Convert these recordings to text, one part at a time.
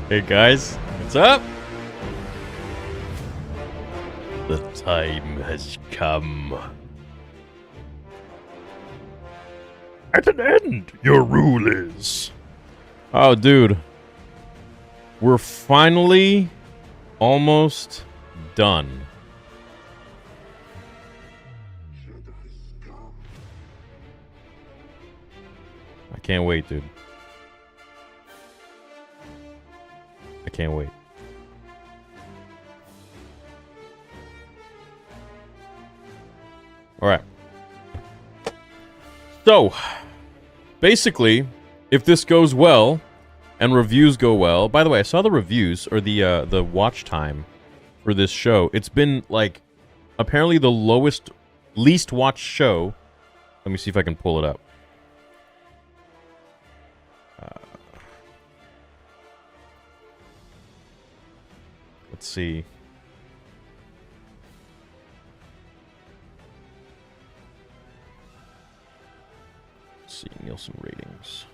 Hey guys, what's up? The time has come. At an end, your rule is. Oh, dude. We're finally almost done. I can't wait, dude. I can't wait. Alright. So, basically, if this goes well, and reviews go well... By the way, I saw the reviews, or the watch time for this show. It's been, like, apparently the least watched show. Let me see if I can pull it up. Let's see. Let's see, Nielsen ratings.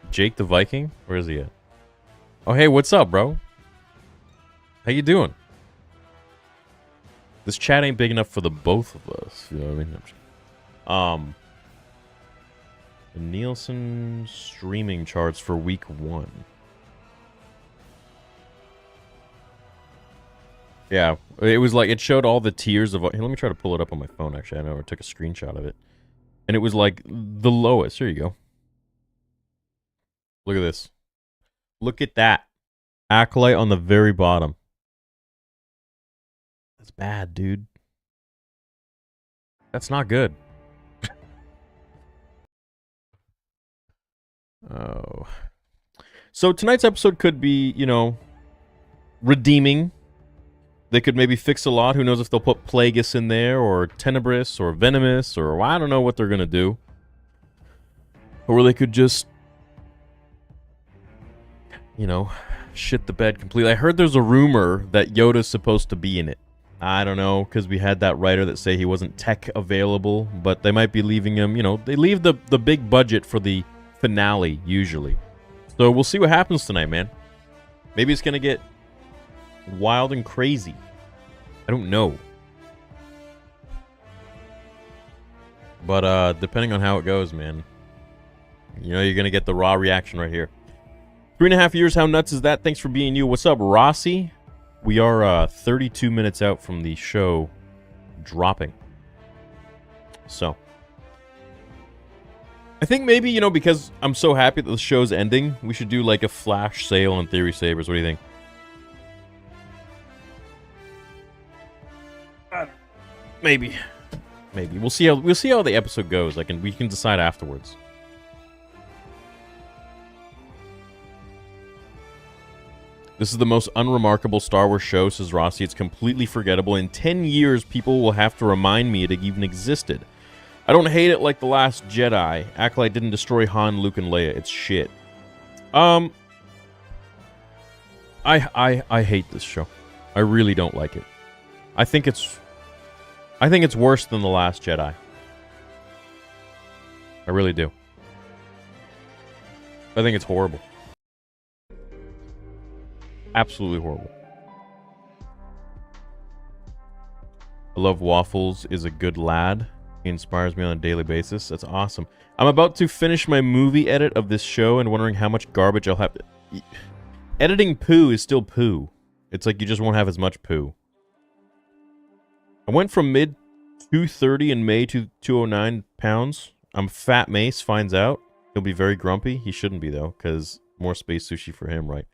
Jake the Viking? Where is he at? Oh, hey, what's up, bro? How you doing? This chat ain't big enough for the both of us. You know what I mean? The Nielsen streaming charts for week 1. Yeah, it was like, it showed all the tiers of... Here, let me try to pull it up on my phone, actually. I know I took a screenshot of it. And it was like the lowest. Here you go. Look at this. Look at that. Acolyte on the very bottom. That's bad, dude. That's not good. Oh. So tonight's episode could be, you know, redeeming. They could maybe fix a lot. Who knows if they'll put Plagueis in there, or Tenebrous, or Venomous, or I don't know what they're going to do. Or they could just, you know, shit the bed completely. I heard there's a rumor that Yoda's supposed to be in it. I don't know, because we had that writer that say he wasn't tech available, but they might be leaving him, you know, they leave the big budget for the finale, usually. So we'll see what happens tonight, man. Maybe it's going to get wild and crazy. I don't know. But depending on how it goes, man, you know you're going to get the raw reaction right here. 3.5 years, how nuts is that? Thanks for being you. What's up, Rossi? We are 32 minutes out from the show dropping. So. I think maybe, you know, because I'm so happy that the show's ending, we should do like a flash sale on Theory Sabers. What do you think? Maybe. Maybe. We'll see how the episode goes. We can decide afterwards. This is the most unremarkable Star Wars show, says Rossi. It's completely forgettable. In 10 years, people will have to remind me it even existed. I don't hate it like The Last Jedi. Acolyte didn't destroy Han, Luke, and Leia. It's shit. I hate this show. I really don't like it. I think it's worse than The Last Jedi. I really do. I think it's horrible. Absolutely horrible. I love Waffles is a good lad. He inspires me on a daily basis. That's awesome. I'm about to finish my movie edit of this show and wondering how much garbage I'll have to... Editing poo is still poo. It's like you just won't have as much poo. I went from mid 230 in May to 209 pounds. I'm fat Mace finds out. He'll be very grumpy. He shouldn't be, though, because more space sushi for him, right?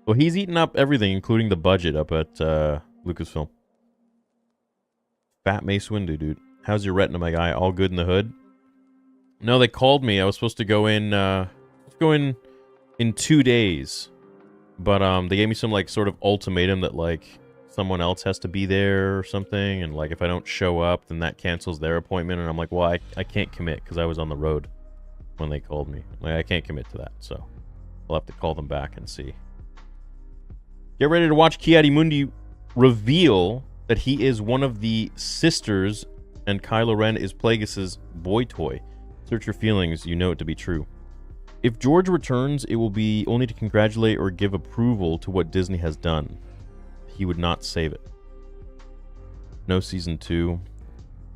Well, he's eaten up everything, including the budget up at Lucasfilm. Fat Mace Windu, dude. How's your retina, my guy? All good in the hood? No, they called me. I was supposed to go in, in 2 days. But, they gave me some, like, sort of ultimatum that, like, someone else has to be there or something. And, like, if I don't show up, then that cancels their appointment. And I'm like, well, I can't commit because I was on the road when they called me. Like, I can't commit to that, so I'll have to call them back and see. Get ready to watch Ki-Adi-Mundi reveal that he is one of the sisters and Kylo Ren is Plagueis' boy toy. Search your feelings, you know it to be true. If George returns, it will be only to congratulate or give approval to what Disney has done. He would not save it. No season 2.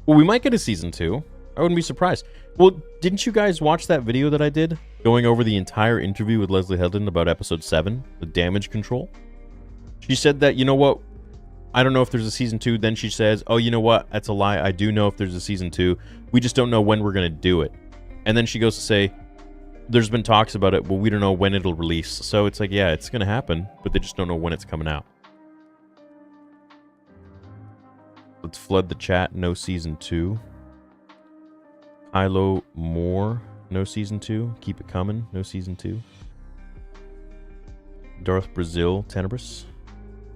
Well, we might get a season 2. I wouldn't be surprised. Well, didn't you guys watch that video that I did? Going over the entire interview with Leslie Headland about episode 7, the damage control? She said that, you know what, I don't know if there's a season 2. Then she says, oh, you know what, that's a lie. I do know if there's a season 2. We just don't know when we're going to do it. And then she goes to say, there's been talks about it, but we don't know when it'll release. So it's like, yeah, it's going to happen, but they just don't know when it's coming out. Let's flood the chat. No season 2. Kylo Moore. No season 2. Keep it coming. No season 2. Darth Brazil. Tenebris.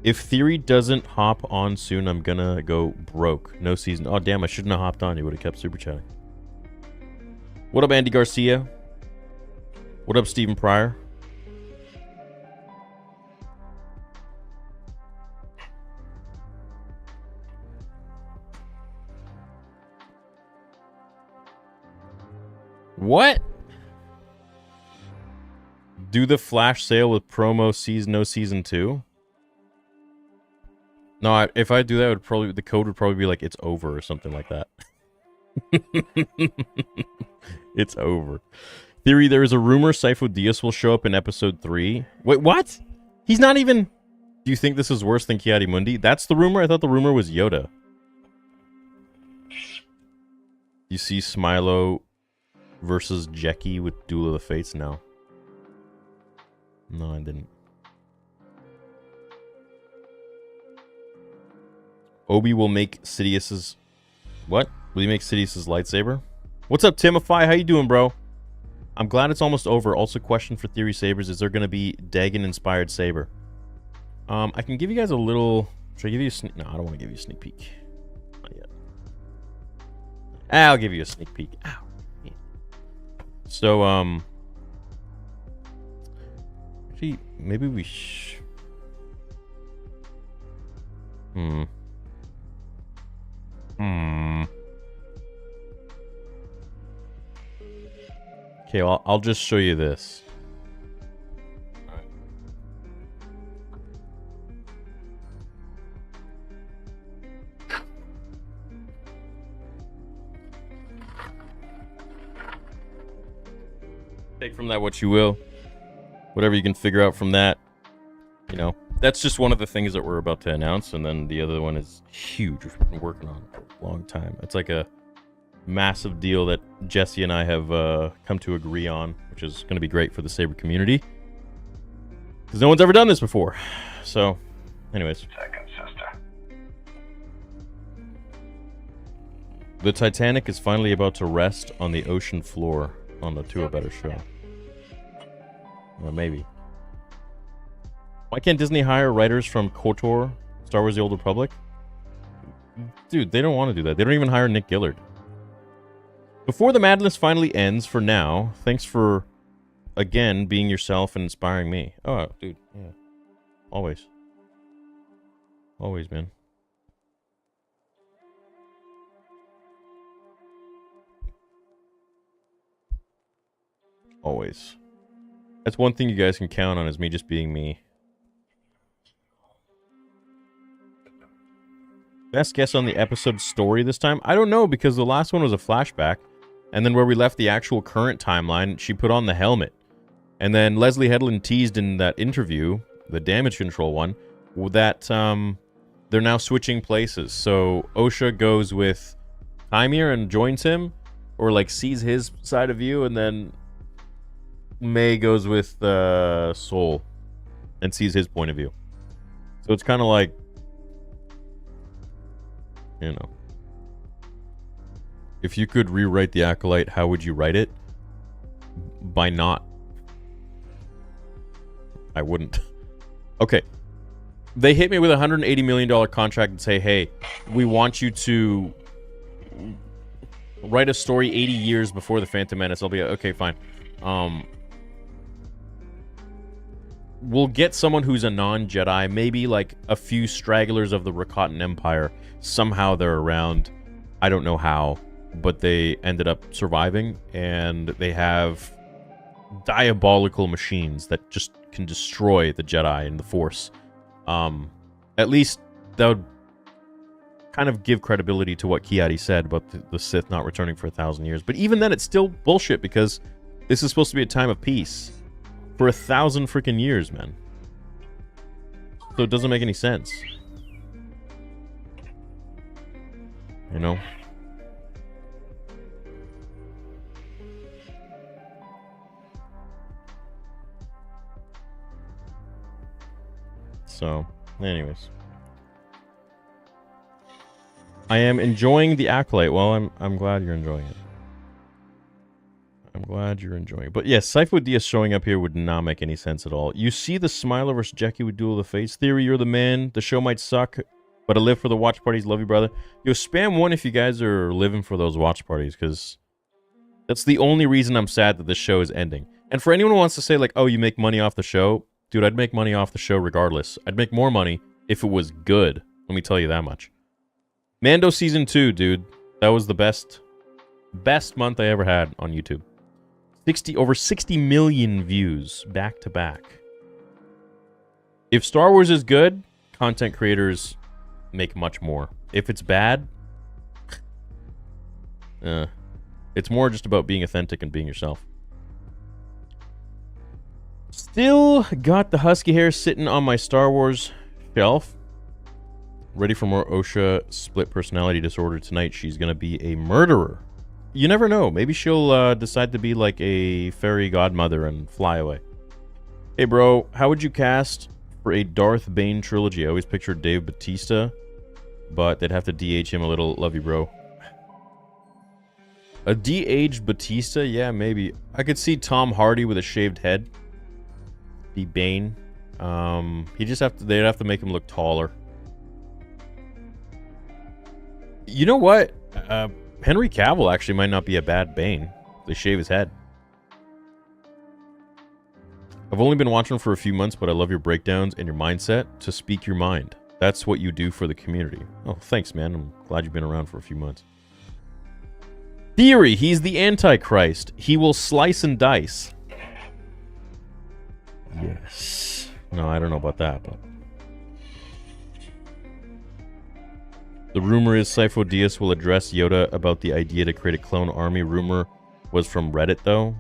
If Theory doesn't hop on soon, I'm gonna go broke. No season. Oh, damn, I shouldn't have hopped on. You would have kept super chatting. What up, Andy Garcia? What up, Stephen Pryor? What? Do the flash sale with promo season, no season 2? No, if I do that, the code would probably be like, it's over or something like that. It's over. Theory, there is a rumor Sifo Dyas will show up in episode 3. Wait, what? He's not even... Do you think this is worse than Ki-Adi-Mundi? That's the rumor? I thought the rumor was Yoda. You see Smilo versus Jeki with Duel of the Fates now. No, I didn't. Obi will make Sidious's... What? Will he make Sidious's lightsaber? What's up, Timify? How you doing, bro? I'm glad it's almost over. Also, question for Theory Sabers. Is there going to be Dagon-inspired saber? I can give you guys a little... Should I give you a sneak... No, I don't want to give you a sneak peek. Not yet. I'll give you a sneak peek. Ow. Yeah. So, actually, maybe we Okay, well, I'll just show you this. Alright. Take from that what you will. Whatever you can figure out from that. You know, that's just one of the things that we're about to announce, and then the other one is huge, which we've been working on for a long time. It's like a massive deal that Jesse and I have come to agree on, which is going to be great for the Saber community. Because no one's ever done this before. So, anyways. Second sister. The Titanic is finally about to rest on the ocean floor on the To a Better Show. Well, maybe. Why can't Disney hire writers from KOTOR, Star Wars The Old Republic? Dude, they don't want to do that. They don't even hire Nick Gillard. Before the madness finally ends, for now, thanks for, again, being yourself and inspiring me. Oh, dude, yeah. Always. Always, man. Always. That's one thing you guys can count on, is me just being me. Best guess on the episode story this time? I don't know, because the last one was a flashback. And then where we left the actual current timeline, she put on the helmet. And then Leslie Headland teased in that interview, the damage control one, that they're now switching places. So Osha goes with Ymir and joins him, or like sees his side of view, and then May goes with Soul and sees his point of view. So it's kind of like, you know, if you could rewrite the Acolyte, how would you write it? By not. I wouldn't. Okay. They hit me with a $180 million contract and say, hey, we want you to write a story 80 years before the Phantom Menace. I'll be like, okay, fine. We'll get someone who's a non-Jedi, maybe like a few stragglers of the Rakatan Empire. Somehow they're around. I don't know how, but they ended up surviving, and they have diabolical machines that just can destroy the Jedi and the Force. At least that would kind of give credibility to what Kiadi said about the Sith not returning for 1,000 years. But even then, it's still bullshit, because this is supposed to be a time of peace for 1,000 freaking years, man. So it doesn't make any sense. You know? So, anyways. I am enjoying the Acolyte. Well, I'm glad you're enjoying it. I'm glad you're enjoying it. But yes, Sifo Dyas showing up here would not make any sense at all. You see the Smiler versus Jackie with Duel of the Fates theory. You're the man. The show might suck, but I live for the watch parties. Love you, brother. Yo, spam one if you guys are living for those watch parties, because that's the only reason I'm sad that this show is ending. And for anyone who wants to say, like, oh, you make money off the show, dude, I'd make money off the show regardless. I'd make more money if it was good. Let me tell you that much. Mando Season 2, dude. That was the best month I ever had on YouTube. Over 60 million views back to back. If Star Wars is good, content creators make much more. If it's bad, it's more just about being authentic and being yourself. Still got the husky hair sitting on my Star Wars shelf. Ready for more Osha split personality disorder tonight. She's gonna be a murderer. You never know. Maybe she'll decide to be like a fairy godmother and fly away. Hey, bro, how would you cast for a Darth Bane trilogy? I always pictured Dave Bautista, but they'd have to de-age him a little. Love you, bro. A de-aged Bautista? Yeah, maybe. I could see Tom Hardy with a shaved head. Be Bane. They'd have to make him look taller. You know what? Henry Cavill actually might not be a bad Bane. They shave his head. I've only been watching for a few months, but I love your breakdowns and your mindset to speak your mind. That's what you do for the community. Oh, thanks, man. I'm glad you've been around for a few months. Theory. He's the Antichrist. He will slice and dice. Yes. No, I don't know about that, but... The rumor is Sifo Dyas will address Yoda about the idea to create a clone army. Rumor was from Reddit, though.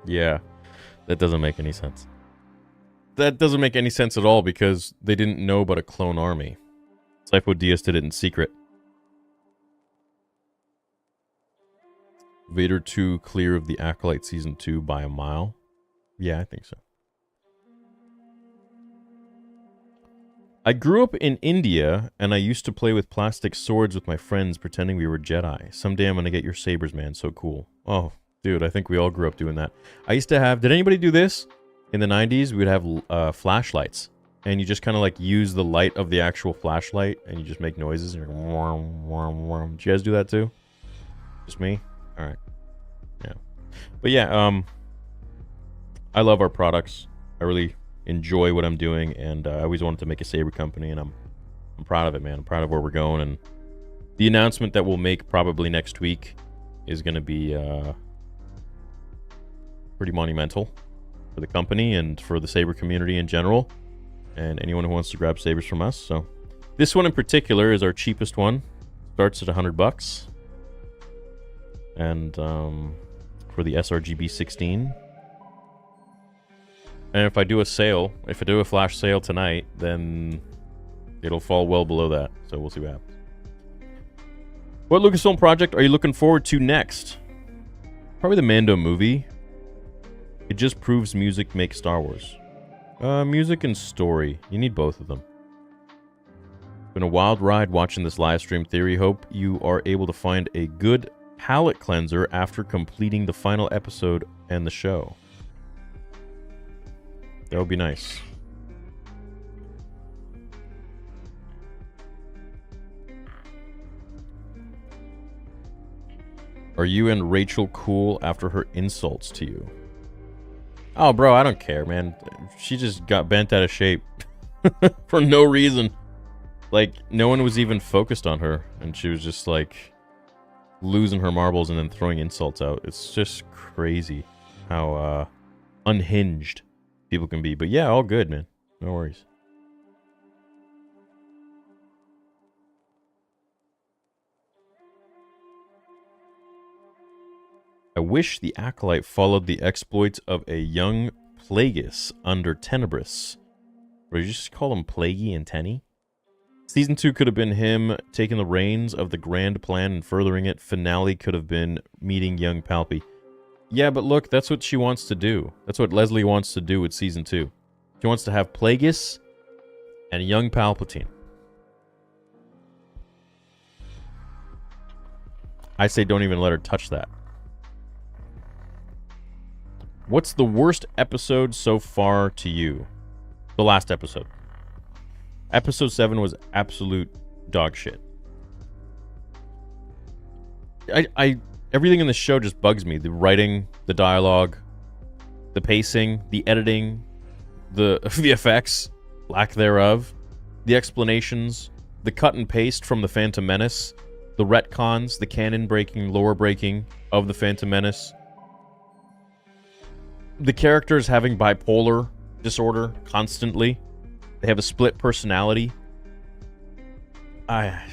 Yeah, that doesn't make any sense. that doesn't make any sense at all because they didn't know about a clone army. Sifo Dyas did it in secret. Vader 2 clear of the Acolyte Season 2 by a mile. Yeah, I think so. I grew up in India, and I used to play with plastic swords with my friends, pretending we were Jedi. Someday I'm going to get your sabers, man. So cool. Oh, dude, I think we all grew up doing that. I used to have... Did anybody do this? In the 90s, we would have flashlights. And you just kind of like use the light of the actual flashlight, and you just make noises. And you're like, warm, warm, warm. Did you guys do that too? Just me? All right. Yeah. But yeah, I love our products. I really enjoy what I'm doing, and I always wanted to make a saber company, and I'm proud of it, man. I'm proud of where we're going, and the announcement that we'll make probably next week is going to be pretty monumental for the company and for the saber community in general, and anyone who wants to grab sabers from us. So this one in particular is our cheapest one. Starts at $100, and for the sRGB 16. And if I do a sale, if I do a flash sale tonight, then it'll fall well below that. So we'll see what happens. What Lucasfilm project are you looking forward to next? Probably the Mando movie. It just proves music makes Star Wars. Music and story. You need both of them. Been a wild ride watching this live stream, Theory. Hope you are able to find a good palate cleanser after completing the final episode and the show. That would be nice. Are you and Rachel cool after her insults to you? Oh, bro, I don't care, man. She just got bent out of shape for no reason. Like, no one was even focused on her, and she was just, like, losing her marbles and then throwing insults out. It's just crazy how unhinged people can be. But yeah, all good, man. No worries. I wish the Acolyte followed the exploits of a young Plagueis under Tenebris. Or you just call him Plaguey and Tenny? Season 2 could have been him taking the reins of the grand plan and furthering it. Finale could have been meeting young Palpy. Yeah, but look, that's what she wants to do. That's what Leslie wants to do with Season 2. She wants to have Plagueis and young Palpatine. I say don't even let her touch that. What's the worst episode so far to you? The last episode. Episode 7 was absolute dog shit. Everything in the show just bugs me. The writing, the dialogue, the pacing, the editing, the effects, lack thereof, the explanations, the cut and paste from the Phantom Menace, the retcons, the canon breaking, lore breaking of the Phantom Menace, the characters having bipolar disorder constantly. They have a split personality. I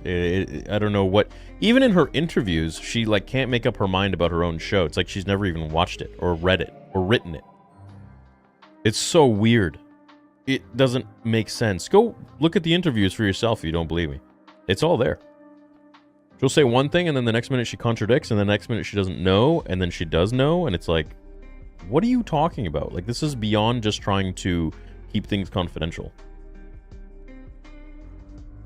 don't know what... Even in her interviews, she like can't make up her mind about her own show. It's like she's never even watched it or read it or written it. It's so weird. It doesn't make sense. Go look at the interviews for yourself if you don't believe me. It's all there. She'll say one thing and then the next minute she contradicts and the next minute she doesn't know and then she does know and it's like, what are you talking about? Like, this is beyond just trying to keep things confidential.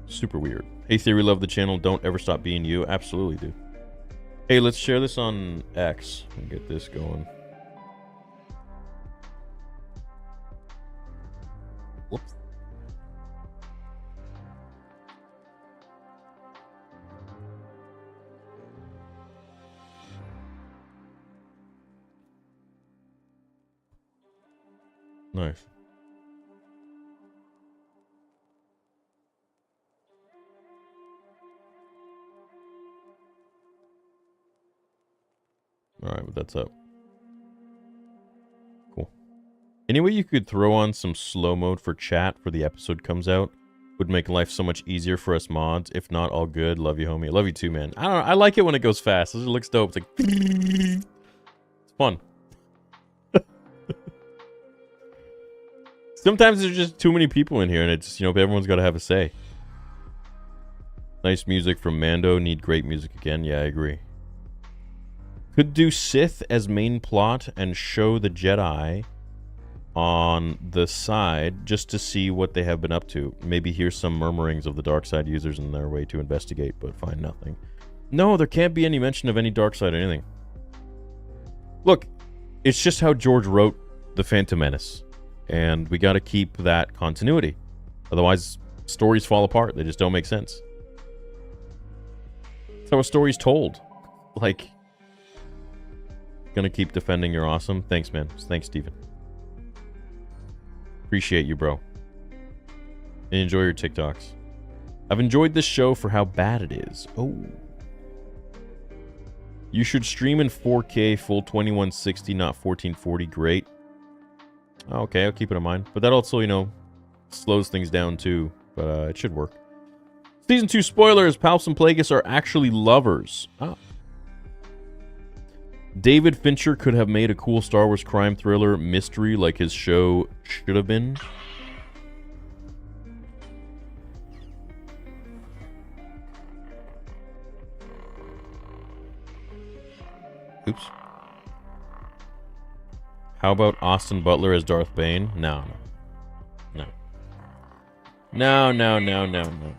Super weird. Hey, Theory, love the channel. Don't ever stop being you. Absolutely, dude. Hey, let's share this on X and get this going. Whoops. Nice. Alright, but that's up. Cool. Anyway, you could throw on some slow mode for chat for the episode comes out. Would make life so much easier for us mods. If not, all good. Love you, homie. I love you too, man. I don't know. I like it when it goes fast. It looks dope. It's like... It's fun. Sometimes there's just too many people in here, and it's, you know, everyone's got to have a say. Nice music from Mando. Need great music again. Yeah, I agree. Could do Sith as main plot and show the Jedi on the side just to see what they have been up to. Maybe hear some murmurings of the dark side users in their way to investigate, but find nothing. No, there can't be any mention of any dark side or anything. Look, it's just how George wrote The Phantom Menace, and we got to keep that continuity. Otherwise, stories fall apart. They just don't make sense. That's how a story's told. Like, gonna keep defending your awesome. Thanks, man. Thanks, Steven. Appreciate you, bro. And enjoy your TikToks. I've enjoyed this show for how bad it is. Oh. You should stream in 4K, full 2160, not 1440. Great. Okay, I'll keep it in mind. But that also, you know, slows things down too. But it should work. Season 2 spoilers. Palps and Plagueis are actually lovers. Ah. David Fincher could have made a cool Star Wars crime thriller mystery like his show should have been. Oops. How about Austin Butler as Darth Bane? No. No. No, no, no, no, no.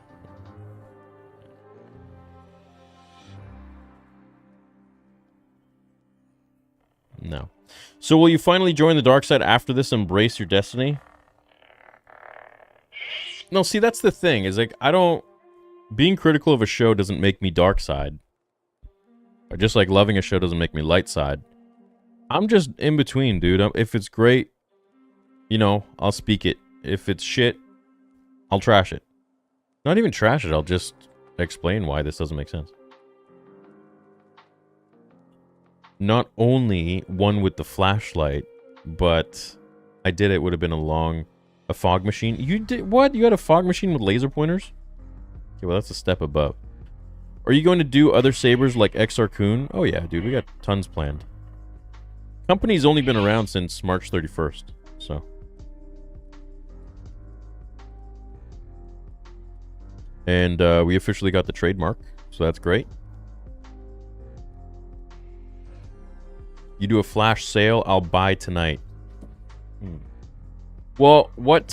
No. So will you finally join the dark side after this, embrace your destiny? No, see, that's the thing. Is like, I don't... Being critical of a show doesn't make me dark side. Or just like loving a show doesn't make me light side. I'm just in between, dude. If it's great, you know, I'll speak it. If it's shit, I'll trash it. Not even trash it, I'll just explain why this doesn't make sense. Not only one with the flashlight, but I did it would have been a fog machine. You did what? You had a fog machine with laser pointers? Okay, well that's a step above. Are you going to do other sabers like XR Kun? Oh yeah, dude, we got tons planned. Company's only been around since March 31st, so. And we officially got the trademark, so that's great. You do a flash sale, I'll buy tonight. Well, what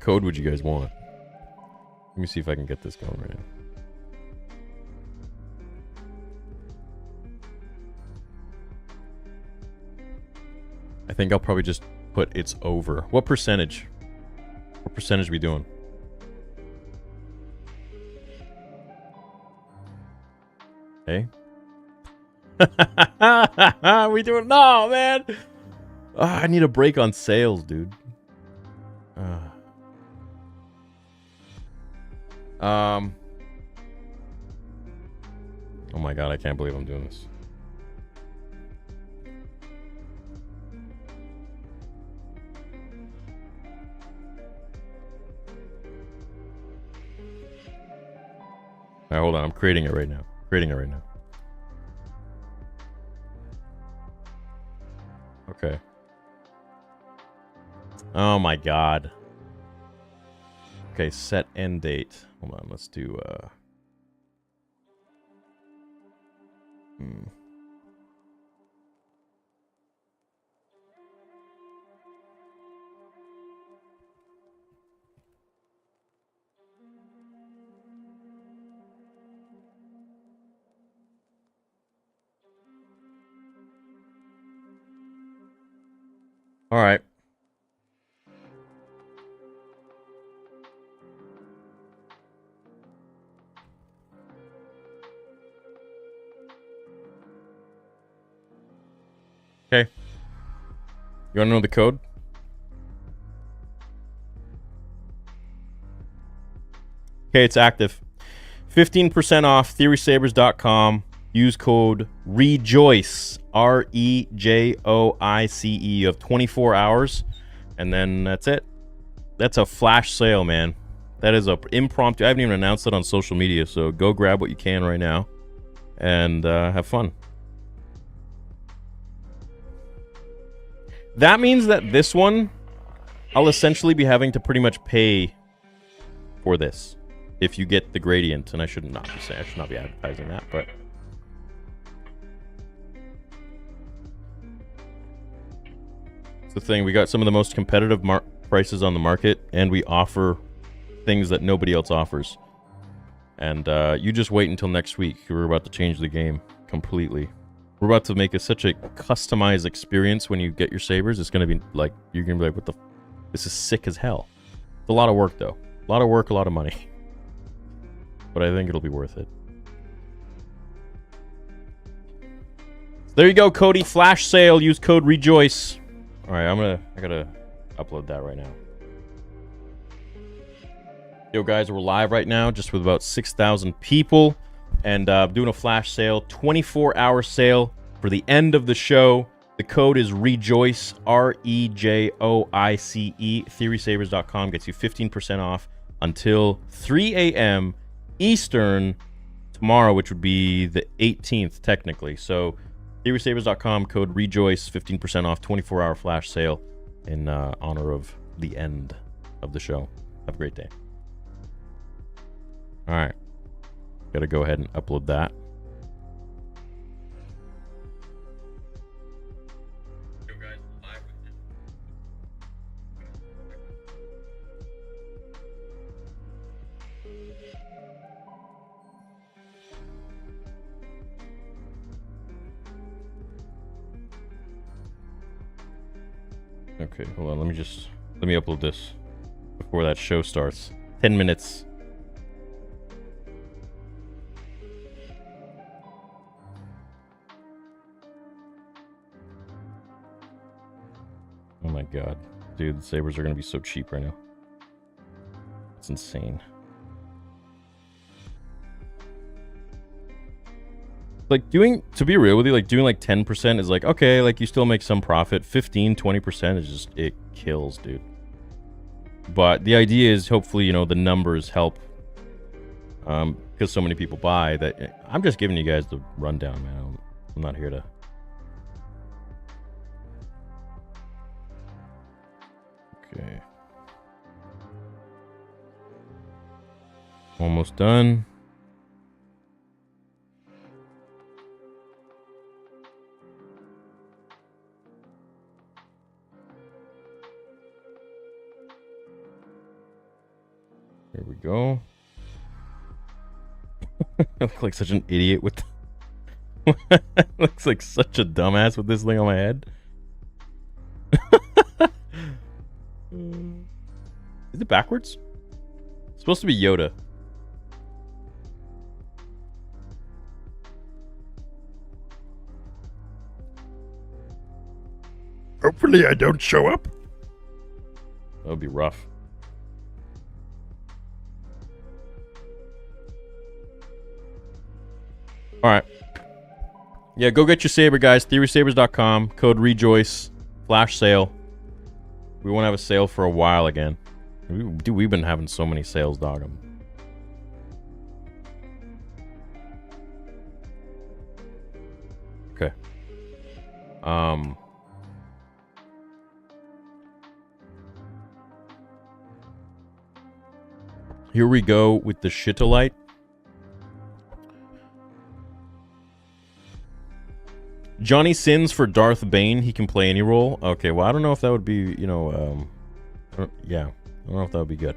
code would you guys want? Let me see if I can get this going right now. I think I'll probably just put it's over. What percentage? What percentage are we doing? Hey? We doing? No, man. I need a break on sales, dude. Oh my god, I can't believe I'm doing this. Alright, hold on. I'm creating it right now. Okay. Oh my god. Okay, set end date. Hold on, let's do all right. Okay. You want to know the code? Okay, it's active. 15% off theorysabers.com. Use code REJOICE. REJOICE. You have 24 hours. And then that's it. That's a flash sale, man. That is a impromptu. I haven't even announced it on social media. So go grab what you can right now. And have fun. That means that this one, I'll essentially be having to pretty much pay for this if you get the gradient, and I should not be saying, I should not be advertising that, but it's the thing. We got some of the most competitive prices on the market, and we offer things that nobody else offers. And you just wait until next week. We're about to change the game completely. We're about to make it such a customized experience when you get your sabers. It's going to be like, you're going to be like, what the this is sick as hell. It's a lot of work, though. A lot of work, a lot of money. But I think it'll be worth it. There you go, Cody. Flash sale. Use code REJOICE. All right, I gotta upload that right now. Yo, guys, we're live right now, just with about 6,000 people, and doing a flash sale, 24-hour sale for the end of the show. The code is REJOICE, REJOICE. TheorySavers.com gets you 15% off until 3 a.m. Eastern tomorrow, which would be the 18th, technically. So, TheorySavers.com, code REJOICE, 15% off, 24-hour flash sale in honor of the end of the show. Have a great day. All right. Got to go ahead and upload that. Okay, hold on. Let me upload this before that show starts. 10 minutes. Oh my god. Dude, the sabers are going to be so cheap right now. It's insane. Like, to be real with you, like, doing like 10% is like, okay, like, you still make some profit. 15, 20% is just, it kills, dude. But the idea is, hopefully, you know, the numbers help. Because so many people buy that. I'm just giving you guys the rundown, man. I'm not here to... Okay. Almost done. There we go. I look like such an idiot with... Looks like such a dumbass with this thing on my head. Is it backwards? It's supposed to be Yoda. Hopefully I don't show up. That would be rough. Alright. Yeah, go get your saber, guys. TheorySavers.com. Code REJOICE. Flash sale. We won't have a sale for a while again. Dude, we've been having so many sales, dog. Okay. Here we go with the Acolyte. Johnny Sins for Darth Bane. He can play any role. Okay, well, I don't know if that would be, you know, yeah. I don't know if that would be good.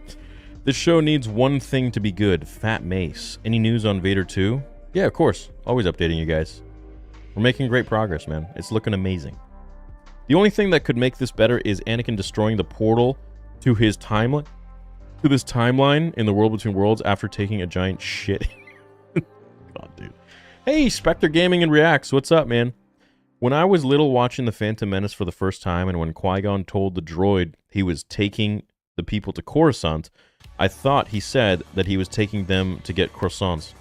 This show needs one thing to be good. Fat Mace. Any news on Vader 2? Yeah, of course. Always updating you guys. We're making great progress, man. It's looking amazing. The only thing that could make this better is Anakin destroying the portal to his timeline. To this timeline in the World Between Worlds after taking a giant shit. God, dude. Hey, Spectre Gaming and Reacts. What's up, man? When I was little watching The Phantom Menace for the first time, and when Qui-Gon told the droid he was taking the people to Coruscant, I thought he said that he was taking them to get croissants.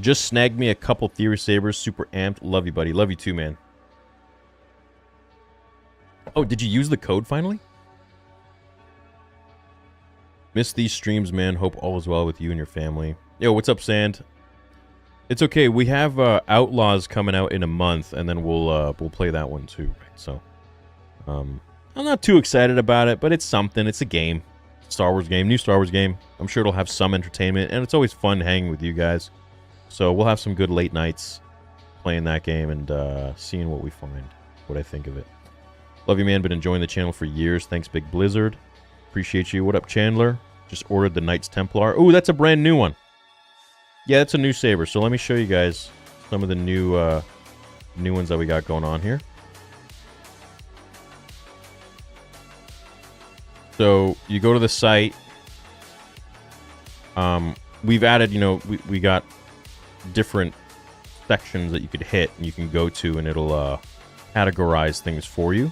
Just snagged me a couple Theory Sabers. Super amped. Love you, buddy. Love you too, man. Oh, did you use the code finally? Miss these streams, man. Hope all is well with you and your family. Yo, what's up, Sand? It's okay. We have Outlaws coming out in a month, and then we'll play that one too. Right? So, I'm not too excited about it, but it's something. It's a game, Star Wars game, new Star Wars game. I'm sure it'll have some entertainment, and it's always fun hanging with you guys. So we'll have some good late nights playing that game and seeing what we find, what I think of it. Love you, man. Been enjoying the channel for years. Thanks, Big Blizzard. Appreciate you. What up, Chandler? Just ordered the Knights Templar. Ooh, that's a brand new one. Yeah, that's a new saber. So let me show you guys some of the new ones that we got going on here. So you go to the site. We've added, you know, we got different sections that you could hit and you can go to, and it'll categorize things for you.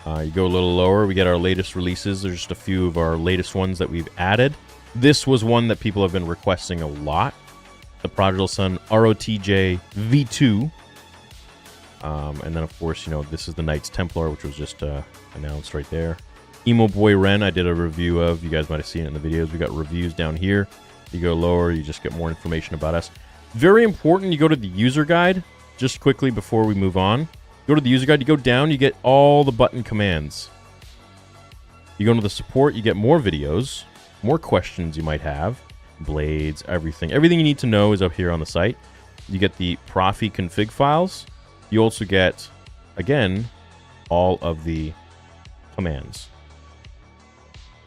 You go a little lower, we get our latest releases. There's just a few of our latest ones that we've added. This was one that people have been requesting a lot. The Prodigal Son ROTJ V2. And then, of course, you know, this is the Knights Templar, which was just announced right there. Emo Boy Ren, I did a review of. You guys might have seen it in the videos. We got reviews down here. You go lower, you just get more information about us. Very important, you go to the user guide, just quickly before we move on. Go to the user guide, you go down, you get all the button commands. You go into the support, you get more videos, more questions you might have, blades, everything. Everything you need to know is up here on the site. You get the Profi config files. You also get, again, all of the commands.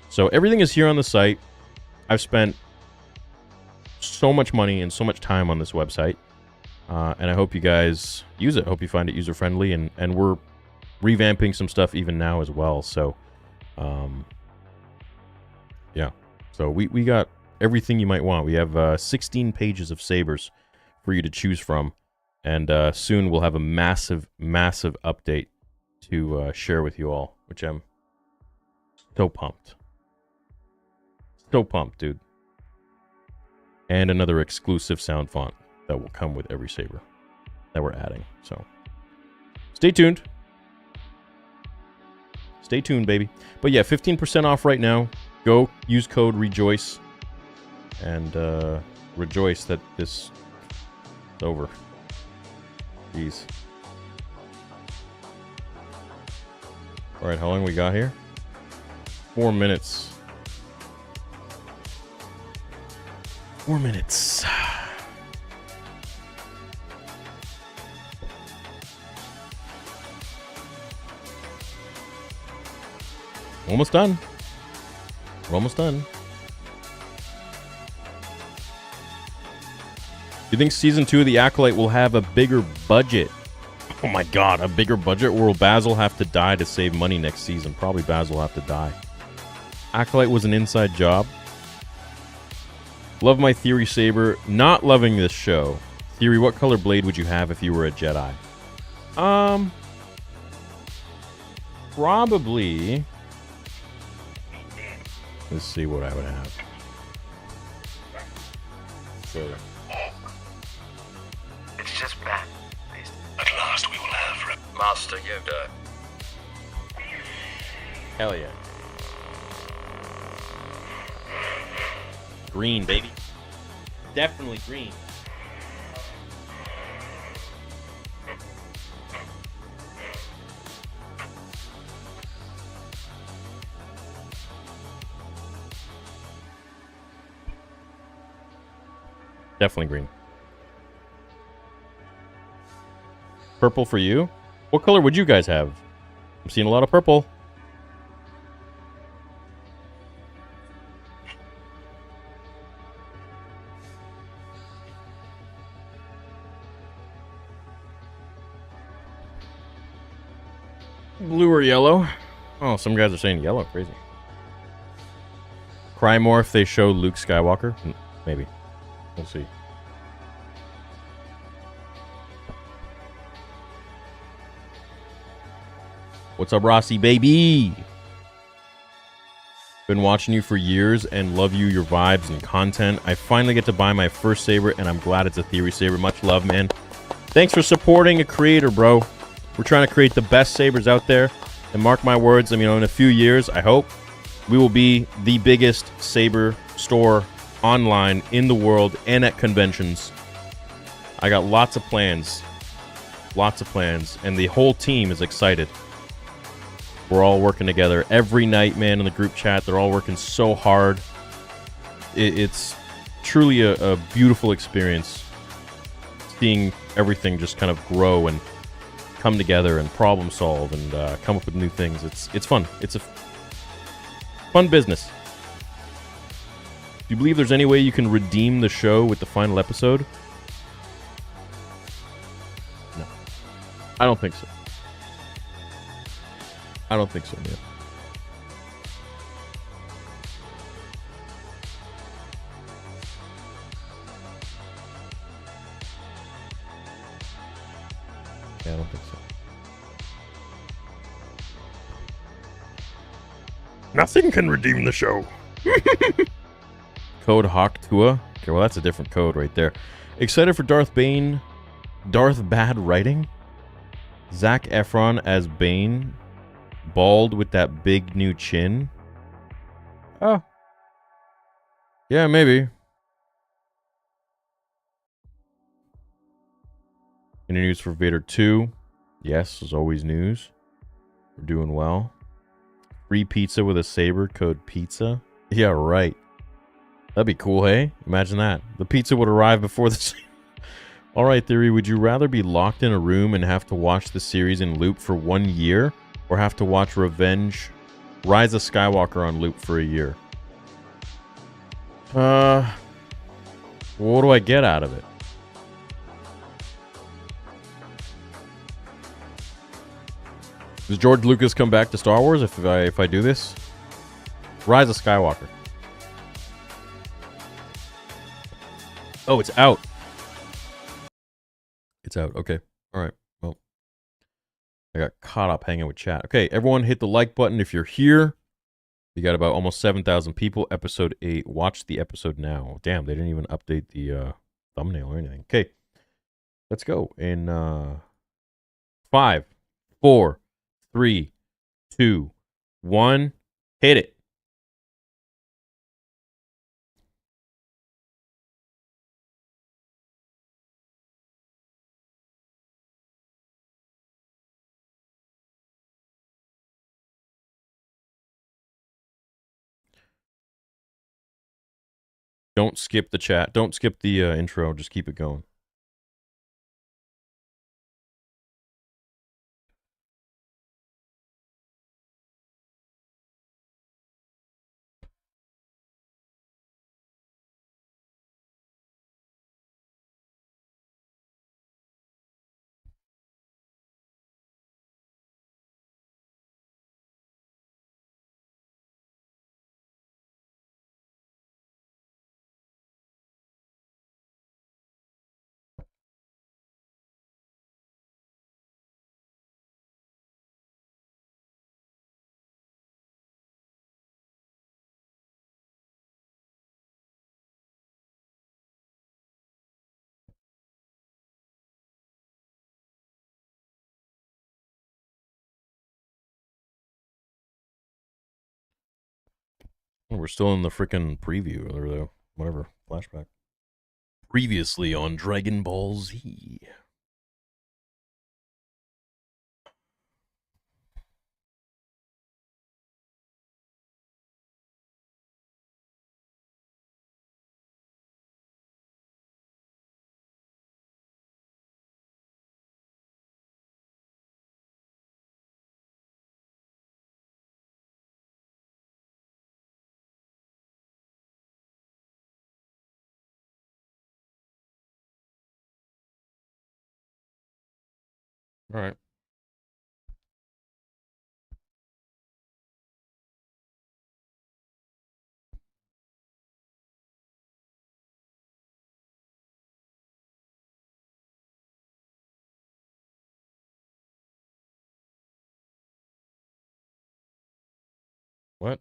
So everything is here on the site. I've spent so much money and so much time on this website. And I hope you guys use it. I hope you find it user-friendly, and we're revamping some stuff even now as well. So, yeah. So we got everything you might want. We have 16 pages of sabers for you to choose from. And soon we'll have a massive, massive update to share with you all, which I'm so pumped. So pumped, dude. And another exclusive sound font that will come with every saber that we're adding. So stay tuned. Stay tuned, baby. But yeah, 15% off right now. Go use code REJOICE and rejoice that this is over. Jeez. All right, how long we got here? 4 minutes. 4 minutes. Almost done. We're almost done. You think season 2 of the Acolyte will have a bigger budget? Oh my god, a bigger budget? Or will Basil have to die to save money next season? Probably Basil will have to die. Acolyte was an inside job. Love my Theory saber. Not loving this show. Theory, what color blade would you have if you were a Jedi? Probably... Let's see what I would have. So... It's just bad. At last we will have Master Yoda. Hell yeah. Green, baby. Definitely green. Definitely green. Purple for you? What color would you guys have? I'm seeing a lot of purple. Blue or yellow? Oh, some guys are saying yellow. Crazy. Cry more if they show Luke Skywalker? Maybe. We'll see. What's up, Rossi, baby? Been watching you for years and love you, your vibes and content. I finally get to buy my first saber, and I'm glad it's a Theory saber. Much love, man. Thanks for supporting a creator, bro. We're trying to create the best sabers out there. And mark my words, I mean, in a few years, I hope, we will be the biggest saber store online in the world and at conventions. I got lots of plans. Lots of plans. And the whole team is excited. We're all working together every night, man, in the group chat. They're all working so hard. It's truly a beautiful experience seeing everything just kind of grow and come together and problem solve and come up with new things. It's fun. It's a fun business. Do you believe there's any way you can redeem the show with the final episode? No. I don't think so. I don't think so, man. Yeah, I don't think so. Nothing can redeem the show. Code Hawk Tua. Okay, well, that's a different code right there. Excited for Darth Bane. Darth Bad writing. Zac Efron as Bane. Bald with that big new chin. Oh. Yeah, maybe. Any news for Vader 2? Yes, there's always news. We're doing well. Free pizza with a saber, code pizza. Yeah, right. That'd be cool, hey? Imagine that. The pizza would arrive before the... Alright, Theory, would you rather be locked in a room and have to watch the series in loop for 1 year, or have to watch Rise of Skywalker on loop for a year? What do I get out of it? Does George Lucas come back to Star Wars if I do this? Rise of Skywalker. Oh, it's out. It's out. Okay. All right. Well, I got caught up hanging with chat. Okay, everyone hit the like button if you're here. We got about almost 7,000 people. Episode 8. Watch the episode now. Damn, they didn't even update the thumbnail or anything. Okay. Let's go. In 5, 4, 3, 2, 1. Hit it. Don't skip the chat. Don't skip the intro. Just keep it going. We're still in the freaking preview or the whatever flashback. Previously on Dragon Ball Z. All right. What?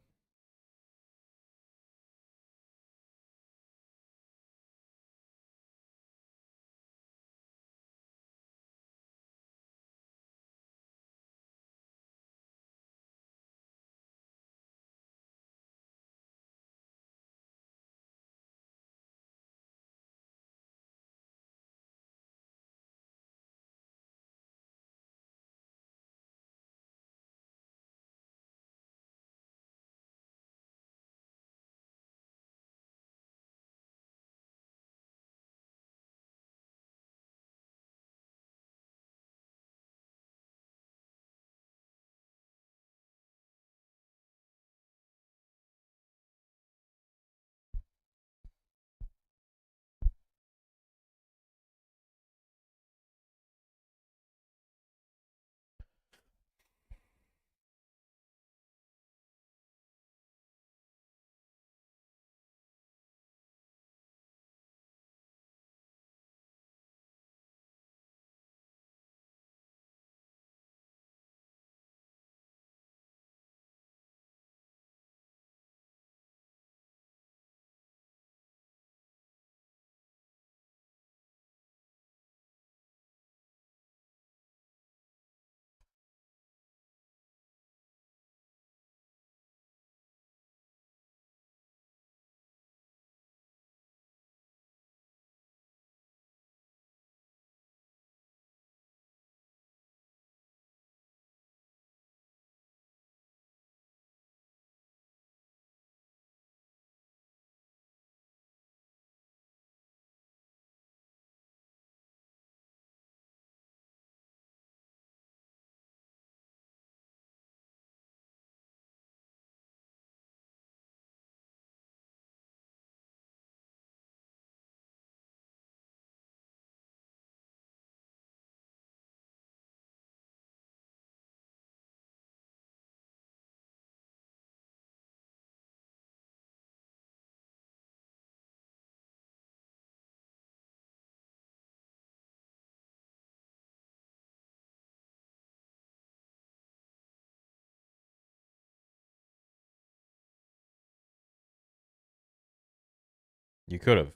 You could have.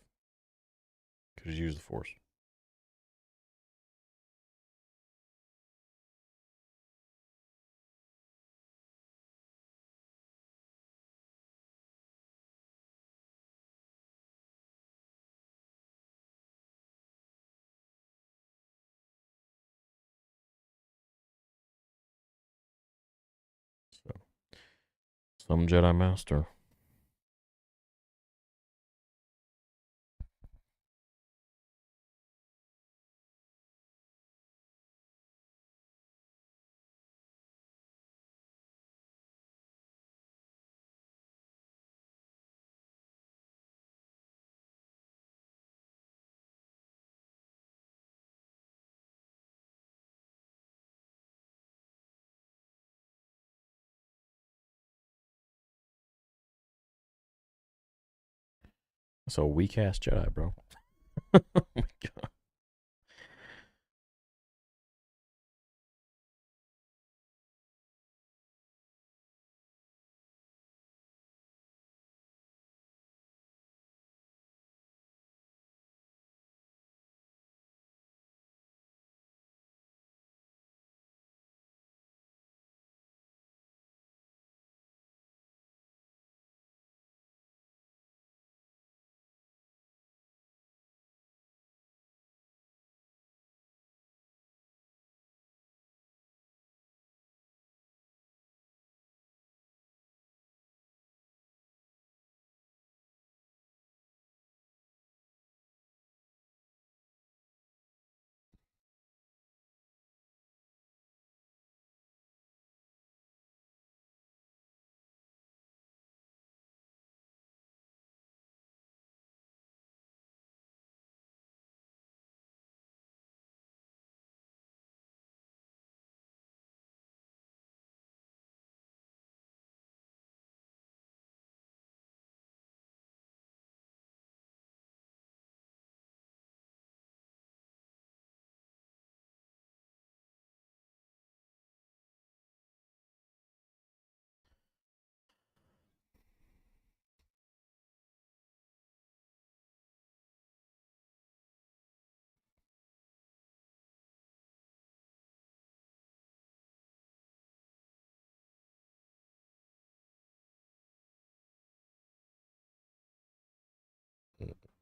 Could have used the Force. So, some Jedi Master. So weak ass Jedi, bro. Oh my god.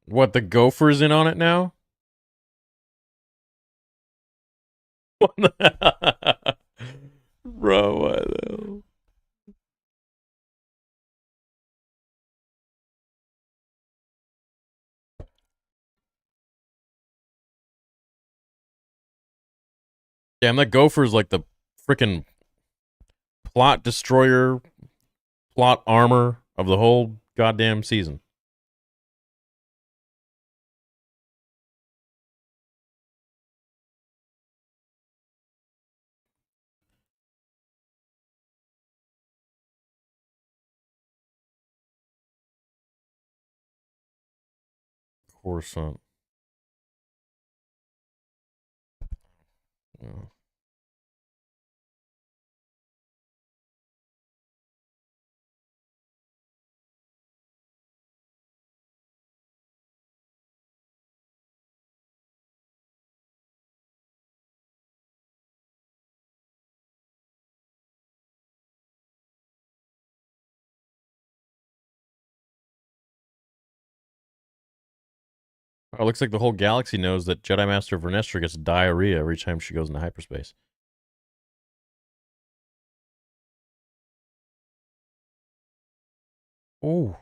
What, the Gopher's in on it now? What the Bro, what the hell? Damn, that Gopher's like the freaking plot destroyer, plot armor of the whole goddamn season. Coruscant. Yeah. Oh, it looks like the whole galaxy knows that Jedi Master Vernestra gets diarrhea every time she goes into hyperspace. Oh.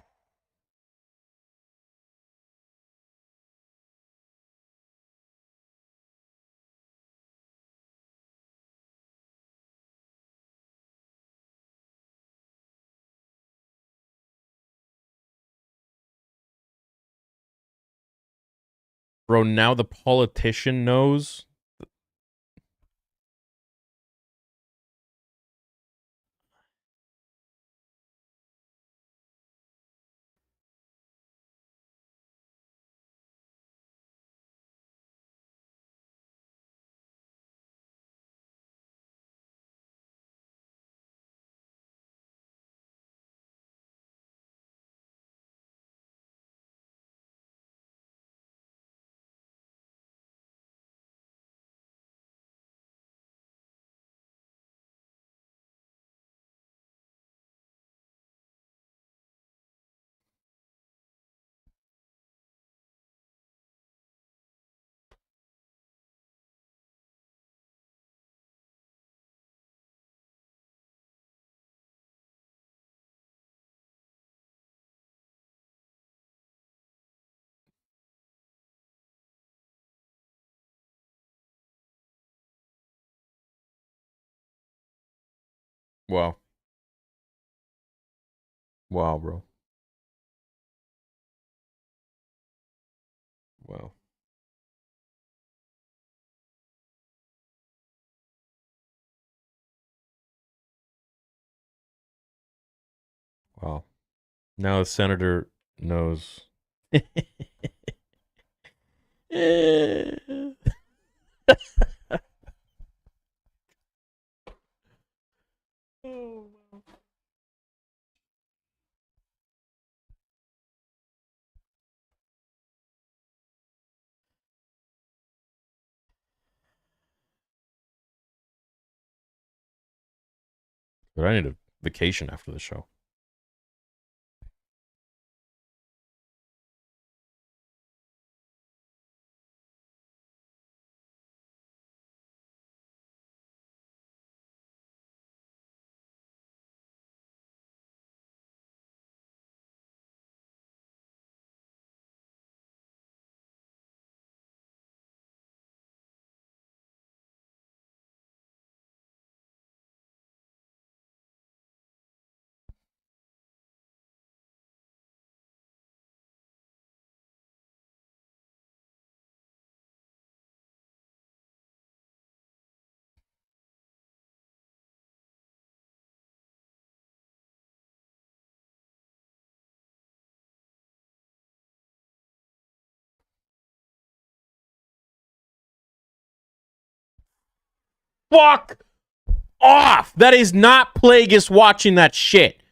Bro, now the politician knows. Wow. Wow, bro. Wow. Wow. Now the senator knows. But I need a vacation after the show. Fuck off! That is not Plagueis watching that shit.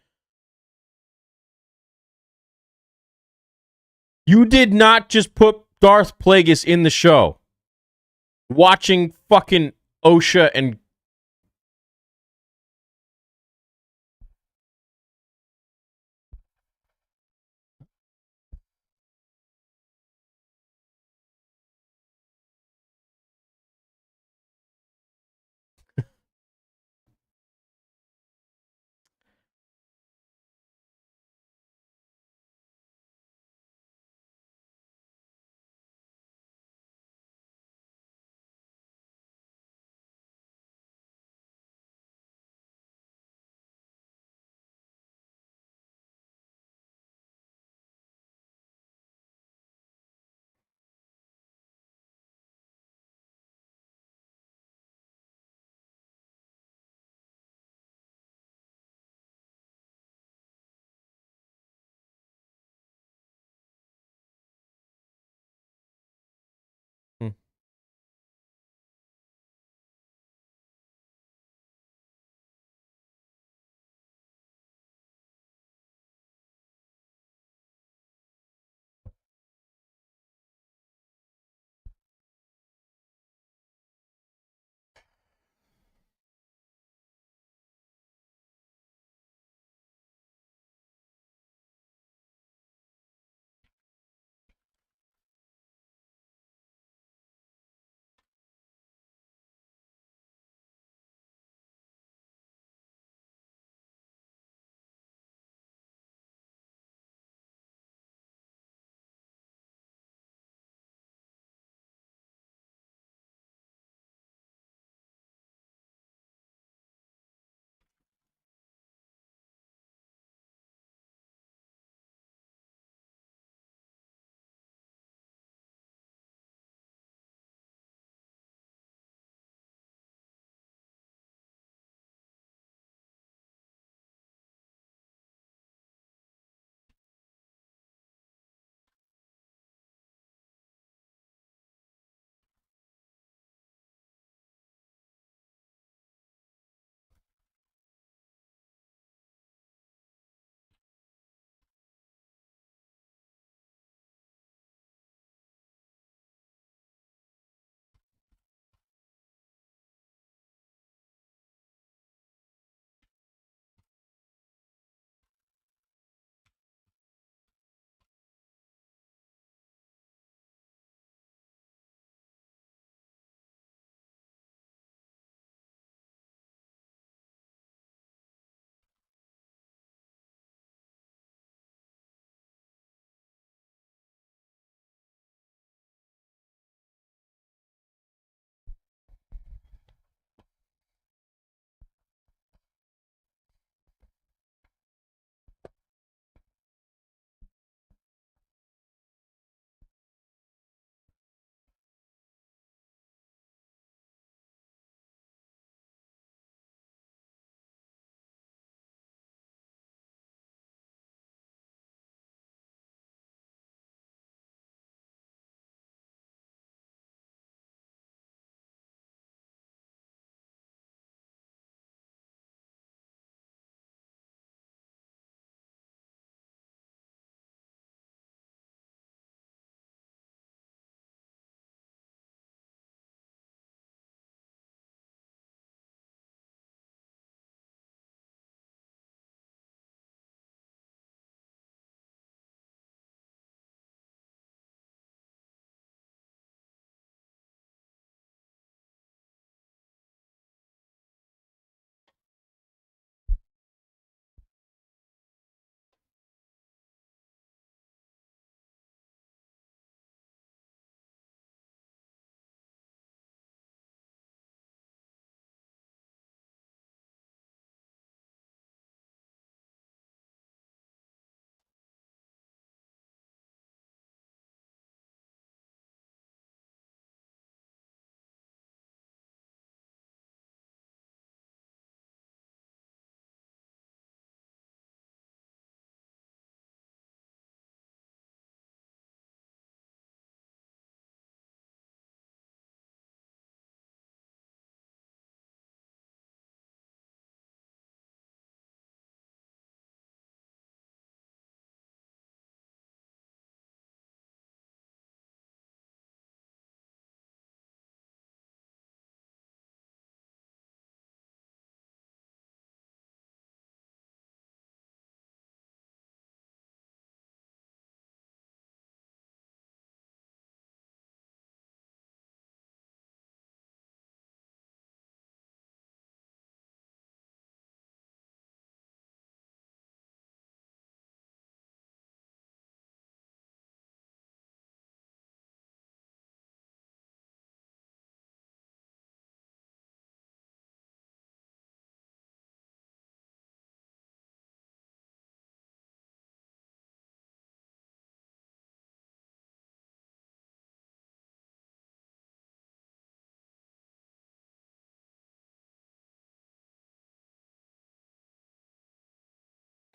You did not just put Darth Plagueis in the show. Watching fucking OSHA and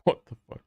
What the fuck?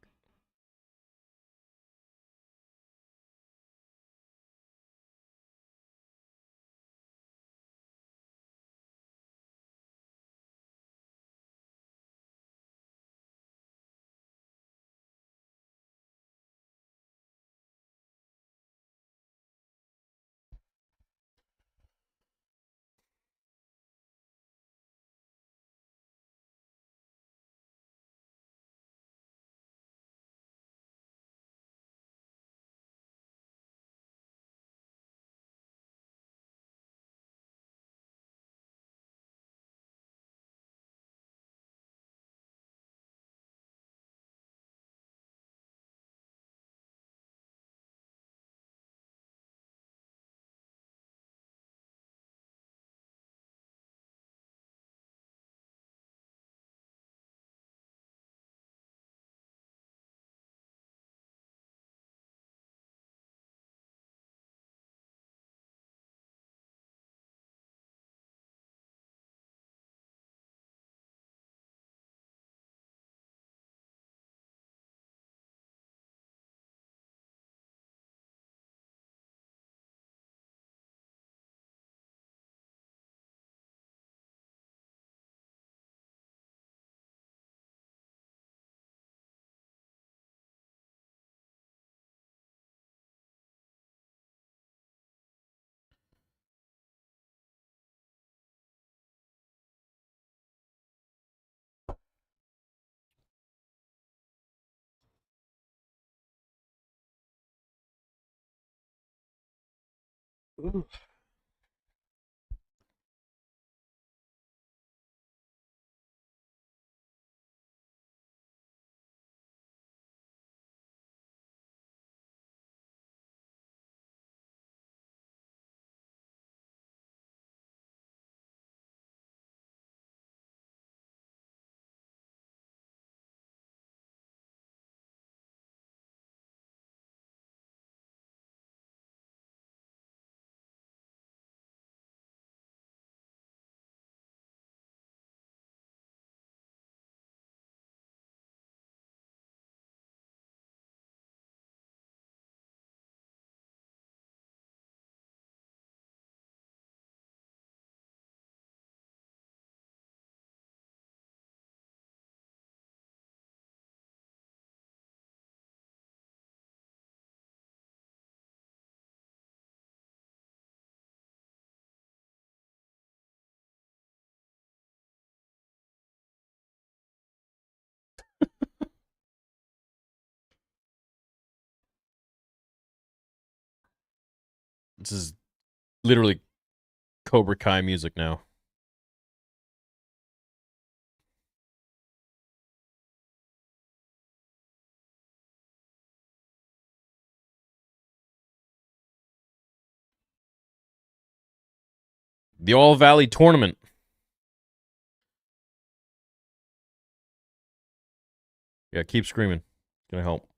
This is literally Cobra Kai music now. The All Valley Tournament. Yeah, keep screaming. Gonna help.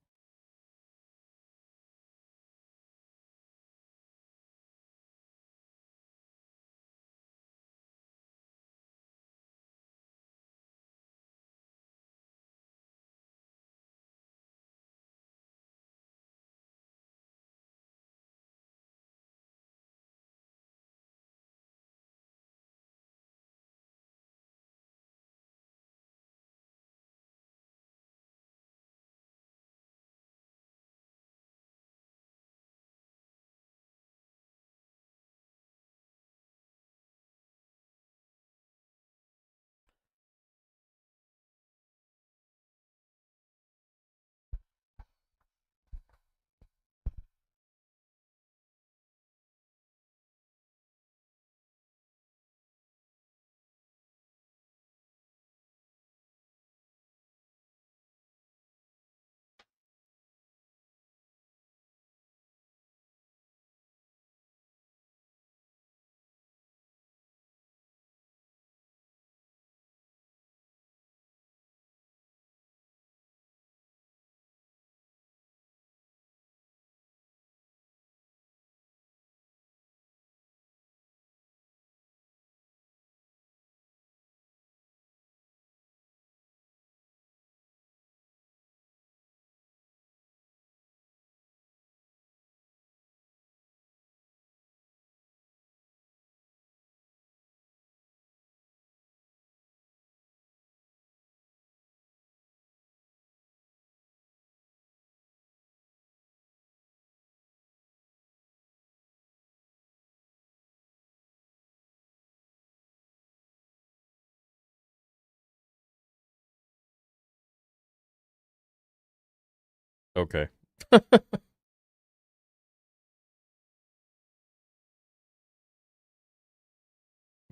Okay.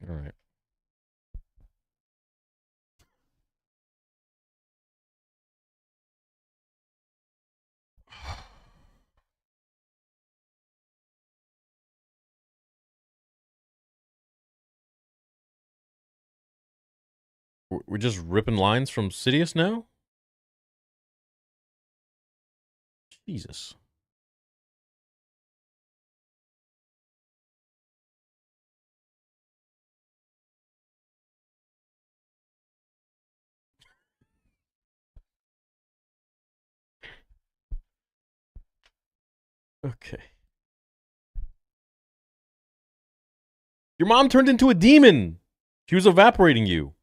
All right. We're just ripping lines from Sidious now? Jesus. Okay. Your mom turned into a demon. She was evaporating you.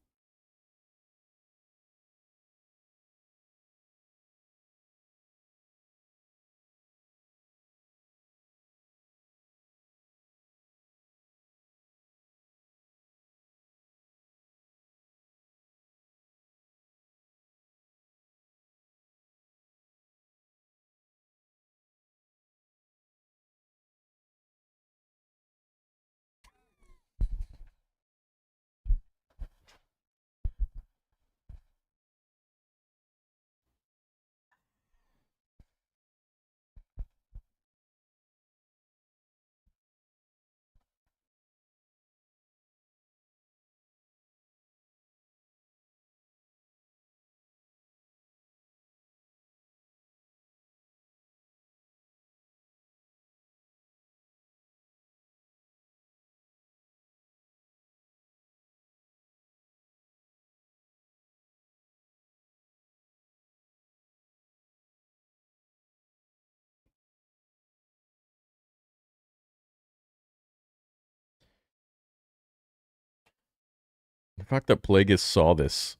The fact that Plagueis saw this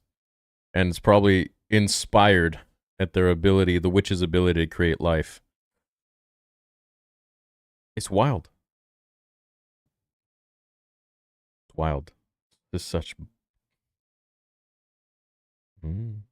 and is probably inspired at their ability, the witch's ability to create life. It's wild. It's wild. This is such. Mm.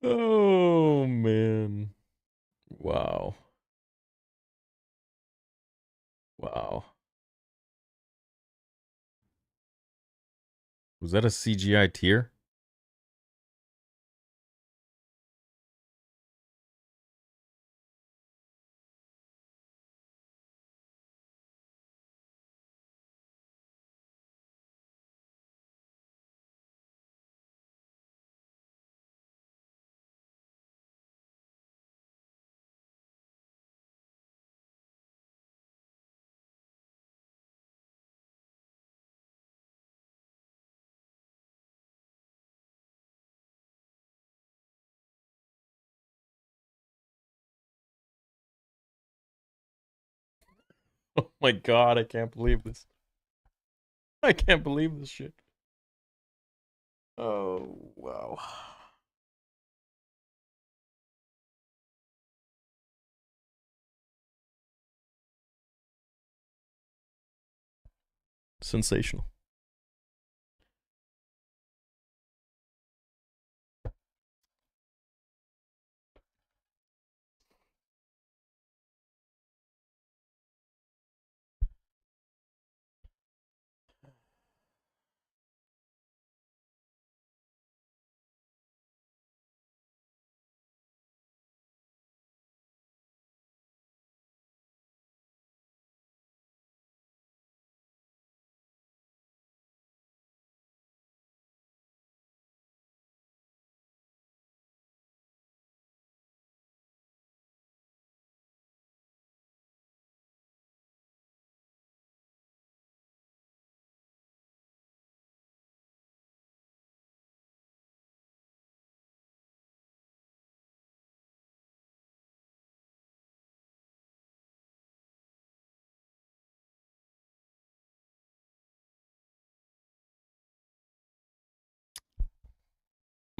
Oh man. Wow. Wow. Was that a CGI tear? Oh my god, I can't believe this. I can't believe this shit. Oh, wow. Sensational.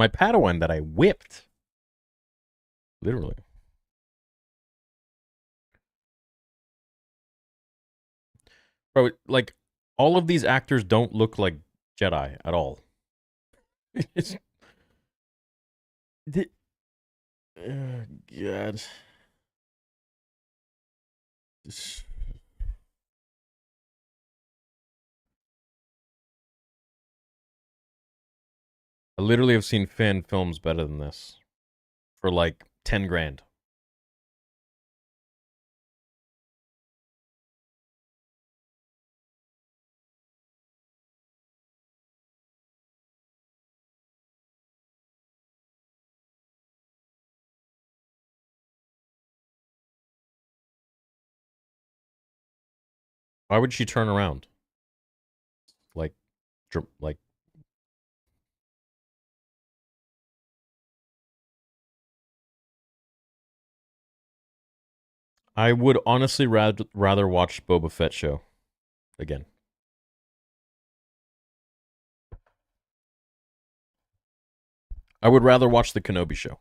My Padawan that I whipped. Literally. Bro, like, all of these actors don't look like Jedi at all. It's, God. I literally have seen fan films better than this for like 10 grand. Why would she turn around? Like, like, I would honestly rather watch Boba Fett show again. I would rather watch the Kenobi show.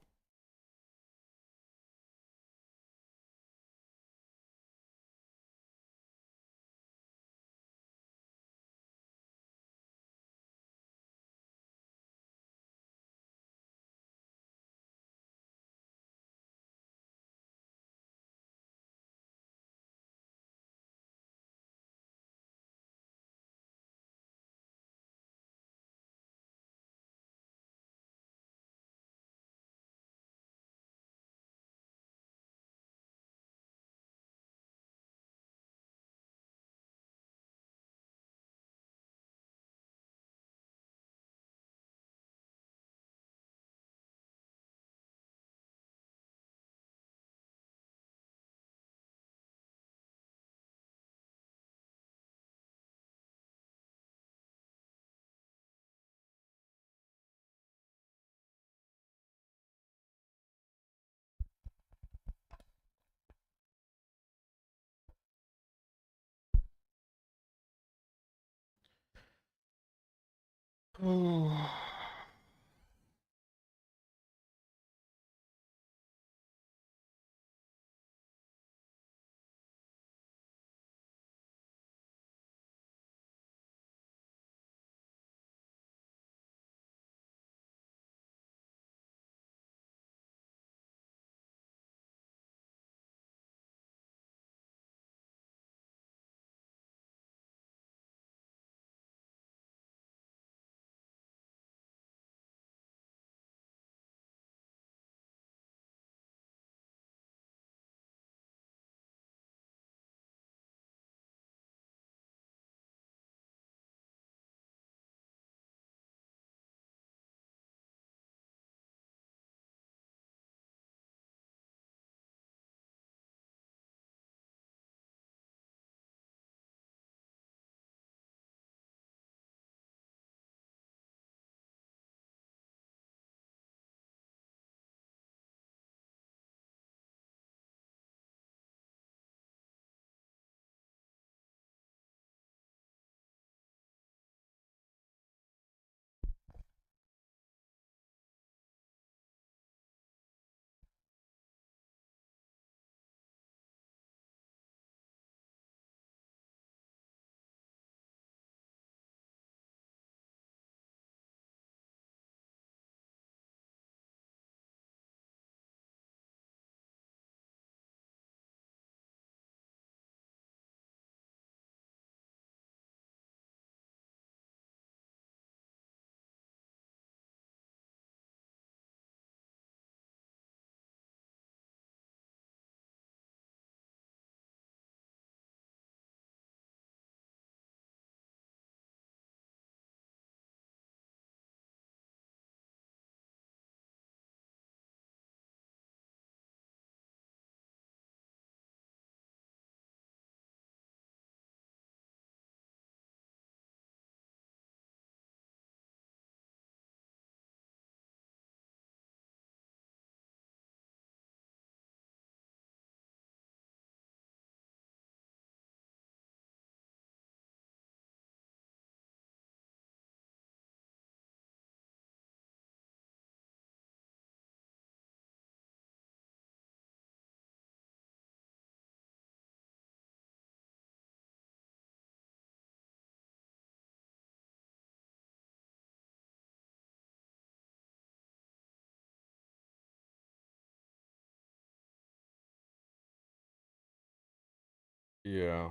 Yeah.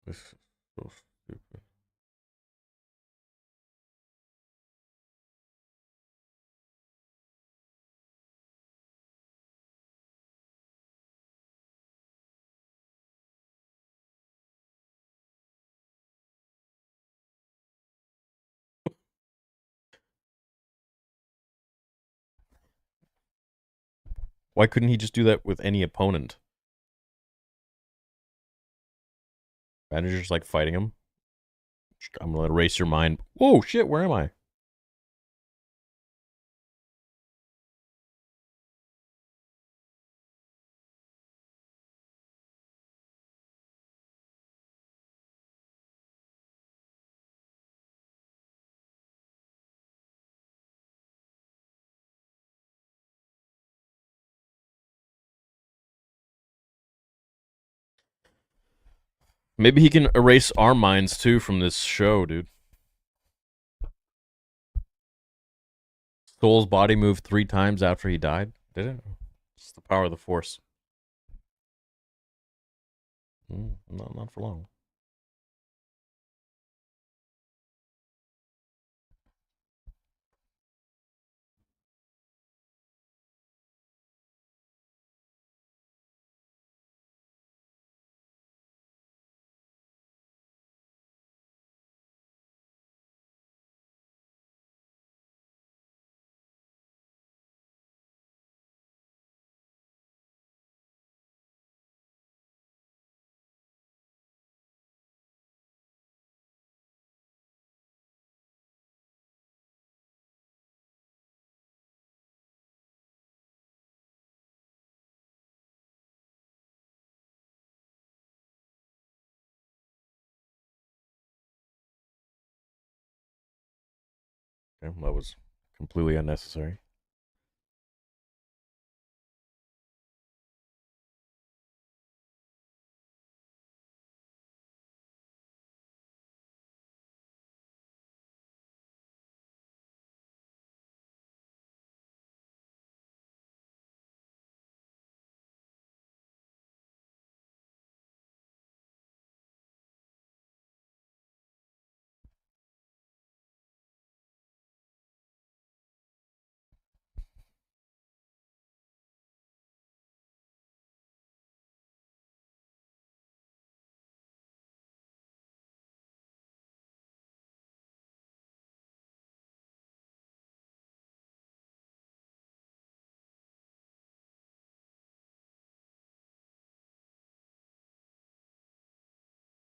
This is so stupid. Why couldn't he just do that with any opponent? Manager's like fighting him. I'm gonna erase your mind. Whoa, shit, where am I? Maybe he can erase our minds too from this show, dude. Soul's body moved 3 times after he died. Did it? It's the power of the Force. Not for long. Okay, that was completely unnecessary.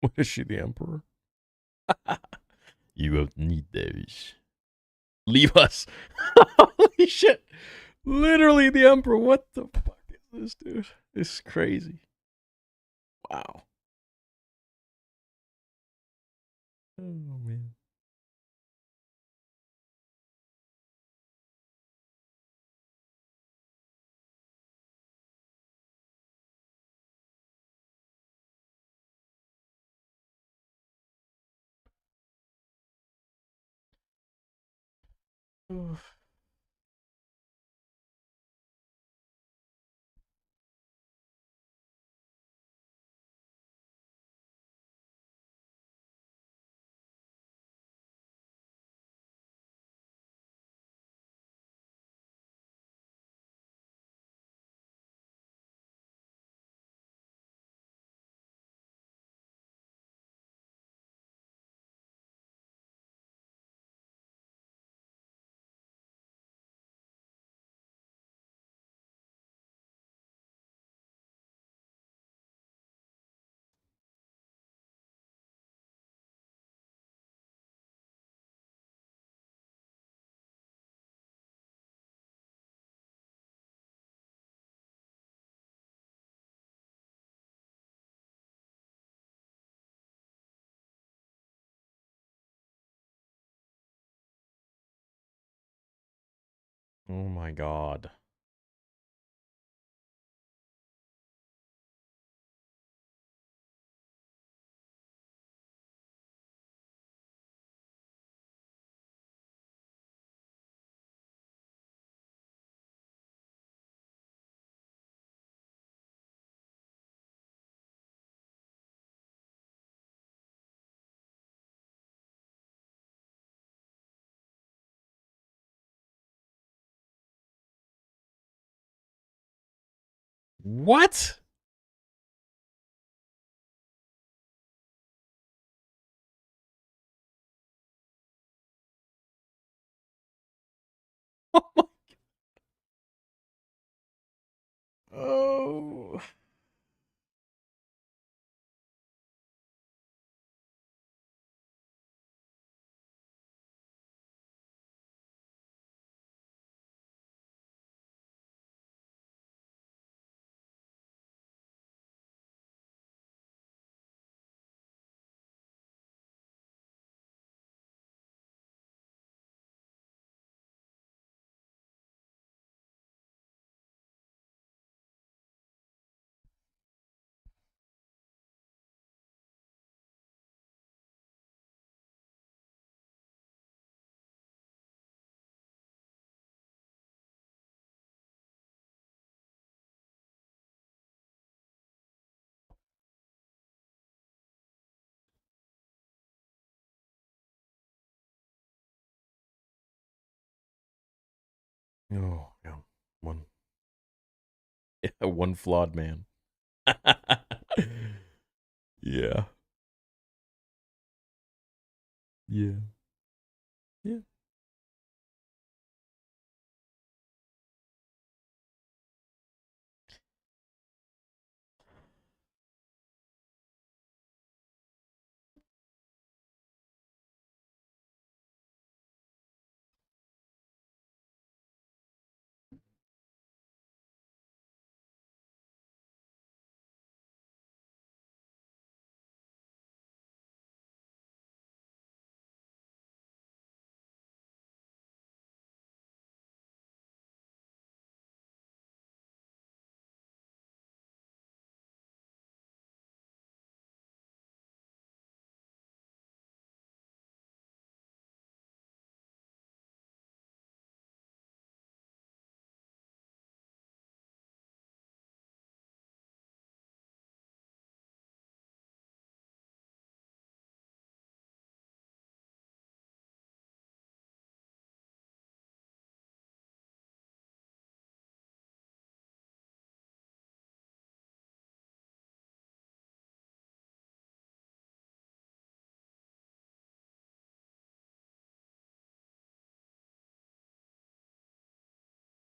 What is she, the Emperor? You won't need those. Leave us. Holy shit. Literally the Emperor. What the fuck is this, dude? This is crazy. Wow. Oh, man. Oh my god. What? Oh. Oh, yeah. One. Yeah, one flawed man. Yeah. Yeah. Yeah.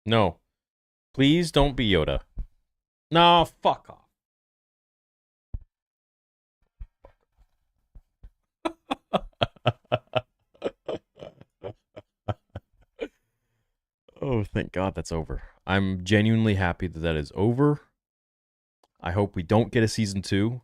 No. Please don't be Yoda. No, fuck off. Oh, thank God that's over. I'm genuinely happy that that is over. I hope we don't get a season 2.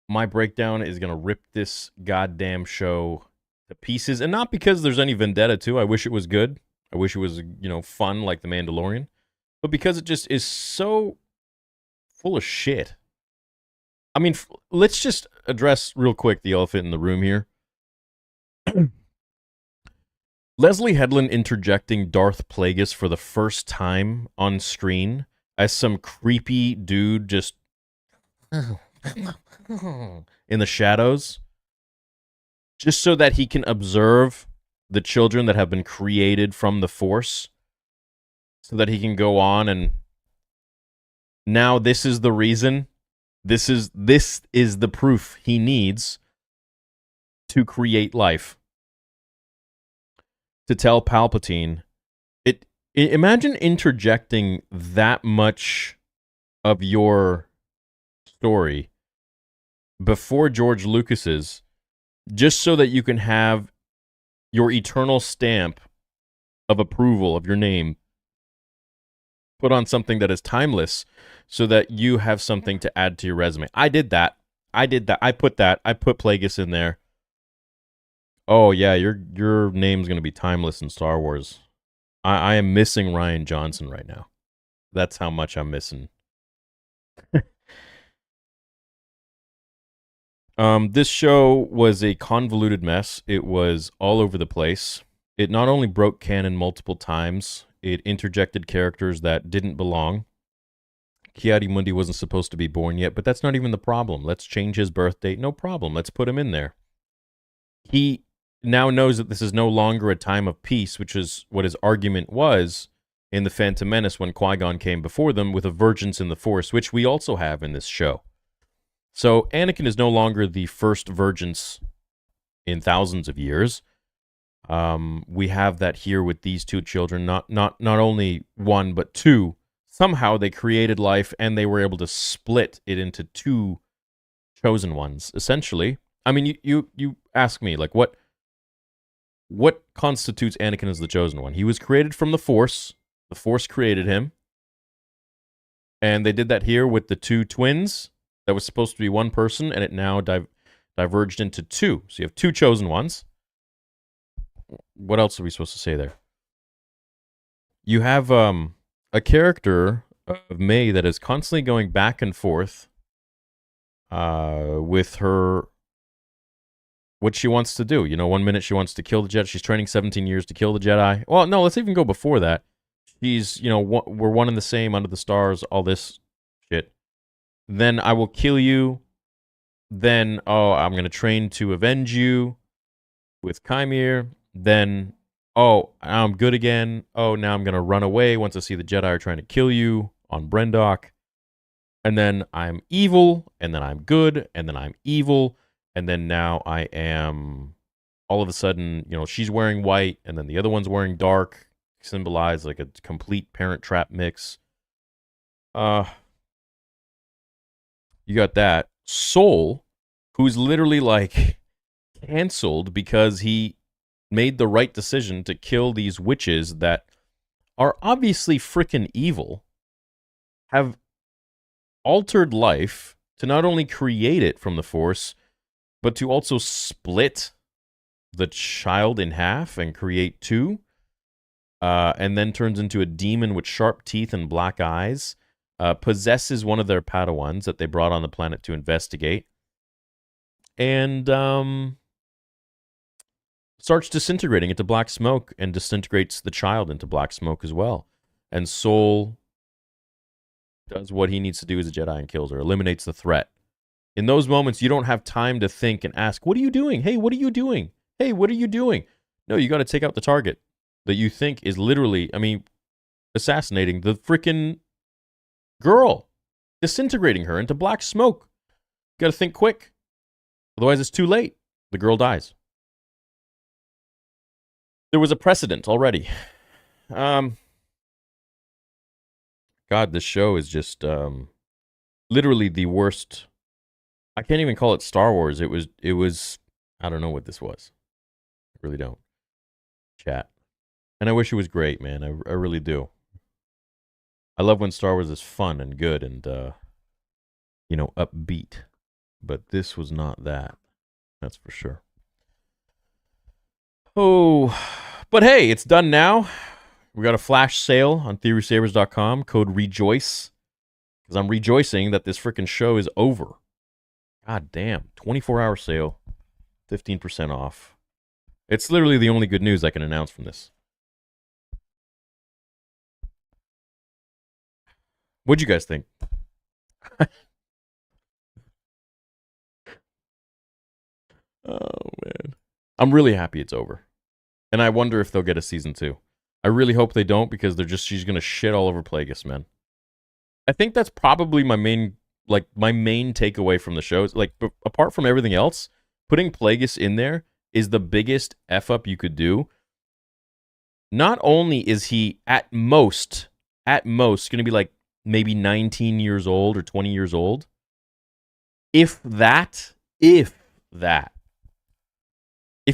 My breakdown is going to rip this goddamn show to pieces. And not because there's any vendetta to. I wish it was good. I wish it was, fun like The Mandalorian. But because it just is so full of shit. I mean, let's just address real quick the elephant in the room here. Leslie Headland interjecting Darth Plagueis for the first time on screen as some creepy dude just in the shadows, just so that he can observe the children that have been created from the Force, so that he can go on and now this is the reason. This is the proof he needs to create life. To tell Palpatine, imagine interjecting that much of your story before George Lucas's, just so that you can have your eternal stamp of approval of your name put on something that is timeless, so that you have something to add to your resume. I did that. I put Plagueis in there. Oh yeah, your name's gonna be timeless in Star Wars. I am missing Rian Johnson right now. That's how much I'm missing. This show was a convoluted mess. It was all over the place. It not only broke canon multiple times, it interjected characters that didn't belong. Ki-Adi-Mundi wasn't supposed to be born yet, but that's not even the problem. Let's change his birth date. No problem. Let's put him in there. He now knows that this is no longer a time of peace, which is what his argument was in The Phantom Menace when Qui-Gon came before them with a virgins in the Force, which we also have in this show. So Anakin is no longer the first virgins in thousands of years. We have that here with these two children, not only one, but two. Somehow they created life and they were able to split it into two chosen ones, essentially. I mean, you ask me, like, what constitutes Anakin as the chosen one? He was created from the Force. The Force created him. And they did that here with the two twins. That was supposed to be one person, and it now diverged into two. So you have two chosen ones. What else are we supposed to say there? You have a character of May that is constantly going back and forth with her, what she wants to do. You know, 1 minute she wants to kill the Jedi. She's training 17 years to kill the Jedi. Well, no, let's even go before that. She's, you know, we're one and the same under the stars, all this shit. Then I will kill you. Then, oh, I'm going to train to avenge you with Chimere. Then, oh, I'm good again. Oh, now I'm going to run away once I see the Jedi are trying to kill you on Brendok. And then I'm evil, and then I'm good, and then I'm evil, and then now I am, all of a sudden, you know, she's wearing white, and then the other one's wearing dark, symbolize like a complete Parent Trap mix. You got that. Soul, who's literally like canceled because he made the right decision to kill these witches that are obviously freaking evil, have altered life to not only create it from the Force, but to also split the child in half and create two, and then turns into a demon with sharp teeth and black eyes. Possesses one of their Padawans that they brought on the planet to investigate, and starts disintegrating into black smoke and disintegrates the child into black smoke as well. And Soul does what he needs to do as a Jedi and kills her, eliminates the threat. In those moments, you don't have time to think and ask, what are you doing? Hey, what are you doing? Hey, what are you doing? No, you got to take out the target that you think is literally, I mean, assassinating the freaking girl, disintegrating her into black smoke. Got to think quick. Otherwise, it's too late. The girl dies. There was a precedent already. God, this show is just literally the worst. I can't even call it Star Wars. It was, I don't know what this was. I really don't. Chat. And I wish it was great, man. I really do. I love when Star Wars is fun and good and, you know, upbeat. But this was not that. That's for sure. Oh, but hey, it's done now. We got a flash sale on TheorySavers.com. Code REJOICE. Because I'm rejoicing that this freaking show is over. God damn. 24-hour sale. 15% off. It's literally the only good news I can announce from this. What'd you guys think? Oh, man. I'm really happy it's over. And I wonder if they'll get a season 2. I really hope they don't, because she's going to shit all over Plagueis, man. I think that's probably my main takeaway from the show. Like, apart from everything else, putting Plagueis in there is the biggest F-up you could do. Not only is he at most going to be like maybe 19 years old or 20 years old, if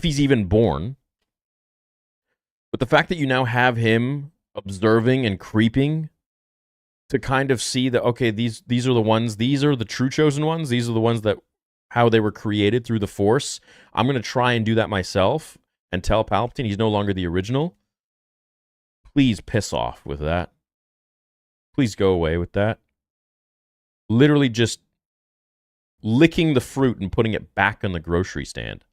he's even born. But the fact that you now have him observing and creeping to kind of see that, okay, these are the ones, these are the true chosen ones, these are the ones that, how they were created through the Force. I'm going to try and do that myself and tell Palpatine he's no longer the original. Please piss off with that. Please go away with that. Literally just licking the fruit and putting it back on the grocery stand.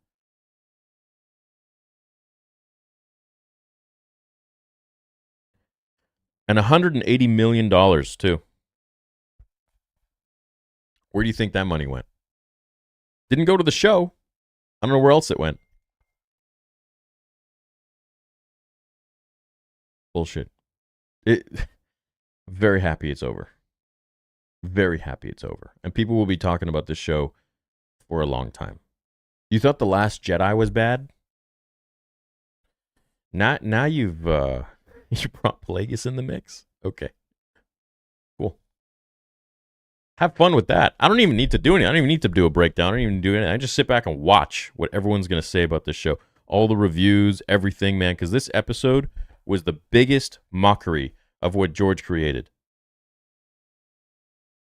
And $180 million, too. Where do you think that money went? Didn't go to the show. I don't know where else it went. Bullshit. Very happy it's over. Very happy it's over. And people will be talking about this show for a long time. You thought The Last Jedi was bad? Now you've you brought Plagueis in the mix? Okay. Cool. Have fun with that. I don't even need to do anything. I don't even need to do a breakdown. I don't even do anything. I just sit back and watch what everyone's going to say about this show. All the reviews, everything, man. Because this episode was the biggest mockery of what George created.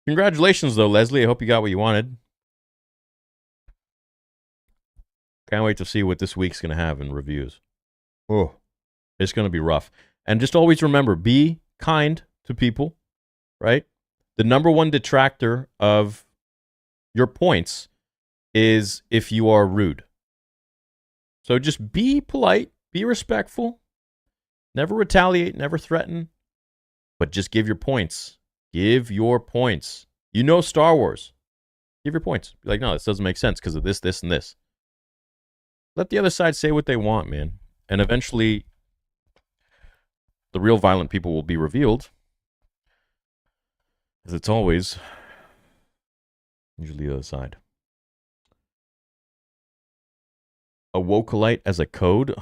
Congratulations, though, Leslie. I hope you got what you wanted. Can't wait to see what this week's going to have in reviews. Oh, it's going to be rough. And just always remember, be kind to people, right? The number one detractor of your points is if you are rude. So just be polite, be respectful, never retaliate, never threaten, but just give your points. Give your points. You know Star Wars. Give your points. Be like, no, this doesn't make sense because of this, this, and this. Let the other side say what they want, man. And eventually, the real violent people will be revealed. As it's always, usually the other side. A Acolyte as a code?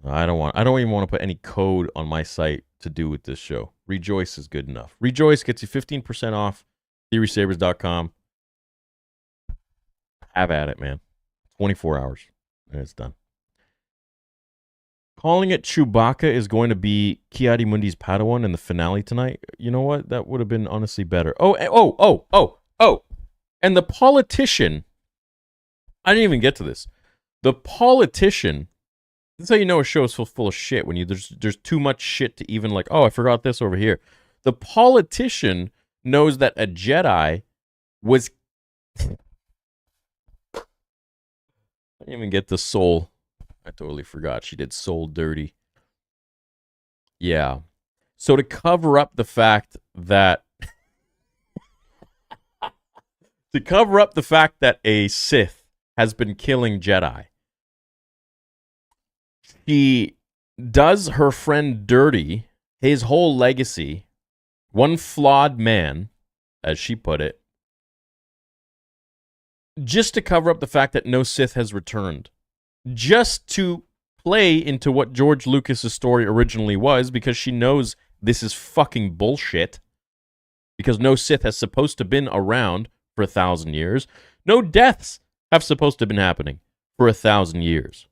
I don't even want to put any code on my site to do with this show. Rejoice is good enough. Rejoice gets you 15% off. TheorySabers.com. Have at it, man. 24 hours. And it's done. Calling it Chewbacca is going to be Ki-Adi-Mundi's Padawan in the finale tonight. You know what? That would have been honestly better. Oh. And the politician. I didn't even get to this. The politician. This is how you know a show is full of shit. When there's too much shit to even like, oh, I forgot this over here. The politician knows that a Jedi was... I didn't even get the soul. I totally forgot. She did soul dirty. Yeah. So to cover up the fact that... to cover up the fact that a Sith has been killing Jedi, she does her friend dirty, his whole legacy, one flawed man, as she put it, just to cover up the fact that no Sith has returned. Just to play into what George Lucas's story originally was, because she knows this is fucking bullshit. Because no Sith has supposed to have been around for 1,000 years. No deaths have supposed to have been happening for 1,000 years.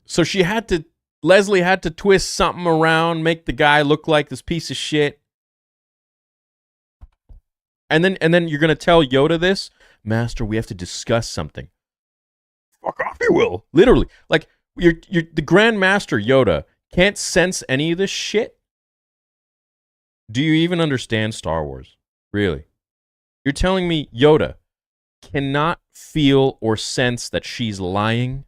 So Leslie had to twist something around, make the guy look like this piece of shit. And then you're gonna tell Yoda this, Master, we have to discuss something. Fuck off, you will. Literally, like you're the Grand Master Yoda can't sense any of this shit. Do you even understand Star Wars? Really? You're telling me Yoda cannot feel or sense that she's lying?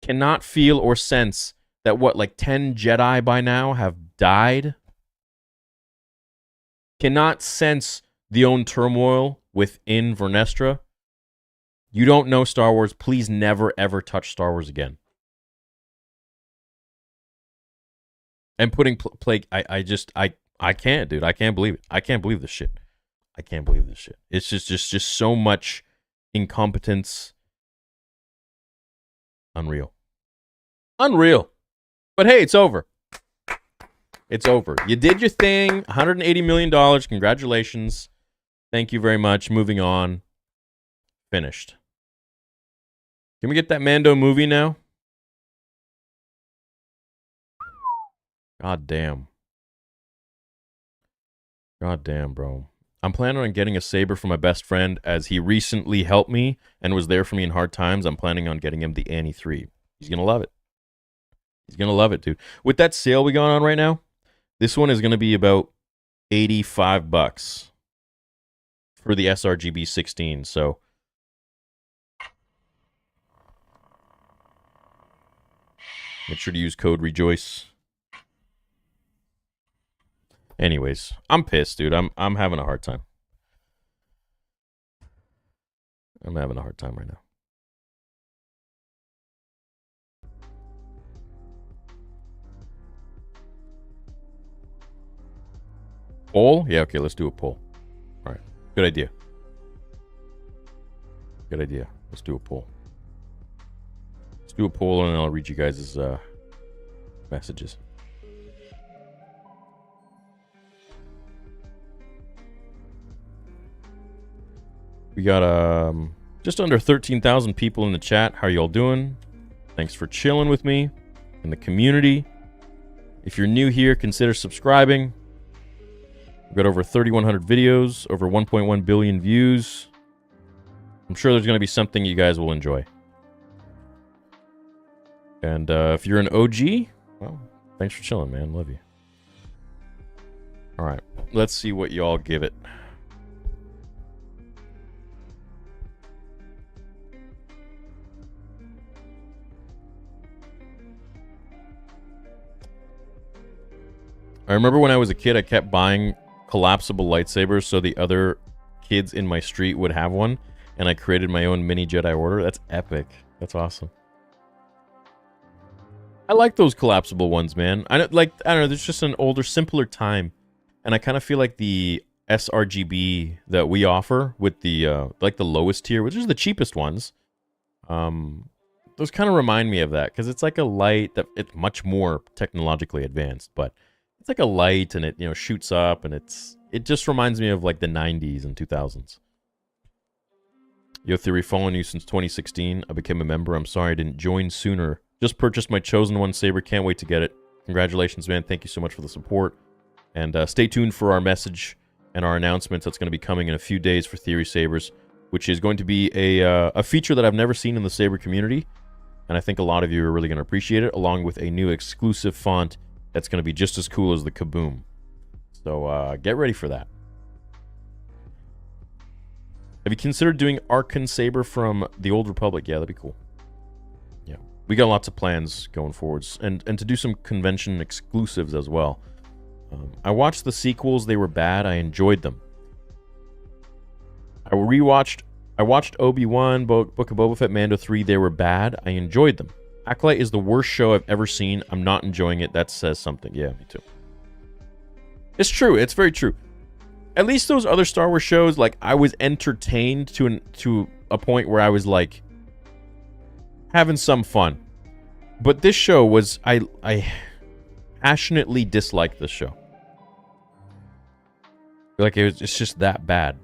Cannot feel or sense that 10 Jedi by now have died? Cannot sense the own turmoil within Vernestra? You don't know Star Wars. Please never, ever touch Star Wars again. And putting Plague, I can't, dude. I can't believe it. I can't believe this shit. I can't believe this shit. It's just so much incompetence. Unreal. But hey, it's over. It's over. You did your thing. $180 million. Congratulations. Thank you very much. Moving on. Finished. Can we get that Mando movie now? God damn. God damn, bro. I'm planning on getting a saber for my best friend as he recently helped me and was there for me in hard times. I'm planning on getting him the Annie 3. He's going to love it. He's going to love it, dude. With that sale we got on right now, this one is going to be about $85 for the sRGB 16. So make sure to use code REJOICE. Anyways, I'm pissed, dude. I'm having a hard time. I'm having a hard time right now. Poll? Yeah, okay, let's do a poll. All right. Good idea. Good idea. Let's do a poll. Let's do a poll and I'll read you guys' messages. We got just under 13,000 people in the chat. How y'all doing? Thanks for chilling with me in the community. If you're new here, consider subscribing. We've got over 3,100 videos, over 1.1 billion views. I'm sure there's going to be something you guys will enjoy. And if you're an OG, well, thanks for chilling, man. Love you. All right, let's see what y'all give it. I remember when I was a kid, I kept buying collapsible lightsabers so the other kids in my street would have one, and I created my own mini Jedi Order. That's epic. That's awesome. I like those collapsible ones, man. I don't know, there's just an older, simpler time, and I kind of feel like the sRGB that we offer with the like the lowest tier, which is the cheapest ones, those kind of remind me of that, because it's like a light that it's much more technologically advanced, but it's like a light, and it, you know, shoots up, and it just reminds me of like the 90s and 2000s. Yo Theory, following you since 2016. I became a member. I'm sorry I didn't join sooner. Just purchased my Chosen One saber. Can't wait to get it. Congratulations, man. Thank you so much for the support. And stay tuned for our message and our announcements that's going to be coming in a few days for Theory Sabers, which is going to be a feature that I've never seen in the saber community. And I think a lot of you are really going to appreciate it, along with a new exclusive font that's going to be just as cool as the Kaboom. So get ready for that. Have you considered doing Archon Saber from the Old Republic? Yeah, that'd be cool. Yeah, we got lots of plans going forwards, and to do some convention exclusives as well. I watched the sequels. They were bad. I enjoyed them. I watched Obi-Wan, Book of Boba Fett, Mando 3. They were bad. I enjoyed them. Acolyte is the worst show I've ever seen. I'm not enjoying it. That says something. Yeah, me too. It's true. It's very true. At least those other Star Wars shows, like, I was entertained to a point where I was, like, having some fun. But this show was... I passionately disliked this show. Like, it's just that bad.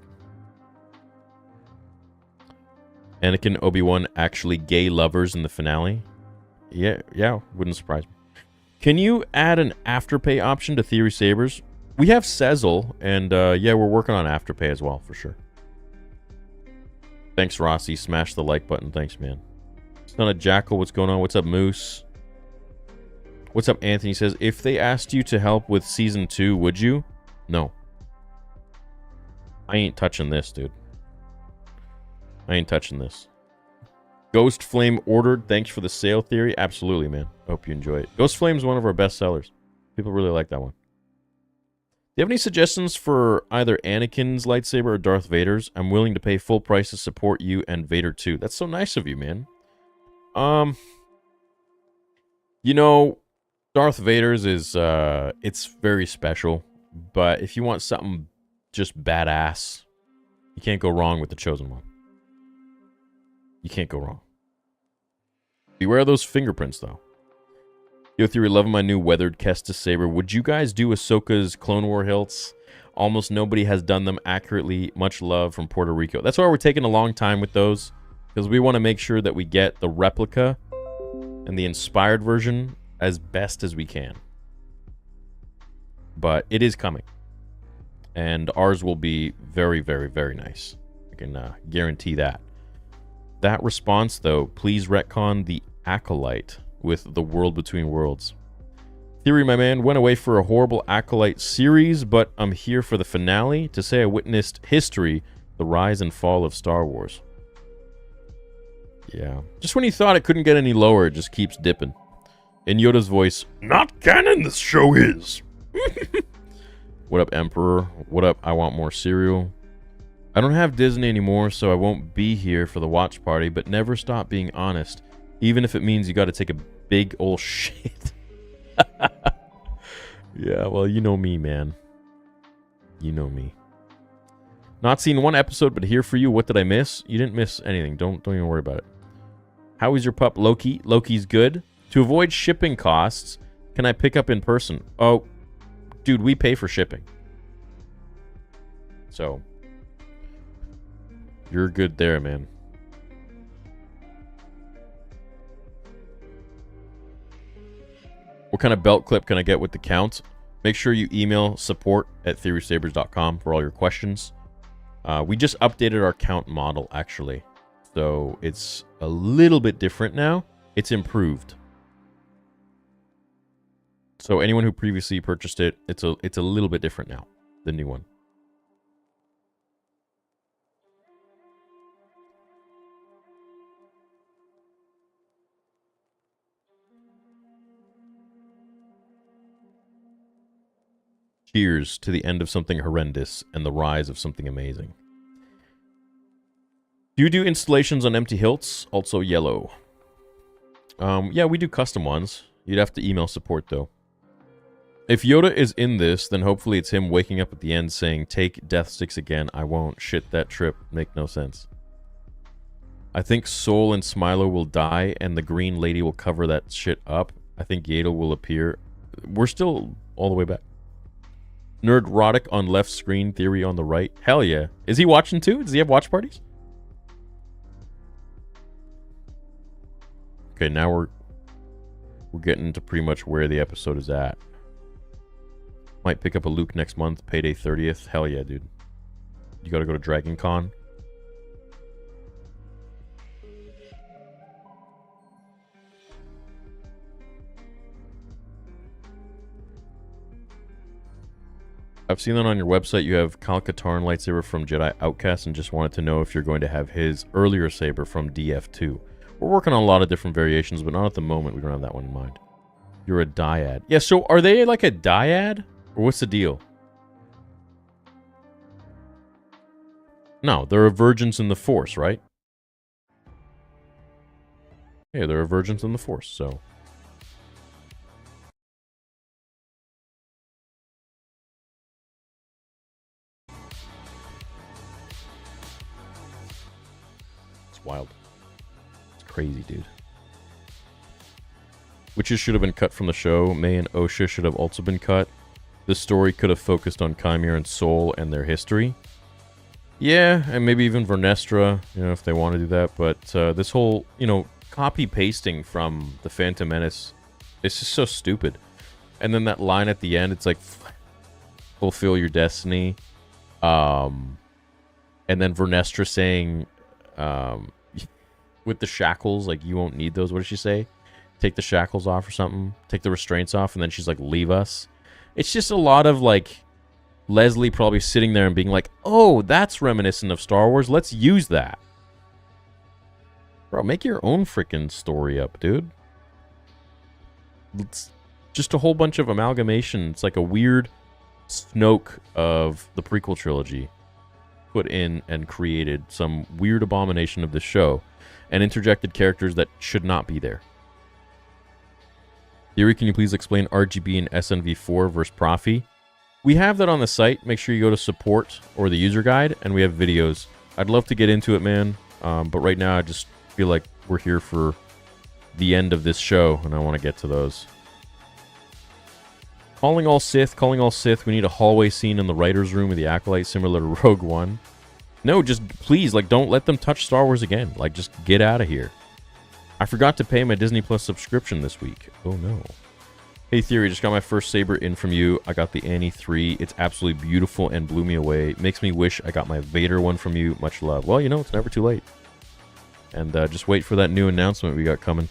Anakin, Obi-Wan actually gay lovers in the finale. Yeah, wouldn't surprise me. Can you add an Afterpay option to Theory Sabers? We have Sezzle, and yeah, we're working on Afterpay as well, for sure. Thanks, Rossi. Smash the like button. Thanks, man. Son of Jackal, what's going on? What's up, Moose? What's up, Anthony? Says, if they asked you to help with Season 2, would you? No. I ain't touching this, dude. I ain't touching this. Ghost Flame ordered. Thanks for the sale, Theory. Absolutely, man. Hope you enjoy it. Ghost Flame is one of our best sellers. People really like that one. Do you have any suggestions for either Anakin's lightsaber or Darth Vader's? I'm willing to pay full price to support you and Vader too. That's so nice of you, man. You know, Darth Vader's is it's very special, but if you want something just badass, you can't go wrong with the Chosen One. You can't go wrong. Beware of those fingerprints, though. Yo Theory, loving my new weathered Kestis saber. Would you guys do Ahsoka's Clone War hilts? Almost nobody has done them accurately. Much love from Puerto Rico. That's why we're taking a long time with those, because we want to make sure that we get the replica and the inspired version as best as we can. But it is coming. And ours will be very, very, very nice. I can guarantee that. That response, though, please retcon the Acolyte with the World Between Worlds. Theory, my man, went away for a horrible Acolyte series, but I'm here for the finale to say I witnessed history, the rise and fall of Star Wars. Yeah. Just when you thought it couldn't get any lower, it just keeps dipping. In Yoda's voice, not canon, this show is. What up, Emperor? What up, I want more cereal? I don't have Disney anymore, so I won't be here for the watch party, but never stop being honest, even if it means you got to take a big ol' shit. Yeah, well, you know me, man. You know me. Not seen one episode, but here for you. What did I miss? You didn't miss anything. Don't even worry about it. How is your pup, Loki? Loki's good. To avoid shipping costs, can I pick up in person? Oh, dude, we pay for shipping. So, you're good there, man. What kind of belt clip can I get with the count? Make sure you email support@theorysabers.com for all your questions. We just updated our count model, actually. So it's a little bit different now. It's improved. So anyone who previously purchased it, it's a little bit different now, the new one. Cheers to the end of something horrendous and the rise of something amazing. Do you do installations on empty hilts? Also yellow. Yeah, we do custom ones. You'd have to email support, though. If Yoda is in this, then hopefully it's him waking up at the end saying, take death sticks again. I won't. Shit, that trip. Make no sense. I think Soul and Smilo will die, and the green lady will cover that shit up. I think Yato will appear. We're still all the way back. Nerdrotic on left screen, Theory on the right. Hell yeah. Is he watching too? Does he have watch parties? Okay, now we're getting to pretty much where the episode is at. Might pick up a Luke next month, payday 30th. Hell yeah, dude. You gotta go to Dragon Con. I've seen that on your website. You have Kyle Katarn lightsaber from Jedi Outcast, and just wanted to know if you're going to have his earlier saber from DF2. We're working on a lot of different variations, but not at the moment. We don't have that one in mind. You're a dyad. Yeah, so are they like a dyad? Or what's the deal? No, they're a virgins in the Force, right? Yeah, they're a virgins in the Force, so... wild. It's crazy, dude. Witches should have been cut from the show. May and Osha should have also been cut. This story could have focused on Chimera and Soul and their history. Yeah, and maybe even Vernestra, you know, if they want to do that. But this whole, you know, copy-pasting from The Phantom Menace, it's just so stupid. And then that line at the end, it's like, fulfill your destiny. And then Vernestra saying... with the shackles, like, you won't need those. What did she say? Take the shackles off or something. Take the restraints off. And then she's like, leave us. It's just a lot of, like, Leslie probably sitting there and being like, oh, that's reminiscent of Star Wars. Let's use that. Bro, make your own freaking story up, dude. It's just a whole bunch of amalgamation. It's like a weird Snoke of the prequel trilogy. Put in and created some weird abomination of the show and interjected characters that should not be there. Theory, can you please explain RGB and SNV4 versus Profi? We have that on the site. Make sure you go to support or the user guide, and we have videos. I'd love to get into it, man, but right now I just feel like we're here for the end of this show, and I want to get to those. Calling all Sith. We need a hallway scene in the writer's room of the Acolyte similar to Rogue One. No, just please, like, don't let them touch Star Wars again. Like, just get out of here. I forgot to pay my Disney Plus subscription this week. Oh, no. Hey, Theory, just got my first saber in from you. I got the Annie 3. It's absolutely beautiful and blew me away. Makes me wish I got my Vader one from you. Much love. Well, you know, it's never too late. And just wait for that new announcement we got coming.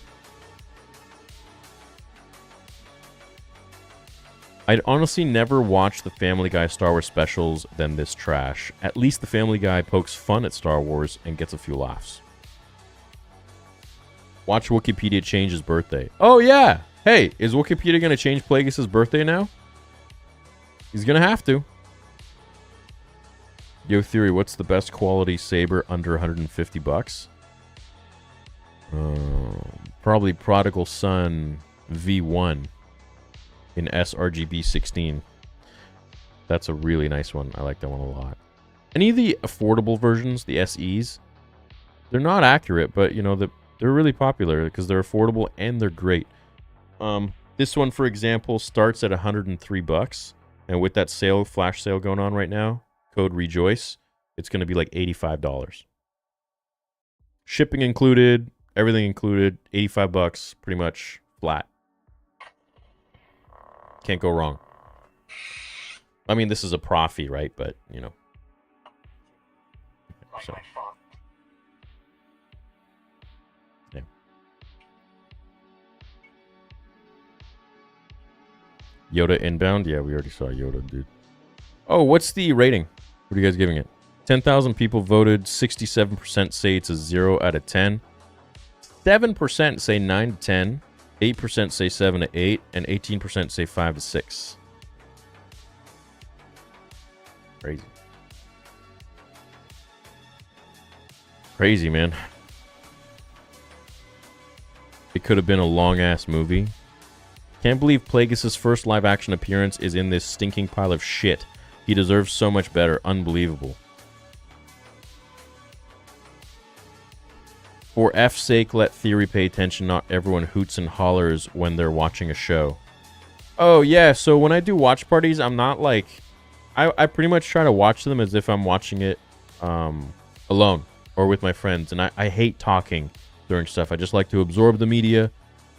I'd honestly never watch the Family Guy Star Wars specials than this trash. At least the Family Guy pokes fun at Star Wars and gets a few laughs. Watch Wikipedia change his birthday. Oh, yeah! Hey, is Wikipedia going to change Plagueis' birthday now? He's going to have to. Yo, Theory, what's the best quality saber under 150 bucks? Probably Prodigal Son V1. In sRGB 16. That's a really nice one. I like that one a lot. Any of the affordable versions, the SEs, they're not accurate, but, you know, they're really popular because they're affordable and they're great. This one, for example, starts at $103, and with that sale, flash sale going on right now, code REJOICE, it's going to be like $85. Shipping included, everything included, $85, pretty much flat. Can't go wrong. I mean, this is a profit, right? But, you know. So. Yeah. Yoda inbound? Yeah, we already saw Yoda, dude. Oh, what's the rating? What are you guys giving it? 10,000 people voted. 67% say it's a 0 out of 10. 7% say 9 to 10. 8% say 7 to 8. And 18% say 5 to 6. Crazy. Crazy, man. It could have been a long-ass movie. Can't believe Plagueis' first live-action appearance is in this stinking pile of shit. He deserves so much better. Unbelievable. For F's sake, let Theory pay attention. Not everyone hoots and hollers when they're watching a show. Oh, yeah, so when I do watch parties, I'm not like... I pretty much try to watch them as if I'm watching it alone or with my friends. And I hate talking during stuff. I just like to absorb the media,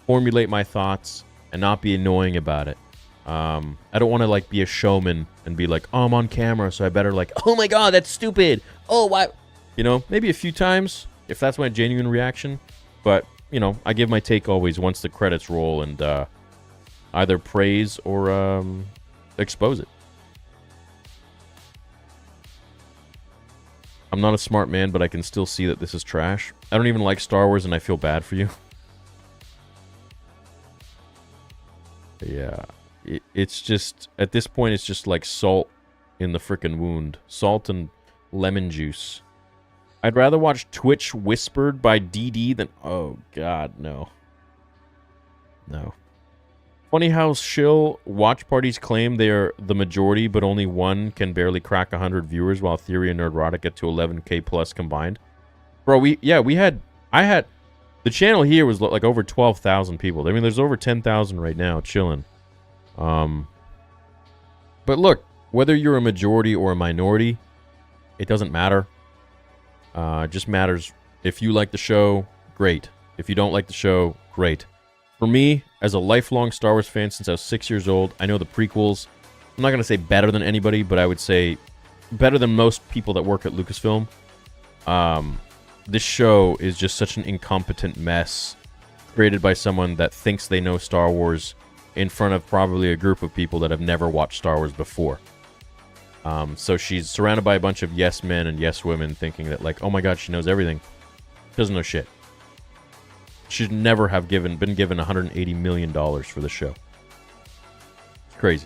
formulate my thoughts, and not be annoying about it. I don't want to like be a showman and be like, oh, I'm on camera, so I better like, oh my god, that's stupid. Oh, why? You know, maybe a few times if that's my genuine reaction. But, you know, I give my take always once the credits roll and either praise or expose it. I'm not a smart man, but I can still see that this is trash. I don't even like Star Wars, and I feel bad for you. Yeah. It's just... At this point, it's just like salt in the frickin' wound. Salt and lemon juice. I'd rather watch Twitch Whispered by DD than... Oh, God, no. No. Funny how shill watch parties claim they're the majority, but only one can barely crack 100 viewers, while Theory and Nerdrotic get to 11k plus combined. Bro, I had the channel here was like over 12,000 people. I mean, there's over 10,000 right now chilling. But look, whether you're a majority or a minority, it doesn't matter. It just matters if you like the show, great. If you don't like the show, great. For me, as a lifelong Star Wars fan since I was 6 years old, I know the prequels. I'm not going to say better than anybody, but I would say better than most people that work at Lucasfilm. This show is just such an incompetent mess created by someone that thinks they know Star Wars in front of probably a group of people that have never watched Star Wars before. So she's surrounded by a bunch of yes men and yes women thinking that, like, oh my god, she knows everything. She doesn't know shit. Should never have been given $180 million for the show. It's crazy.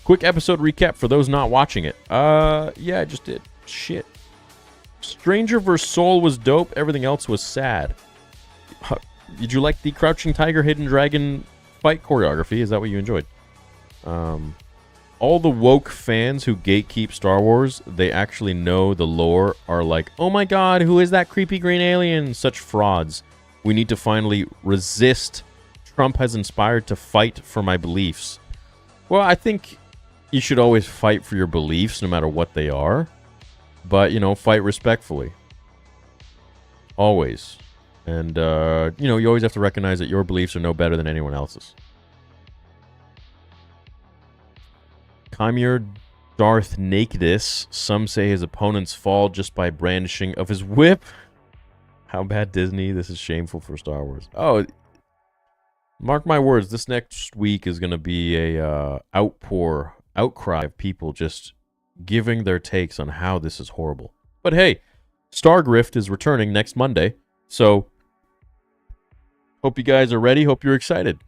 Quick episode recap for those not watching it. Yeah, I just did. Shit. Stranger vs. Soul was dope. Everything else was sad. Did you like the Crouching Tiger, Hidden Dragon fight choreography? Is that what you enjoyed? All the woke fans who gatekeep Star Wars, they actually know the lore, are like, oh my god, who is that creepy green alien? Such frauds. We need to finally resist. Trump has inspired to fight for my beliefs. Well, I think you should always fight for your beliefs, no matter what they are. But, you know, fight respectfully. Always. And, you know, you always have to recognize that your beliefs are no better than anyone else's. Chimere Darth Nakedus. Some say his opponents fall just by brandishing of his whip. How bad, Disney? This is shameful for Star Wars. Oh, mark my words. This next week is going to be a outcry of people just giving their takes on how this is horrible. But hey, Stargrift is returning next Monday. So, hope you guys are ready. Hope you're excited.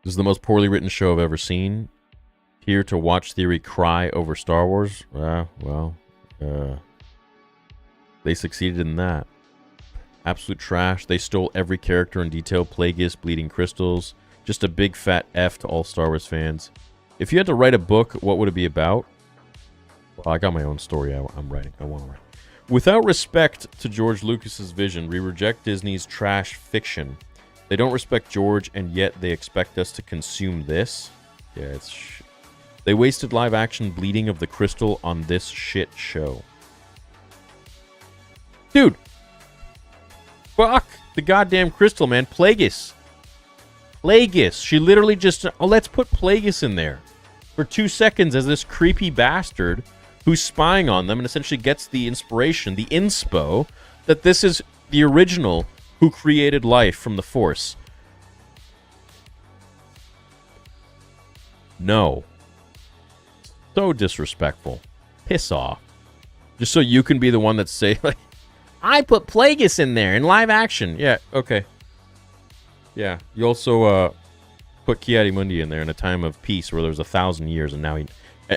This is the most poorly written show I've ever seen. Here to watch Theory cry over Star Wars? They succeeded in that. Absolute trash. They stole every character in detail. Plagueis, Bleeding Crystals, Just a big fat F to all Star Wars fans. If you had to write a book, what would it be about? Well, I got my own story I'm writing. I want to write. Without respect to George Lucas's vision, we reject Disney's trash fiction. They don't respect George, and yet they expect us to consume this? Yeah, it's they wasted live-action bleeding of the crystal on this shit show. Dude! Fuck the goddamn crystal, man. Plagueis. Plagueis. She literally just... Oh, let's put Plagueis in there for 2 seconds as this creepy bastard who's spying on them and essentially gets the inspiration, the inspo, that this is the original who created life from the Force. No. So disrespectful. Piss off. Just so you can be the one that say, like, I put Plagueis in there in live action. Yeah, okay. Yeah, you also put Ki-Adi-Mundi in there in a time of peace where there was 1,000 years, and now he...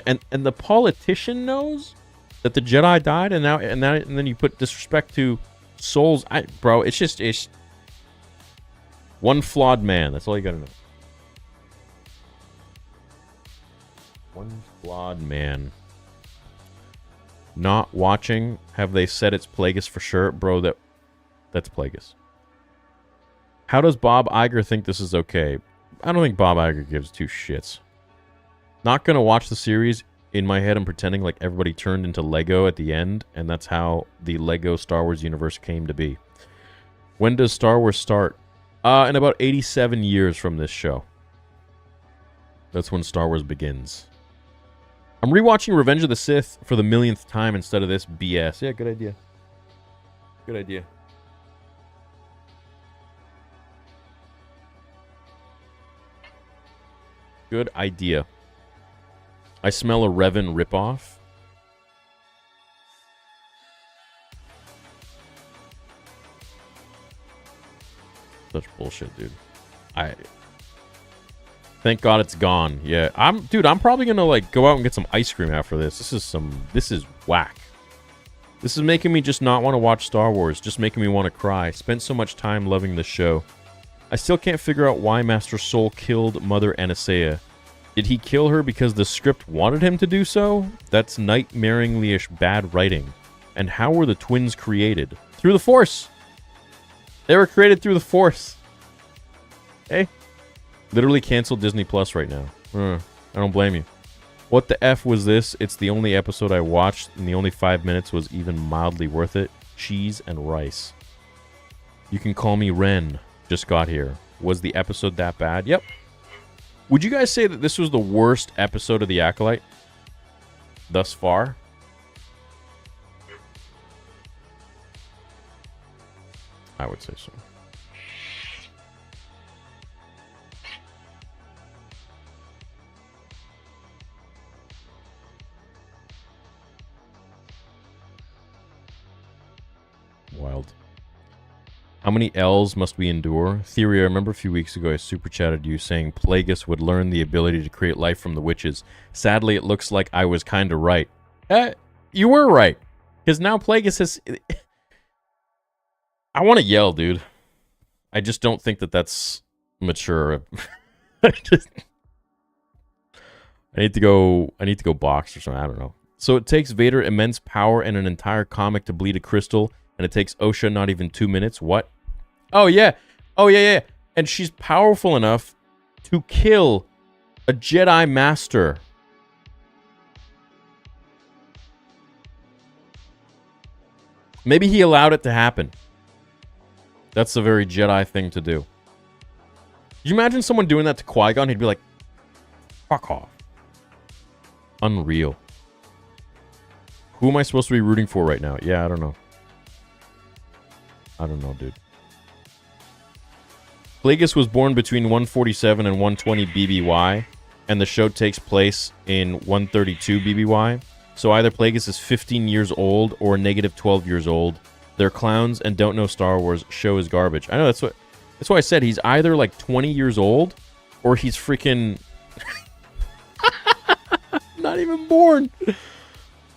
And the politician knows that the Jedi died, and then you put disrespect to souls. Bro, it's one flawed man. That's all you gotta know. One flawed man. Not watching. Have they said it's Plagueis for sure? Bro, that's Plagueis. How does Bob Iger think this is okay? I don't think Bob Iger gives two shits. Not gonna watch the series. In my head, I'm pretending like everybody turned into Lego at the end, and that's how the Lego Star Wars universe came to be. When does Star Wars start? In about 87 years from this show. That's when Star Wars begins. I'm rewatching Revenge of the Sith for the millionth time instead of this BS. Yeah, good idea. Good idea. Good idea. I smell a Revan ripoff. Such bullshit, dude. Thank God it's gone. Yeah, I'm probably gonna like go out and get some ice cream after this. This is whack. This is making me just not want to watch Star Wars, just making me want to cry. Spent so much time loving this show. I still can't figure out why Master Soul killed Mother Anastasia. Did he kill her because the script wanted him to do so? That's nightmaringly-ish bad writing. And how were the twins created? Through the Force! They were created through the Force. Hey? Literally cancel Disney Plus right now. I don't blame you. What the F was this? It's the only episode I watched, and the only 5 minutes was even mildly worth it. Cheese and rice. You can call me Ren. Just got here. Was the episode that bad? Yep. Would you guys say that this was the worst episode of The Acolyte thus far? I would say so. Wild. How many L's must we endure? Theory, I remember a few weeks ago I super chatted you saying Plagueis would learn the ability to create life from the witches. Sadly, it looks like I was kind of right. You were right. Because now Plagueis has... I want to yell, dude. I just don't think that that's mature. I need to go box or something. I don't know. So it takes Vader immense power and an entire comic to bleed a crystal, and it takes Osha not even 2 minutes. What? Oh, yeah. Oh, yeah. And she's powerful enough to kill a Jedi Master. Maybe he allowed it to happen. That's a very Jedi thing to do. Could you imagine someone doing that to Qui-Gon? He'd be like, fuck off. Unreal. Who am I supposed to be rooting for right now? Yeah, I don't know. I don't know, dude. Plagueis was born between 147 and 120 BBY, and the show takes place in 132 BBY. So either Plagueis is 15 years old or negative 12 years old. They're clowns and don't know Star Wars. Show is garbage. I know, that's why I said he's either like 20 years old or he's freaking not even born.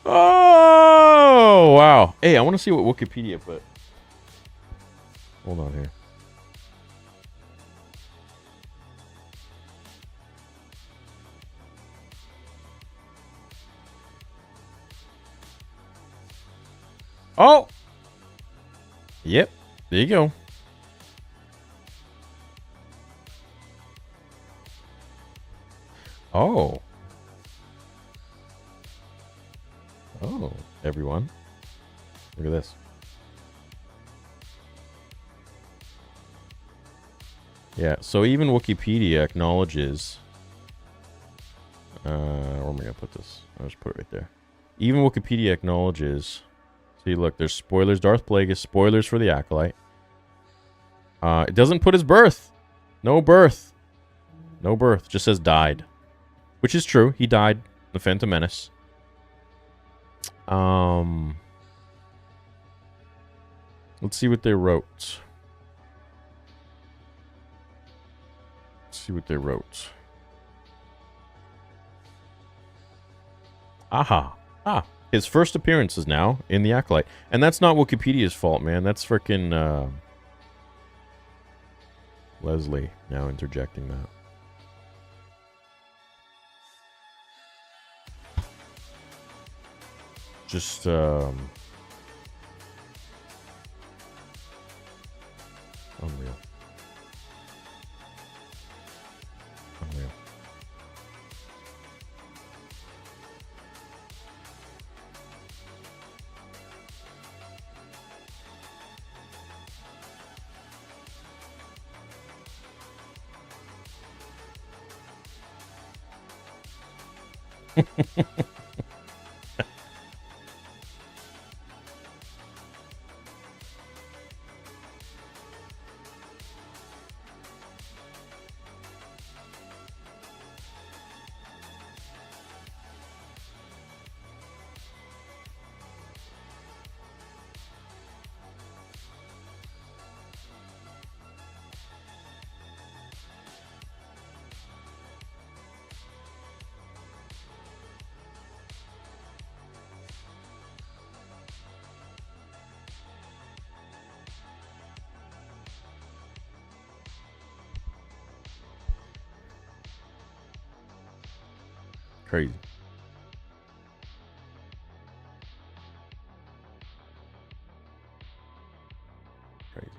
Oh, wow. Hey, I want to see what Wikipedia put. Hold on here. Oh! Yep. There you go. Oh. Oh, everyone. Look at this. Yeah, so even Wikipedia acknowledges... where am I going to put this? I'll just put it right there. Even Wikipedia acknowledges... See, look, there's spoilers. Darth Plagueis, spoilers for the Acolyte. It doesn't put his birth. No birth. No birth. Just says died. Which is true. He died. The Phantom Menace. Let's see what they wrote. See what they wrote. Aha. Ah. His first appearance is now in the Acolyte. And that's not Wikipedia's fault, man. That's frickin' Leslie now interjecting that. Just, unreal. Unreal. Crazy. Crazy.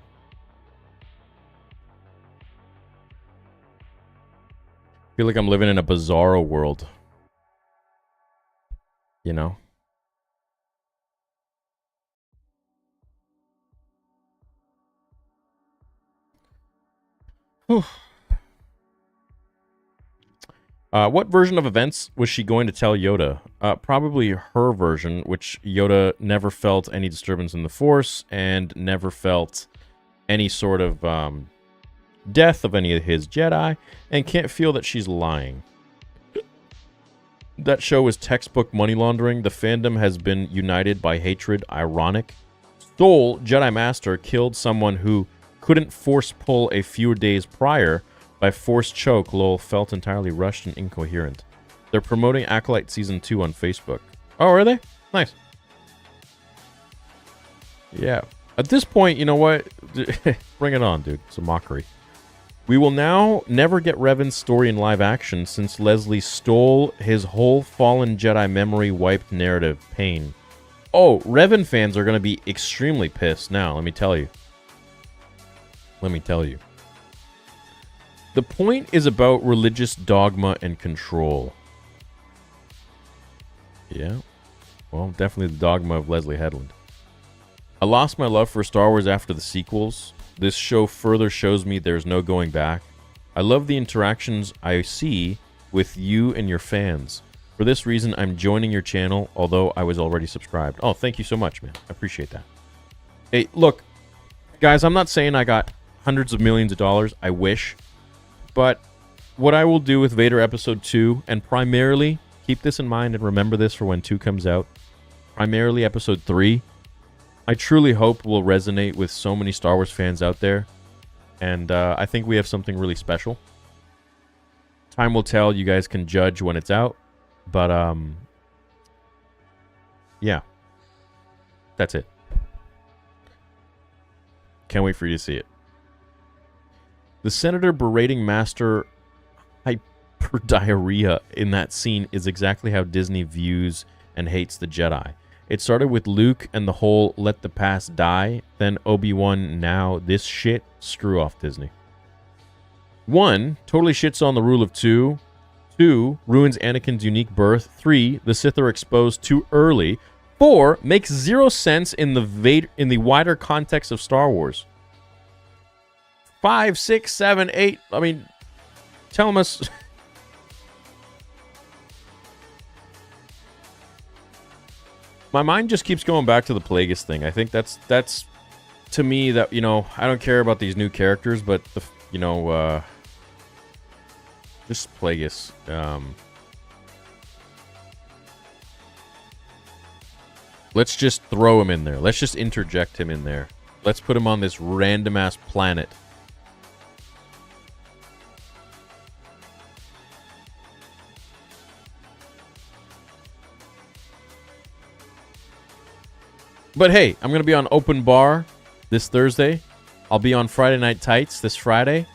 I feel like I'm living in a bizarro world. You know? Whew. What version of events was she going to tell Yoda? Probably her version, which Yoda never felt any disturbance in the Force and never felt any sort of death of any of his Jedi and can't feel that she's lying. That show is textbook money laundering. The fandom has been united by hatred. Ironic. Soul, Jedi Master, killed someone who couldn't Force pull a few days prior. By forced choke, lol, felt entirely rushed and incoherent. They're promoting Acolyte Season 2 on Facebook. Oh, are they? Nice. Yeah. At this point, you know what? Bring it on, dude. It's a mockery. We will now never get Revan's story in live action since Leslie stole his whole Fallen Jedi memory wiped narrative. Pain. Oh, Revan fans are going to be extremely pissed now, let me tell you. Let me tell you. The point is about religious dogma and control. Yeah. Well, definitely the dogma of Leslie Headland. I lost my love for Star Wars after the sequels. This show further shows me there's no going back. I love the interactions I see with you and your fans. For this reason, I'm joining your channel, although I was already subscribed. Oh, thank you so much, man. I appreciate that. Hey, look, guys, I'm not saying I got hundreds of millions of dollars. I wish. But what I will do with Vader Episode 2, and primarily, keep this in mind and remember this for when 2 comes out, primarily Episode 3, I truly hope will resonate with so many Star Wars fans out there. And I think we have something really special. Time will tell. You guys can judge when it's out. But, yeah. That's it. Can't wait for you to see it. The senator berating Master Hyperdiarrhea in that scene is exactly how Disney views and hates the Jedi. It started with Luke and the whole let the past die, then Obi-Wan, now this shit. Screw off, Disney. 1, totally shits on the rule of 2. 2, ruins Anakin's unique birth. 3, the Sith are exposed too early. 4, makes zero sense in the wider context of Star Wars. 5, 6, 7, 8. I mean, tell us. My mind just keeps going back to the Plagueis thing. I think that's to me that, you know, I don't care about these new characters, but the, you know, just Plagueis. Let's just throw him in there. Let's just interject him in there. Let's put him on this random ass planet. But hey, I'm going to be on Open Bar this Thursday. I'll be on Friday Night Tights this Friday.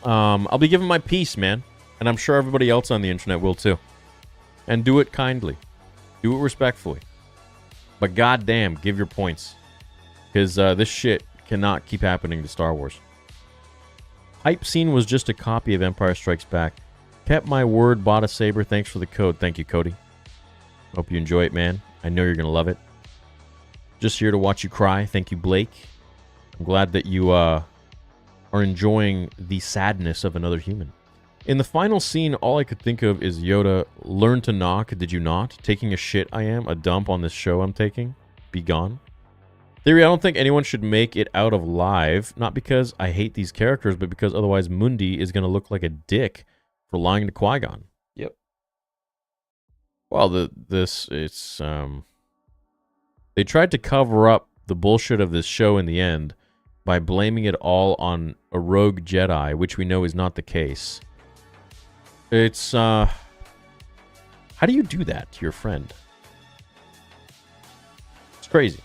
I'll be giving my piece, man. And I'm sure everybody else on the internet will too. And do it kindly. Do it respectfully. But goddamn, give your points. Because this shit cannot keep happening to Star Wars. Hype Scene was just a copy of Empire Strikes Back. Kept my word, bought a saber. Thanks for the code. Thank you, Cody. Hope you enjoy it, man. I know you're going to love it. Just here to watch you cry. Thank you, Blake. I'm glad that you are enjoying the sadness of another human. In the final scene, all I could think of is Yoda, learn to knock, did you not? Taking a shit I am, a dump on this show I'm taking. Be gone. Theory, I don't think anyone should make it out of live. Not because I hate these characters, but because otherwise Mundi is going to look like a dick for lying to Qui-Gon. Yep. Well, it's they tried to cover up the bullshit of this show in the end by blaming it all on a rogue Jedi, which we know is not the case. It's, how do you do that to your friend? It's crazy.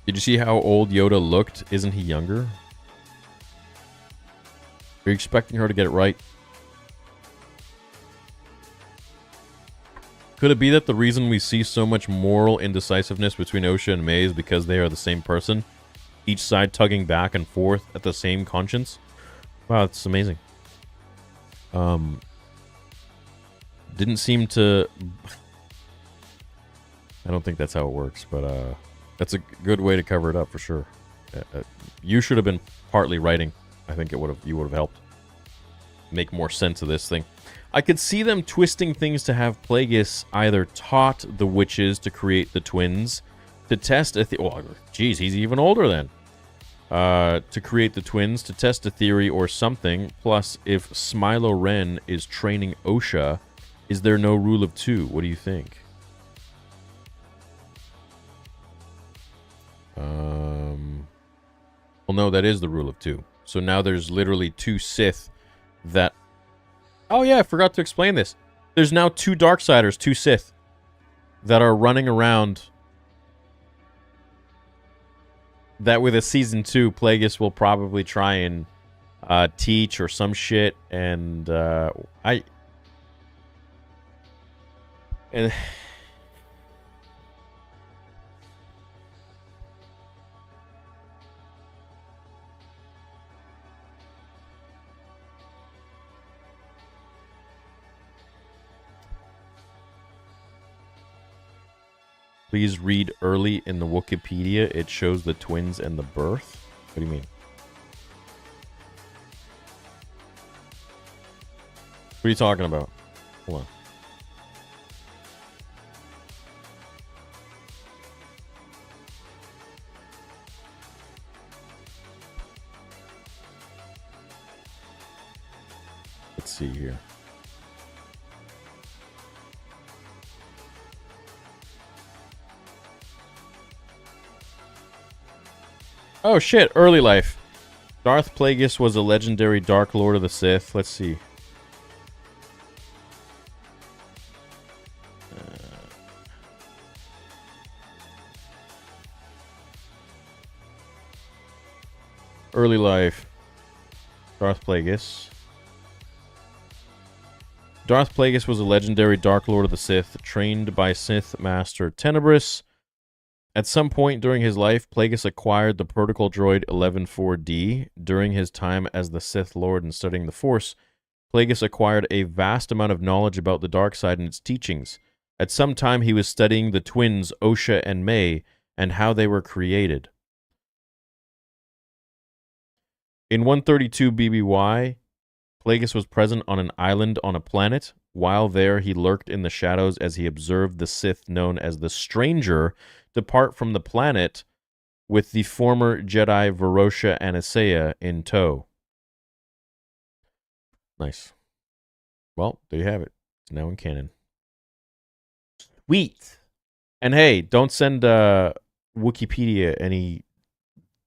Did you see how old Yoda looked? Isn't he younger? Are you expecting her to get it right? Could it be that the reason we see so much moral indecisiveness between Osha and May is because they are the same person? Each side tugging back and forth at the same conscience? Wow, it's amazing. Didn't seem to... I don't think that's how it works, but that's a good way to cover it up for sure. You should have been partly writing. I think you would have helped make more sense of this thing. I could see them twisting things to have Plagueis either taught the witches to create the twins, to test a geez, he's even older then. To create the twins, to test a theory or something. Plus, if Smilo Ren is training Osha, is there no rule of 2? What do you think? Well, no, that is the rule of 2. So now there's literally 2 Sith that... Oh yeah, I forgot to explain this. There's now 2 Darksiders, 2 Sith, that are running around. That with a season 2, Plagueis will probably try and teach or some shit, and please read early in the Wikipedia. It shows the twins and the birth. What do you mean? What are you talking about? Hold on. Let's see here. Oh shit, early life. Darth Plagueis was a legendary Dark Lord of the Sith. Let's see. Early life. Darth Plagueis. Darth Plagueis was a legendary Dark Lord of the Sith, trained by Sith Master Tenebrous. At some point during his life, Plagueis acquired the protocol droid 114D. During his time as the Sith Lord and studying the Force, Plagueis acquired a vast amount of knowledge about the dark side and its teachings. At some time, he was studying the twins Osha and May and how they were created. In 132 BBY, Plagueis was present on an island on a planet. While there, he lurked in the shadows as he observed the Sith known as the Stranger depart from the planet with the former Jedi Varosha and Isaiah in tow. Nice. Well, there you have it. It's now in canon. Sweet. And hey, don't send Wikipedia any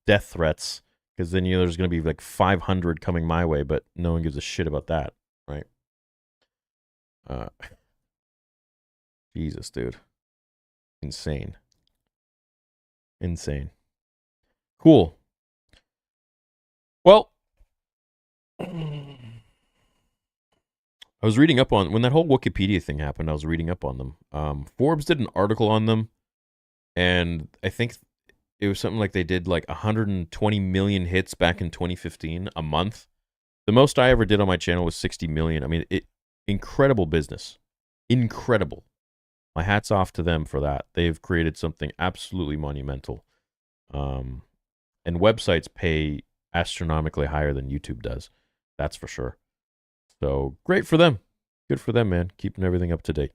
death threats, because then there's going to be like 500 coming my way, but no one gives a shit about that, right? Jesus, dude. Insane. Insane. Cool. Well, I was reading up on, when that whole Wikipedia thing happened, I was reading up on them. Forbes did an article on them, and I think it was something like they did like 120 million hits back in 2015 a month. The most I ever did on my channel was 60 million. I mean, incredible business. Incredible. My hat's off to them for that. They've created something absolutely monumental. And websites pay astronomically higher than YouTube does. That's for sure. So great for them. Good for them, man. Keeping everything up to date.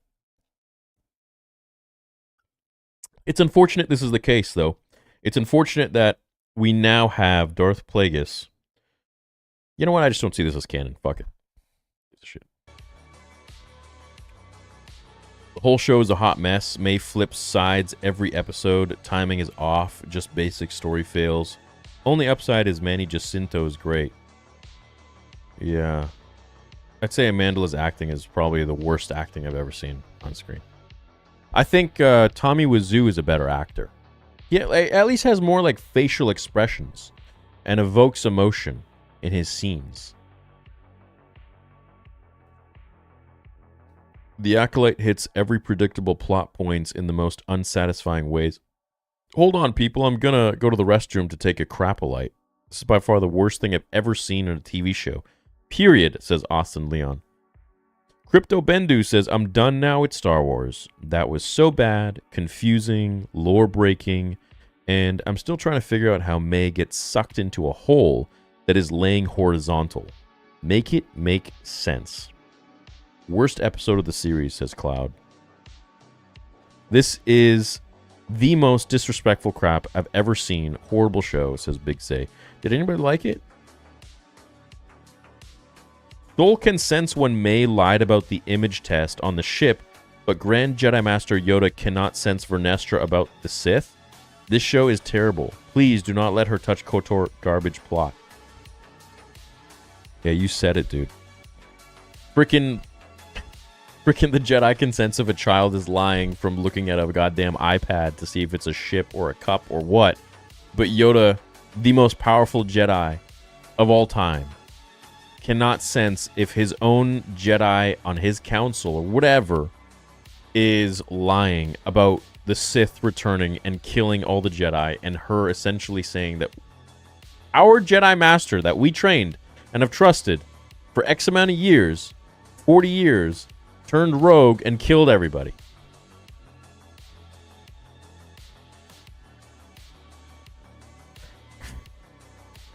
It's unfortunate this is the case, though. It's unfortunate that we now have Darth Plagueis. You know what? I just don't see this as canon. Fuck it. Shit. The whole show is a hot mess. May flips sides every episode. Timing is off. Just basic story fails. Only upside is Manny Jacinto is great. Yeah. I'd say Amanda's acting is probably the worst acting I've ever seen on screen. I think Tommy Wiseau is a better actor. Yeah, at least has more like facial expressions and evokes emotion in his scenes. The Acolyte hits every predictable plot points in the most unsatisfying ways. Hold on, people. I'm gonna go to the restroom to take a crapolite. This is by far the worst thing I've ever seen in a TV show. Period, says Austin Leon. Crypto Bendu says, I'm done now with Star Wars. That was so bad, confusing, lore-breaking, and I'm still trying to figure out how May gets sucked into a hole that is laying horizontal. Make it make sense. Worst episode of the series, says Cloud. This is the most disrespectful crap I've ever seen. Horrible show, says Big Say. Did anybody like it? Soul can sense when May lied about the image test on the ship, but Grand Jedi Master Yoda cannot sense Vernestra about the Sith. This show is terrible. Please do not let her touch KOTOR garbage plot. Yeah, you said it, dude. Frickin' the Jedi can sense if a child is lying from looking at a goddamn iPad to see if it's a ship or a cup or what. But Yoda, the most powerful Jedi of all time, cannot sense if his own Jedi on his council or whatever is lying about the Sith returning and killing all the Jedi, and her essentially saying that our Jedi Master that we trained and have trusted for X amount of years, 40 years, turned rogue and killed everybody.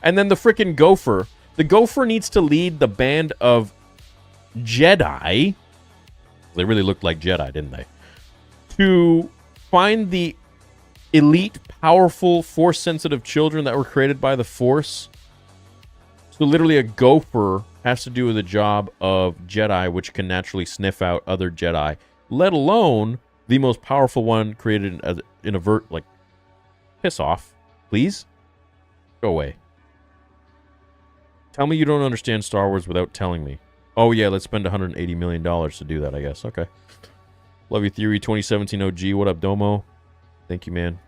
And then the frickin' gopher. The gopher needs to lead the band of Jedi. They really looked like Jedi, didn't they? To find the elite, powerful, Force-sensitive children that were created by the Force. So literally a gopher has to do the job of Jedi, which can naturally sniff out other Jedi, let alone the most powerful one created in a like, piss off, please. Go away. Tell me you don't understand Star Wars without telling me. Oh yeah, let's spend $180 million to do that, I guess. Okay. Love your theory, 2017 OG. What up, Domo? Thank you, man.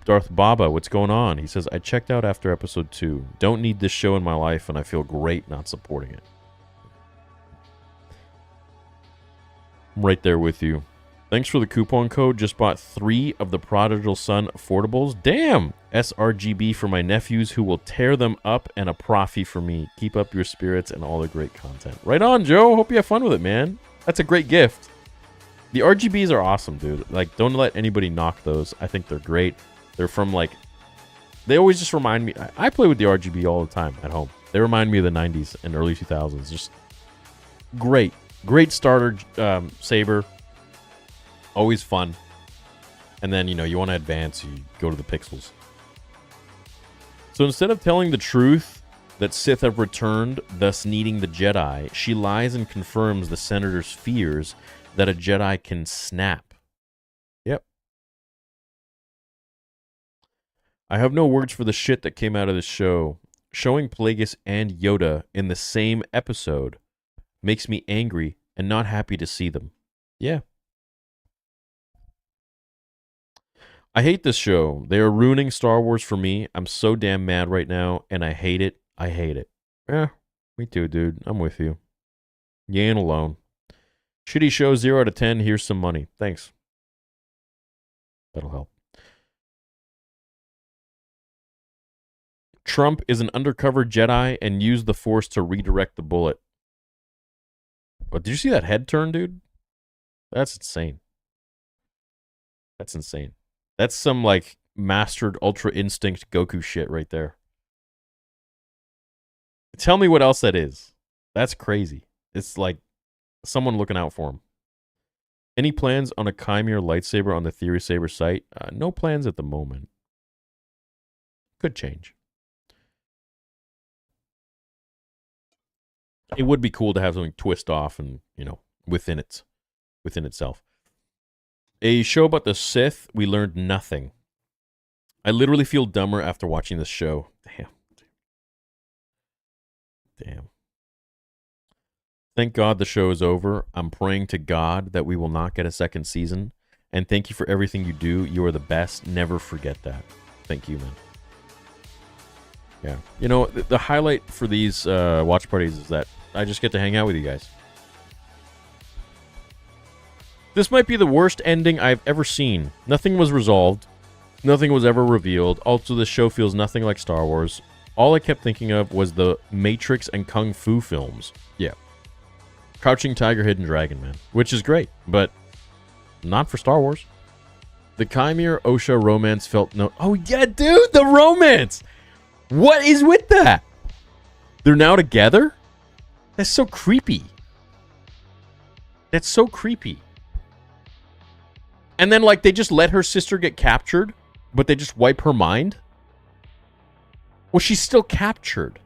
Darth Baba, what's going on? He says, I checked out after episode 2. Don't need this show in my life, and I feel great not supporting it. I'm right there with you. Thanks for the coupon code. Just bought 3 of the Prodigal Son affordables. Damn! sRGB for my nephews who will tear them up, and a profit for me. Keep up your spirits and all the great content. Right on, Joe. Hope you have fun with it, man. That's a great gift. The RGBs are awesome, dude. Like, don't let anybody knock those. I think they're great. They're from, like... They always just remind me... I play with the RGB all the time at home. They remind me of the 90s and early 2000s. Just great. Great starter saber. Always fun. And then, you know, you want to advance, you go to the pixels. So instead of telling the truth that Sith have returned, thus needing the Jedi, she lies and confirms the Senator's fears that a Jedi can snap. Yep. I have no words for the shit that came out of this show. Showing Plagueis and Yoda in the same episode makes me angry and not happy to see them. Yeah. I hate this show. They are ruining Star Wars for me. I'm so damn mad right now, and I hate it. I hate it. Yeah, me too, dude. I'm with you. You ain't alone. Shitty show, 0 out of 10. Here's some money. Thanks. That'll help. Trump is an undercover Jedi and used the Force to redirect the bullet. What, did you see that head turn, dude? That's insane. That's insane. That's some, like, mastered Ultra Instinct Goku shit right there. Tell me what else that is. That's crazy. It's like someone looking out for him. Any plans on a Chimera lightsaber on the Theory Saber site? No plans at the moment. Could change. It would be cool to have something twist off and, you know, within itself. A show about the Sith, we learned nothing. I literally feel dumber after watching this show. Damn. Thank God the show is over. I'm praying to God that we will not get a second season. And thank you for everything you do. You are the best. Never forget that. Thank you, man. Yeah. You know, the highlight for these watch parties is that I just get to hang out with you guys. This might be the worst ending I've ever seen. Nothing was resolved. Nothing was ever revealed. Also, this show feels nothing like Star Wars. All I kept thinking of was the Matrix and Kung Fu films. Yeah. Crouching Tiger, Hidden Dragon, man. Which is great, but not for Star Wars. The Chimera Osha romance felt no... Oh, yeah, dude, the romance! What is with that? They're now together? That's so creepy. That's so creepy. And then, like, they just let her sister get captured, but they just wipe her mind? Well, she's still captured.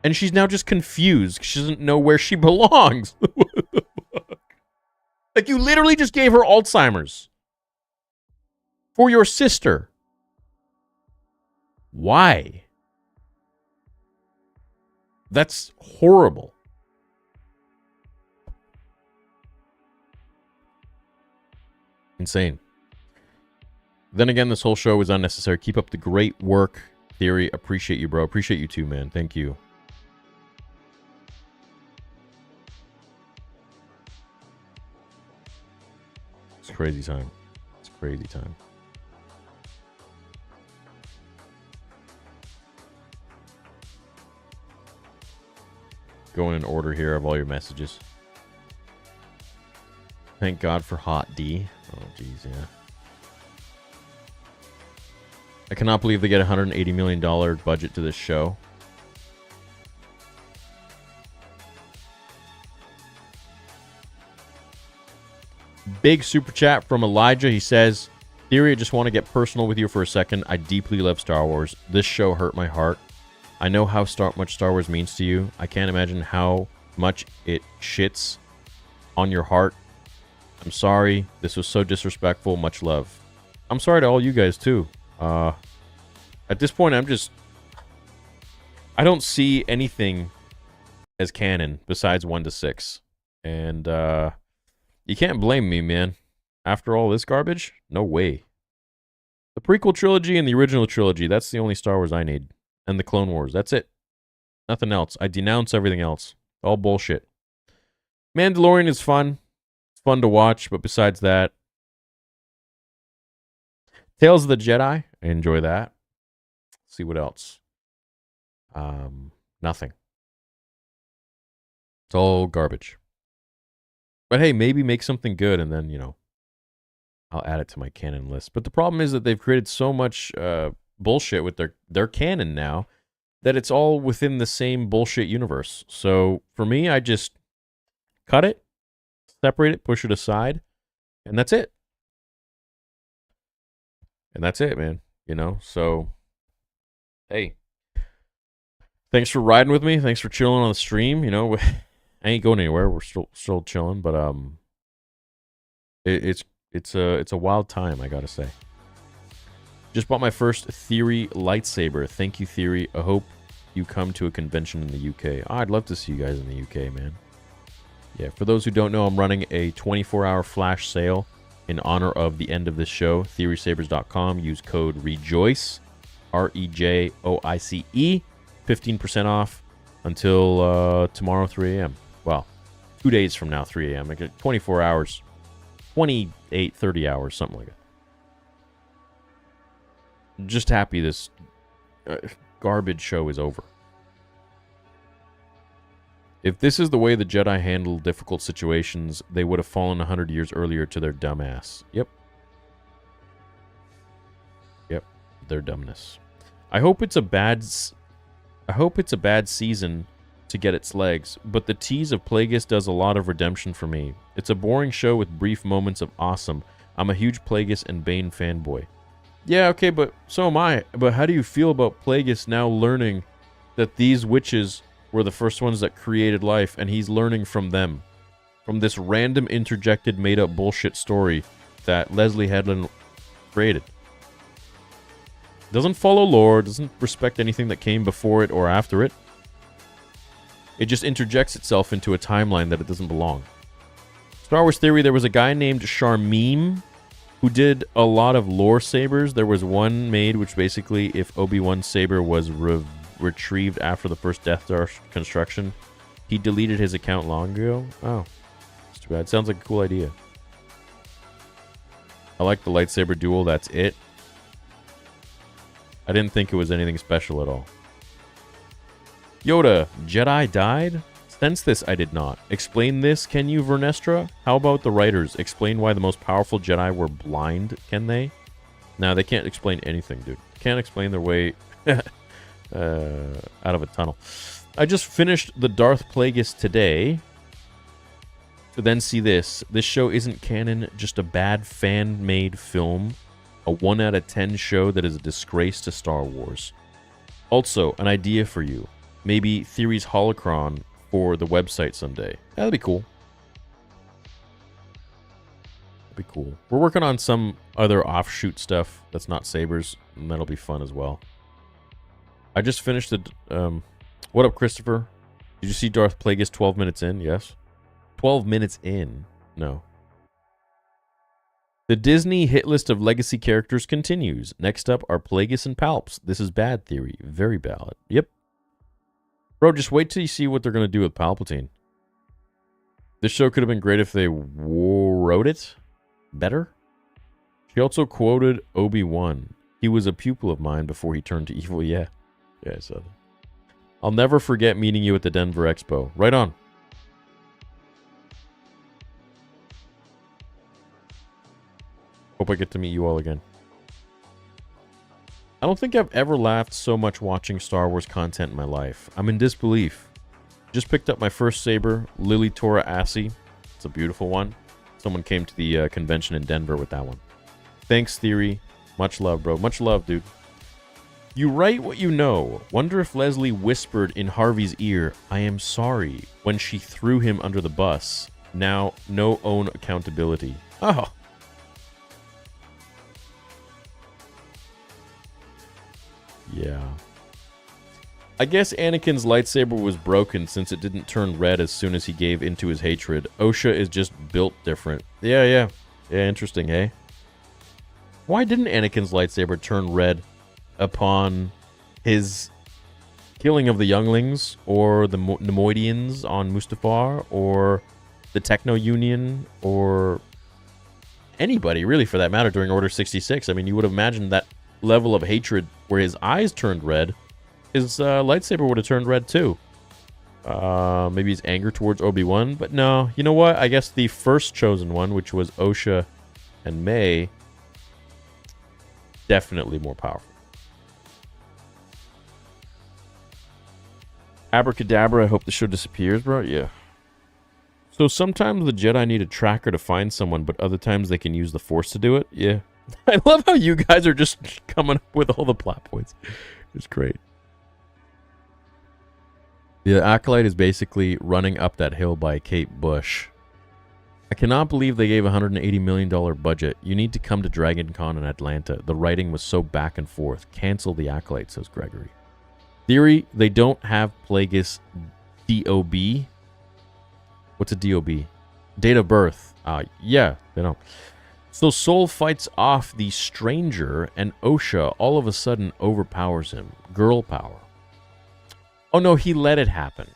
And she's now just confused. She doesn't know where she belongs. What the fuck? Like, you literally just gave her Alzheimer's. For your sister. Why? That's horrible. Insane. Then again, this whole show was unnecessary. Keep up the great work, Theory. Appreciate you, bro. Appreciate you too, man. Thank you. It's crazy time. It's crazy time. Going in order here of all your messages. Thank God for Hot D. Oh, jeez, yeah. I cannot believe they get a $180 million budget to this show. Big super chat from Elijah. He says, Theory, I just want to get personal with you for a second. I deeply love Star Wars. This show hurt my heart. I know how much Star Wars means to you. I can't imagine how much it shits on your heart. I'm sorry. This was so disrespectful. Much love. I'm sorry to all you guys, too. At this point, I don't see anything as canon besides 1 to 6. And, you can't blame me, man. After all this garbage? No way. The prequel trilogy and the original trilogy, that's the only Star Wars I need. And the Clone Wars, that's it. Nothing else. I denounce everything else. All bullshit. Mandalorian is fun. fun to watch, but besides that, Tales of the Jedi, I enjoy that. Let's see what else. Nothing. It's all garbage. But hey, maybe make something good, and then, I'll add it to my canon list. But the problem is that they've created so much bullshit with their canon now that it's all within the same bullshit universe. So for me, I just cut it, separate it, push it aside, and that's it. And that's it, man. So hey, thanks for riding with me. Thanks for chilling on the stream. I ain't going anywhere. We're still chilling, but it's a wild time, I gotta say. Just bought my first Theory lightsaber. Thank you, Theory. I hope you come to a convention in the UK. I'd love to see you guys in the UK, man. Yeah, for those who don't know, I'm running a 24-hour flash sale in honor of the end of this show. TheorySabers.com. Use code REJOICE, REJOICE, 15% off until tomorrow, 3 a.m. Well, 2 days from now, 3 a.m. I get 24 hours, 28, 30 hours, something like that. Just happy this garbage show is over. If this is the way the Jedi handle difficult situations, they would have fallen 100 years earlier to their dumbass. Yep, their dumbness. I hope it's a bad season to get its legs, but the tease of Plagueis does a lot of redemption for me. It's a boring show with brief moments of awesome. I'm a huge Plagueis and Bane fanboy. Yeah, okay, but so am I. But how do you feel about Plagueis now learning that these witches were the first ones that created life, and he's learning from them? From this random interjected made-up bullshit story that Leslie Headland created. Doesn't follow lore, doesn't respect anything that came before it or after it. It just interjects itself into a timeline that it doesn't belong. Star Wars Theory, there was a guy named Sharmim who did a lot of lore sabers. There was one made which basically, if Obi-Wan's saber was retrieved after the first Death Star construction, he deleted his account long ago. Oh, that's too bad. Sounds like a cool idea. I like the lightsaber duel, that's it. I didn't think it was anything special at all. Yoda, Jedi died? Sense this, I did not. Explain this, can you, Vernestra? How about the writers? Explain why the most powerful Jedi were blind, can they? No, they can't explain anything, dude. Can't explain their way out of a tunnel. I just finished the Darth Plagueis today. To then see this. This show isn't canon, just a bad fan-made film. A 1 out of 10 show that is a disgrace to Star Wars. Also, an idea for you. Maybe Theory's holocron for the website someday. That'd be cool. That'd be cool. We're working on some other offshoot stuff that's not sabers, and that'll be fun as well. I just finished the... what up, Christopher? Did you see Darth Plagueis 12 minutes in? Yes. 12 minutes in? No. The Disney hit list of legacy characters continues. Next up are Plagueis and Palps. This is bad Theory. Very bad. Yep. Bro, just wait till you see what they're going to do with Palpatine. This show could have been great if they wrote it better. She also quoted Obi-Wan. He was a pupil of mine before he turned to evil. Yeah. Yeah, I saw that. I'll never forget meeting you at the Denver Expo. Right on. Hope I get to meet you all again. I don't think I've ever laughed so much watching Star Wars content in my life. I'm in disbelief. Just picked up my first saber, Lily Tora Assi. It's a beautiful one. Someone came to the convention in Denver with that one. Thanks, Theory. Much love, bro. Much love, dude. You write what you know. Wonder if Leslie whispered in Harvey's ear, I am sorry, when she threw him under the bus. Now, no own accountability. Oh. Yeah. I guess Anakin's lightsaber was broken since it didn't turn red as soon as he gave into his hatred. Osha is just built different. Yeah, interesting, eh? Why didn't Anakin's lightsaber turn red upon his killing of the younglings, or the Nemoidians on Mustafar, or the Techno Union or anybody, really, for that matter, during Order 66. I mean, you would have imagined that level of hatred where his eyes turned red, his lightsaber would have turned red too. Maybe his anger towards Obi-Wan, but no. You know what? I guess the first chosen one, which was Osha and May, definitely more powerful. Abracadabra, I hope the show disappears, bro. Yeah. So sometimes the Jedi need a tracker to find someone, but other times they can use the Force to do it. Yeah. I love how you guys are just coming up with all the plot points. It's great. The Acolyte is basically running up that hill by Kate Bush. I cannot believe they gave a $180 million budget. You need to come to Dragon Con in Atlanta. The writing was so back and forth. Cancel the Acolyte, says Gregory. Theory, they don't have Plagueis DOB. What's a DOB? Date of birth. Yeah, they don't. So Soul fights off the stranger, and Osha all of a sudden overpowers him. Girl power. Oh no, he let it happen.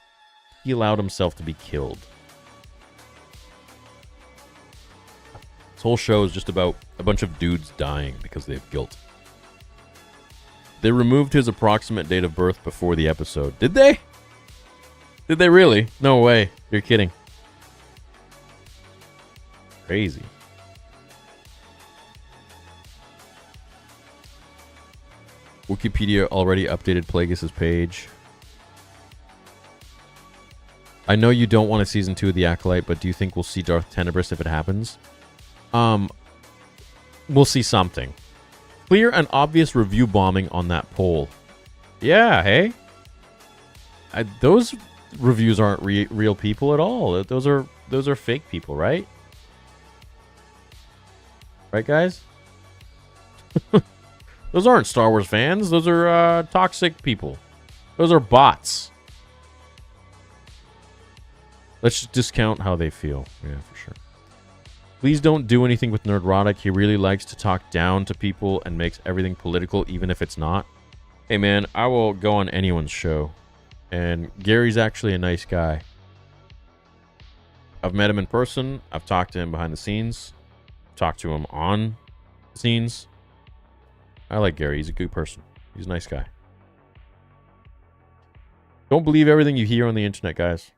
He allowed himself to be killed. This whole show is just about a bunch of dudes dying because they have guilt. They removed his approximate date of birth before the episode. Did they? Did they really? No way. You're kidding. Crazy. Wikipedia already updated Plagueis' page. I know you don't want a season 2 of The Acolyte, but do you think we'll see Darth Tenebris if it happens? We'll see something. Clear and obvious review bombing on that poll. Yeah, hey? Those reviews aren't real people at all. Those are fake people, right? Right, guys? Those aren't Star Wars fans. Those are toxic people. Those are bots. Let's just discount how they feel. Yeah, for sure. Please don't do anything with Nerdrotic. He really likes to talk down to people and makes everything political, even if it's not. Hey, man, I will go on anyone's show. And Gary's actually a nice guy. I've met him in person. I've talked to him behind the scenes. Talked to him on the scenes. I like Gary. He's a good person. He's a nice guy. Don't believe everything you hear on the internet, guys.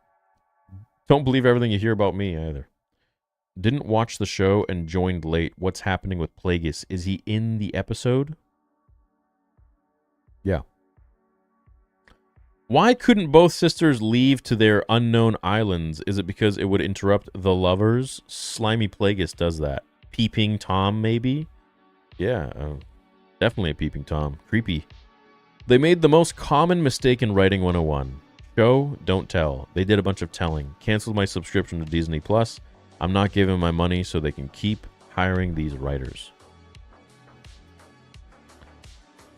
Don't believe everything you hear about me, either. Didn't watch the show and joined late. What's happening with Plagueis? Is he in the episode? Yeah. Why couldn't both sisters leave to their unknown islands? Is it because it would interrupt the lovers? Slimy Plagueis does that. Peeping Tom, maybe? Yeah, definitely a Peeping Tom. Creepy. They made the most common mistake in writing 101. Show, don't tell. They did a bunch of telling. Canceled my subscription to Disney Plus. I'm not giving my money so they can keep hiring these writers.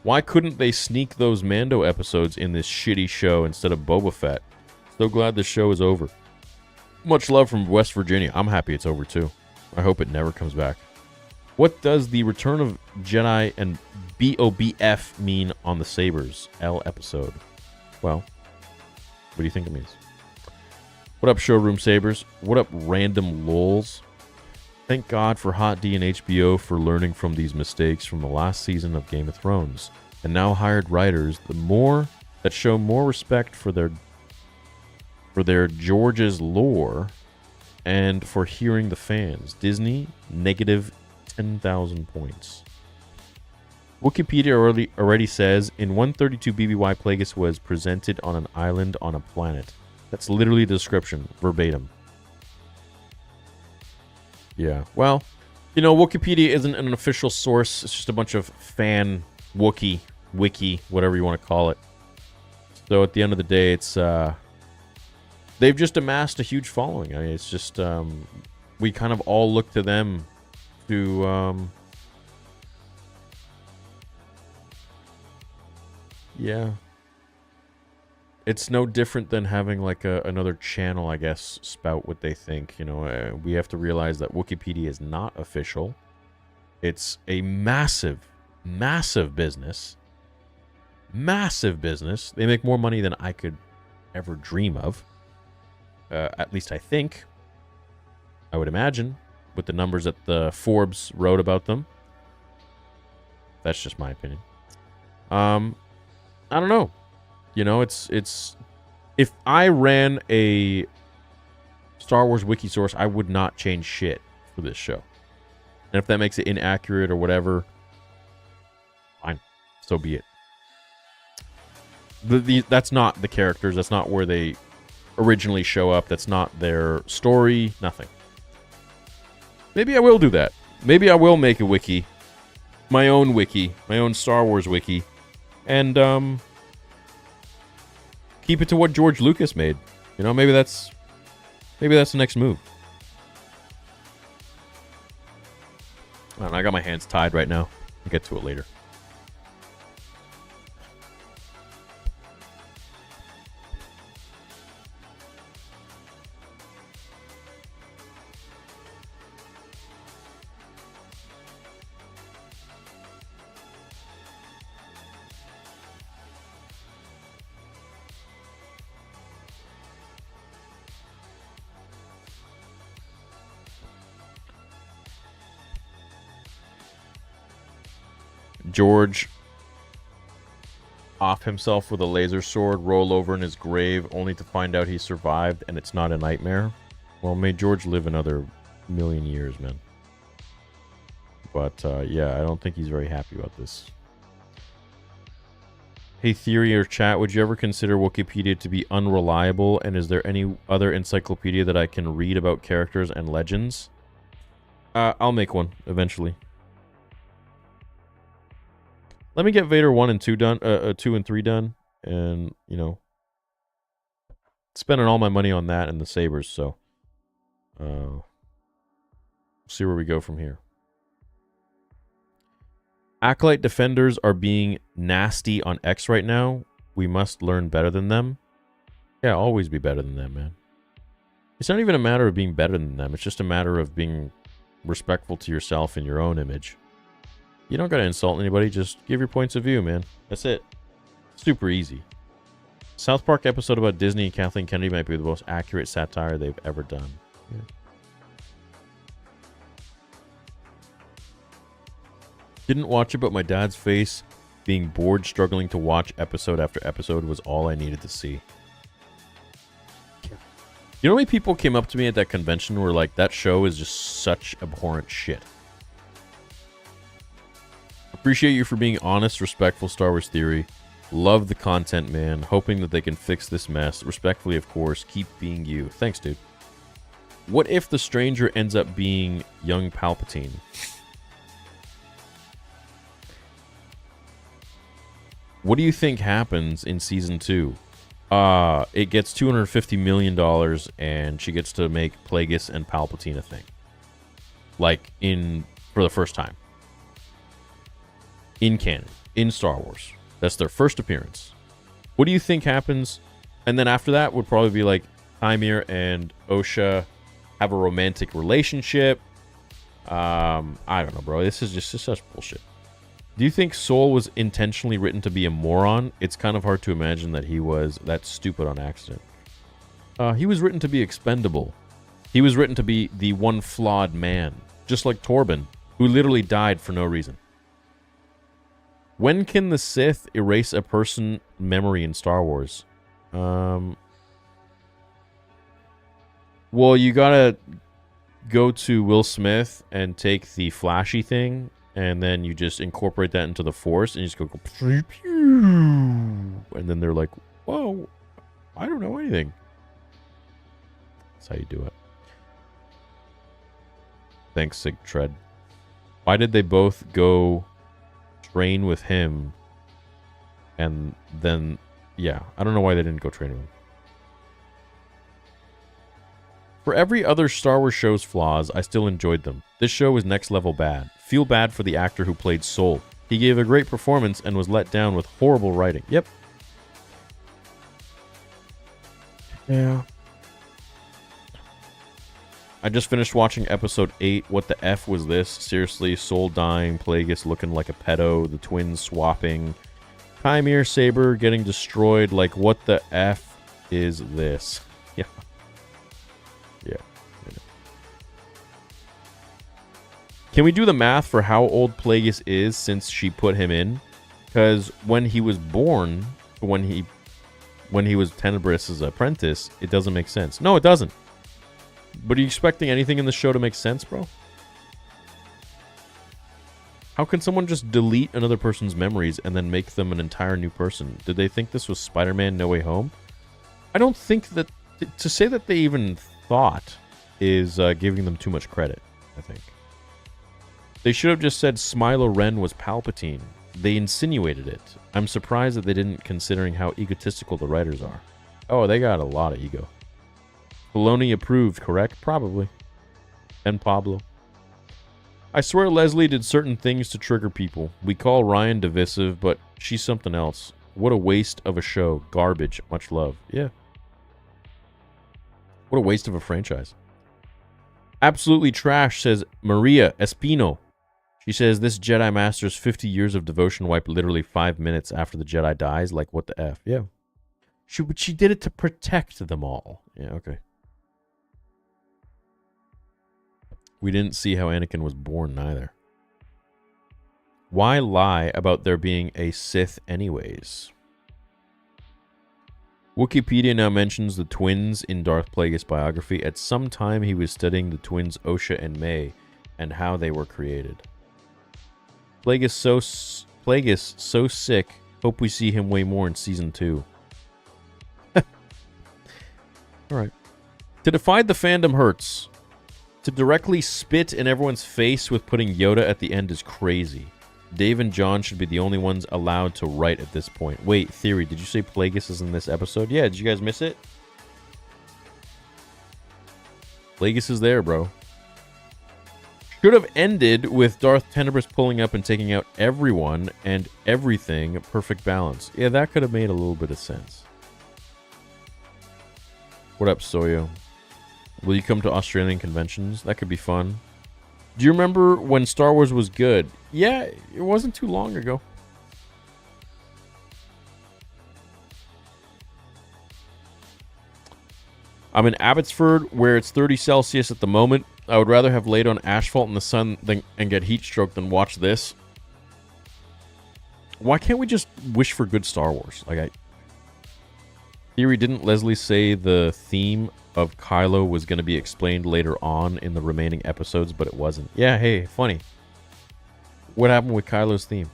Why couldn't they sneak those Mando episodes in this shitty show instead of Boba Fett? So glad the show is over. Much love from West Virginia. I'm happy it's over too. I hope it never comes back. What does the Return of Jedi and BOBF mean on the Sabers L episode? Well, what do you think it means? What up, Showroom Sabers? What up, random lols? Thank God for Hot D and HBO for learning from these mistakes from the last season of Game of Thrones, and now hired writers that show more respect for their George's lore and for hearing the fans. Disney, negative 10,000 points. Wikipedia already says in 132 BBY Plagueis was presented on an island on a planet. That's literally the description, verbatim. Yeah, well, you know, Wikipedia isn't an official source. It's just a bunch of fan wiki, whatever you want to call it. So at the end of the day, it's they've just amassed a huge following. I mean, it's just we kind of all look to them to yeah. It's no different than having like another channel, I guess, spout what they think. You know, we have to realize that Wikipedia is not official. It's a massive, massive business. Massive business. They make more money than I could ever dream of. At least I think. I would imagine, with the numbers that the Forbes wrote about them. That's just my opinion. I don't know. You know, it's if I ran a Star Wars wiki source, I would not change shit for this show. And if that makes it inaccurate or whatever, fine. So be it. That's not the characters. That's not where they originally show up. That's not their story. Nothing. Maybe I will do that. Maybe I will make a wiki. My own Star Wars wiki. And keep it to what George Lucas made. You know, maybe that's the next move. I don't know, I got my hands tied right now. I'll get to it later. George off himself with a laser sword, roll over in his grave, only to find out he survived and it's not a nightmare. Well, may George live another million years, man. But, yeah, I don't think he's very happy about this. Hey, Theory or chat, would you ever consider Wikipedia to be unreliable? And is there any other encyclopedia that I can read about characters and legends? I'll make one, eventually. Let me get Vader 1 and 2 done, 2 and 3 done, and, you know, spending all my money on that and the sabers, so, see where we go from here. Acolyte defenders are being nasty on X right now. We must learn better than them. Yeah, always be better than them, man. It's not even a matter of being better than them. It's just a matter of being respectful to yourself and your own image. You don't gotta insult anybody, just give your points of view, man. That's it. Super easy. South Park episode about Disney and Kathleen Kennedy might be the most accurate satire they've ever done. Yeah. Didn't watch it, but my dad's face being bored, struggling to watch episode after episode was all I needed to see. You know how many people came up to me at that convention were like, that show is just such abhorrent shit. Appreciate you for being honest, respectful, Star Wars Theory. Love the content, man. Hoping that they can fix this mess. Respectfully, of course. Keep being you. Thanks, dude. What if the stranger ends up being young Palpatine? What do you think happens in Season 2? It gets $250 million, and she gets to make Plagueis and Palpatine a thing. Like, for the first time. In canon. In Star Wars. That's their first appearance. What do you think happens? And then after that would probably be like Ymir and Osha have a romantic relationship. I don't know, bro. This is just such bullshit. Do you think Soul was intentionally written to be a moron? It's kind of hard to imagine that he was that stupid on accident. He was written to be expendable. He was written to be the one flawed man. Just like Torben, who literally died for no reason. When can the Sith erase a person memory in Star Wars? Well, you gotta go to Will Smith and take the flashy thing, and then you just incorporate that into the Force, and you just go pew, pew, and then they're like, whoa, I don't know anything. That's how you do it. Thanks, Sigtread. Why did they both go train with him, and then, yeah, I don't know why they didn't go train with him. For every other Star Wars show's flaws, I still enjoyed them. This show is next level bad. Feel bad for the actor who played Soul. He gave a great performance and was let down with horrible writing. Yep. Yeah. I just finished watching episode 8. What the F was this? Seriously, Soul dying, Plagueis looking like a pedo, the twins swapping, Chimere Saber getting destroyed. Like, what the F is this? Yeah. Yeah. Can we do the math for how old Plagueis is since she put him in? Because when he was born, when he was Tenebrous' apprentice, it doesn't make sense. No, it doesn't. But are you expecting anything in the show to make sense, bro? How can someone just delete another person's memories and then make them an entire new person? Did they think this was Spider-Man No Way Home? I don't think that... To say that they even thought is giving them too much credit, I think. They should have just said Smiler Ren was Palpatine. They insinuated it. I'm surprised that they didn't, considering how egotistical the writers are. Oh, they got a lot of ego. Filoni approved, correct? Probably. And Pablo. I swear Leslie did certain things to trigger people. We call Ryan divisive, but she's something else. What a waste of a show. Garbage. Much love. Yeah. What a waste of a franchise. Absolutely trash, says Maria Espino. She says, this Jedi Master's 50 years of devotion wiped literally 5 minutes after the Jedi dies. Like, what the F? Yeah. She did it to protect them all. Yeah, okay. We didn't see how Anakin was born, neither. Why lie about there being a Sith anyways? Wikipedia now mentions the twins in Darth Plagueis' biography. At some time, he was studying the twins Osha and May and how they were created. Plagueis so sick. Hope we see him way more in Season 2. Alright. To divide the fandom hurts. To directly spit in everyone's face with putting Yoda at the end is crazy. Dave and John should be the only ones allowed to write at this point. Wait, Theory, did you say Plagueis is in this episode? Yeah, did you guys miss it? Plagueis is there, bro. Should have ended with Darth Tenebrous pulling up and taking out everyone and everything. Perfect balance. Yeah, that could have made a little bit of sense. What up, Soyo? Will you come to Australian conventions? That could be fun. Do you remember when Star Wars was good? Yeah, it wasn't too long ago. I'm in Abbotsford, where it's 30 Celsius at the moment. I would rather have laid on asphalt in the sun and get heat stroke than watch this. Why can't we just wish for good Star Wars? Theory, didn't Leslie say the theme of Kylo was going to be explained later on in the remaining episodes, but it wasn't? Yeah, hey, funny. What happened with Kylo's theme?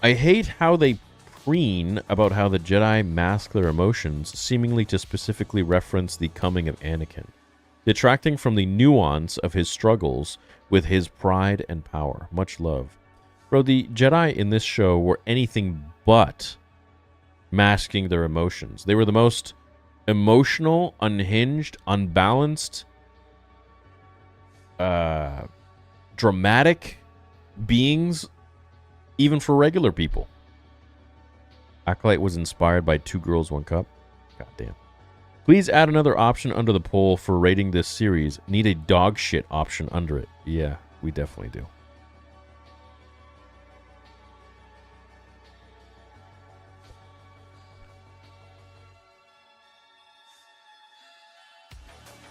I hate how they preen about how the Jedi mask their emotions, seemingly to specifically reference the coming of Anakin, detracting from the nuance of his struggles with his pride and power. Much love. Bro, the Jedi in this show were anything but masking their emotions. They were the most emotional, unhinged, unbalanced, dramatic beings, even for regular people. Acolyte was inspired by Two Girls, One Cup. Goddamn. Please add another option under the poll for rating this series. Need a dog shit option under it. Yeah, we definitely do.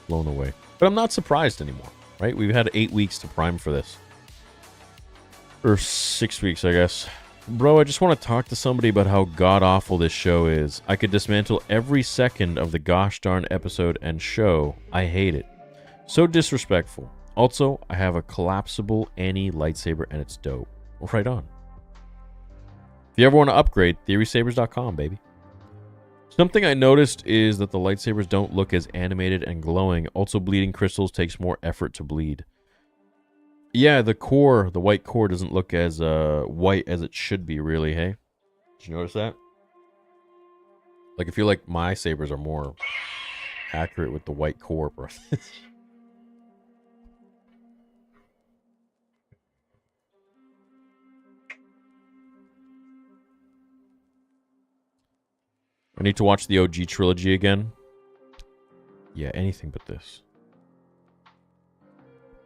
Blown away. But I'm not surprised anymore, right? We've had 8 weeks to prime for this. Or 6 weeks, I guess. Bro, I just want to talk to somebody about how god-awful this show is. I could dismantle every second of the gosh darn episode and show. I hate it. So disrespectful. Also, I have a collapsible Annie lightsaber and it's dope. Well, right on. If you ever want to upgrade, TheorySabers.com, baby. Something I noticed is that the lightsabers don't look as animated and glowing. Also, bleeding crystals takes more effort to bleed. Yeah, the core, the white core, doesn't look as white as it should be, really, hey? Did you notice that? Like, I feel like my sabers are more accurate with the white core, bro. I need to watch the OG trilogy again. Yeah, anything but this.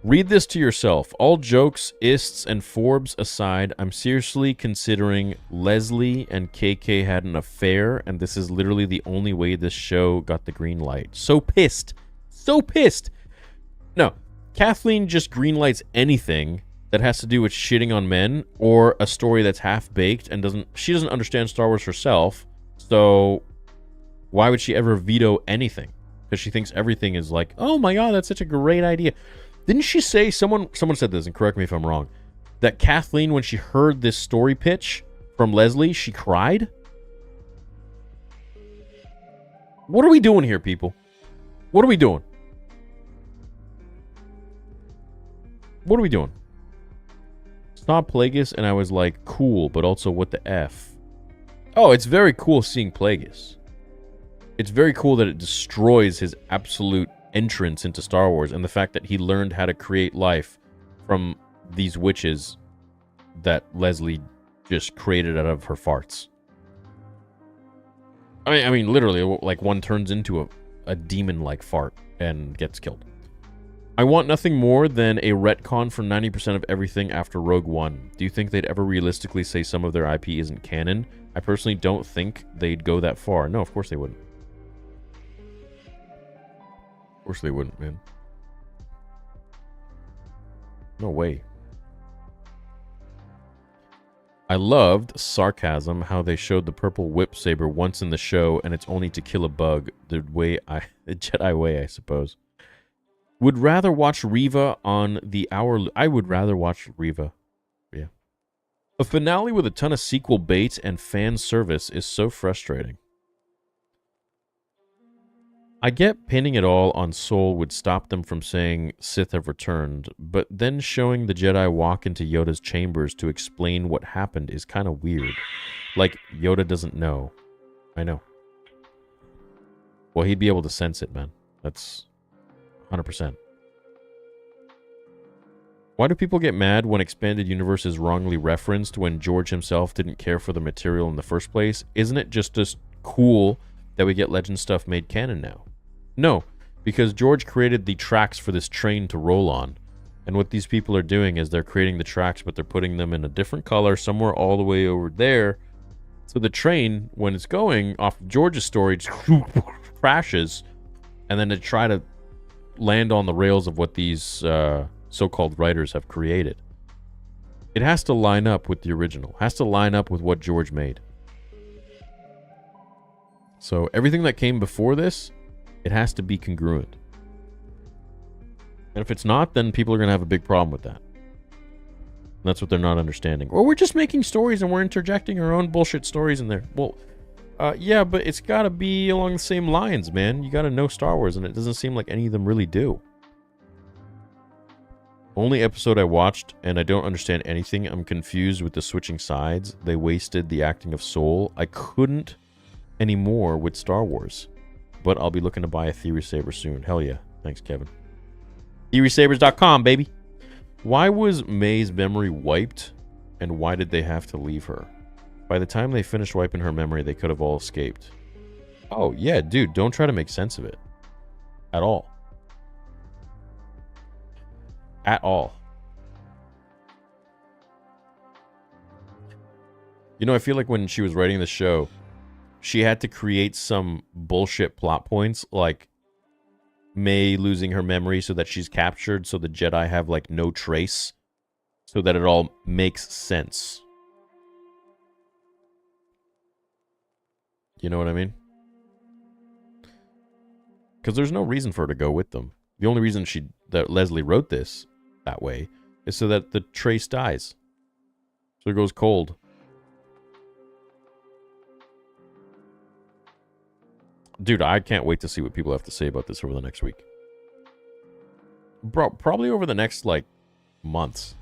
Read this to yourself. All jokes, ists, and Forbes aside, I'm seriously considering Leslie and KK had an affair, and this is literally the only way this show got the green light. So pissed. So pissed. No, Kathleen just greenlights anything that has to do with shitting on men or a story that's half-baked and she doesn't understand Star Wars herself, so why would she ever veto anything? Because she thinks everything is like, oh my god, that's such a great idea. Didn't she say, someone said this, and correct me if I'm wrong, that Kathleen, when she heard this story pitch from Leslie, she cried? What are we doing here, people? What are we doing? What are we doing? Saw Plagueis and I was like, cool, but also what the F? Oh, it's very cool seeing Plagueis. It's very cool that it destroys his absolute entrance into Star Wars and the fact that he learned how to create life from these witches that Leslie just created out of her farts. I mean, literally, like, one turns into a demon-like fart and gets killed. I want nothing more than a retcon for 90% of everything after Rogue One. Do you think they'd ever realistically say some of their IP isn't canon? I personally don't think they'd go that far. No, of course they wouldn't. Of course they wouldn't, man. No way. I loved sarcasm, how they showed the purple whip saber once in the show, and it's only to kill a bug. The Jedi way, I suppose. Would rather watch Reva on the hour. I would rather watch Reva. Yeah. A finale with a ton of sequel bait and fan service is so frustrating. I get pinning it all on Soul would stop them from saying Sith have returned, but then showing the Jedi walk into Yoda's chambers to explain what happened is kind of weird. Like, Yoda doesn't know. I know. Well, he'd be able to sense it, man. That's 100%. Why do people get mad when Expanded Universe is wrongly referenced when George himself didn't care for the material in the first place? Isn't it just as cool that we get Legend stuff made canon now? No, because George created the tracks for this train to roll on. And what these people are doing is they're creating the tracks, but they're putting them in a different color somewhere all the way over there. So the train, when it's going off George's story, just crashes, and then to try to land on the rails of what these so-called writers have created. It has to line up with the original. Has to line up with what George made. So everything that came before this, it has to be congruent. And if it's not, then people are going to have a big problem with that. And that's what they're not understanding. Or we're just making stories and we're interjecting our own bullshit stories in there. Well, yeah, but it's got to be along the same lines, man. You got to know Star Wars, and it doesn't seem like any of them really do. Only episode I watched, and I don't understand anything. I'm confused with the switching sides. They wasted the acting of Soul. I couldn't anymore with Star Wars. But I'll be looking to buy a Theory Saber soon. Hell yeah. Thanks, Kevin. TheorySabers.com, baby. Why was May's memory wiped, and why did they have to leave her? By the time they finished wiping her memory, they could have all escaped. Oh, yeah, dude. Don't try to make sense of it. At all. At all. You know, I feel like when she was writing the show, she had to create some bullshit plot points, like May losing her memory so that she's captured, so the Jedi have, like, no trace, so that it all makes sense. You know what I mean? Because there's no reason for her to go with them. The only reason that Leslie wrote this that way is so that the trace dies. So it goes cold. Dude, I can't wait to see what people have to say about this over the next week. Probably over the next, like, months.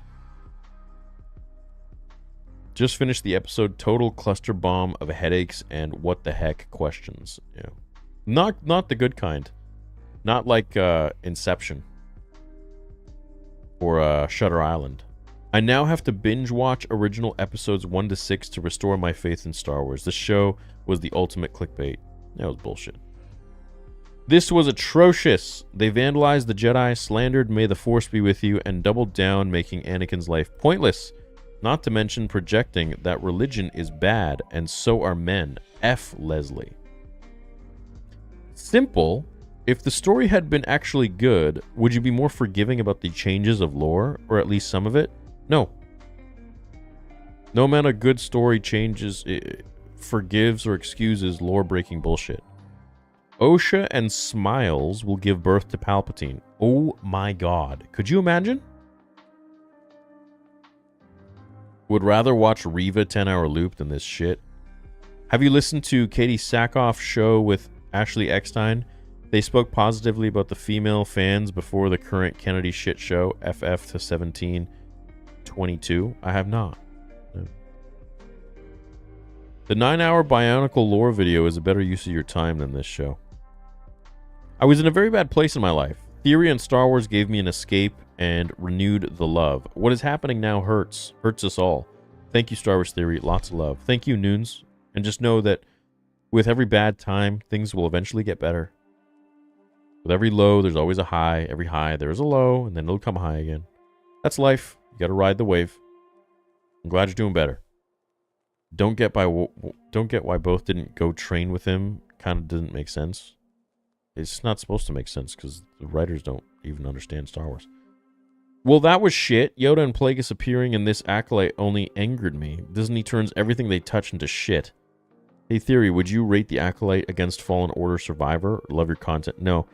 Just finished the episode, total cluster bomb of headaches and what the heck questions. Yeah. Not the good kind. Not like Inception. Or Shutter Island. I now have to binge watch original episodes 1 to 6 to restore my faith in Star Wars. This show was the ultimate clickbait. That was bullshit. This was atrocious. They vandalized the Jedi, slandered May the Force be with you, and doubled down, making Anakin's life pointless. Not to mention projecting that religion is bad, and so are men. F. Leslie. Simple, If the story had been actually good, would you be more forgiving about the changes of lore, or at least some of it? No. No amount of good story changes, forgives or excuses lore-breaking bullshit. OSHA and Smiles will give birth to Palpatine. Oh my god. Could you imagine? Would rather watch Reva 10-hour loop than this shit. Have you listened to Katie Sackhoff's show with Ashley Eckstein? They spoke positively about the female fans before the current Kennedy shit show, FF to 1722. I have not. No. The 9-hour Bionicle lore video is a better use of your time than this show. I was in a very bad place in my life. Theory and Star Wars gave me an escape and renewed the love. What is happening now hurts us all. Thank you, Star Wars Theory. Lots of love. Thank you, Noons. And just know that with every bad time, things will eventually get better. With every low, there's always a high. Every high, there's a low, and then it'll come high again. That's life. You got to ride the wave. I'm glad you're doing better. Don't get why both didn't go train with him. Kind of didn't make sense. It's not supposed to make sense because the writers don't even understand Star Wars. Well, that was shit. Yoda and Plagueis appearing in this Acolyte only angered me. Disney turns everything they touch into shit. Hey, Theory, would you rate the Acolyte against Fallen Order Survivor? Love your content. No.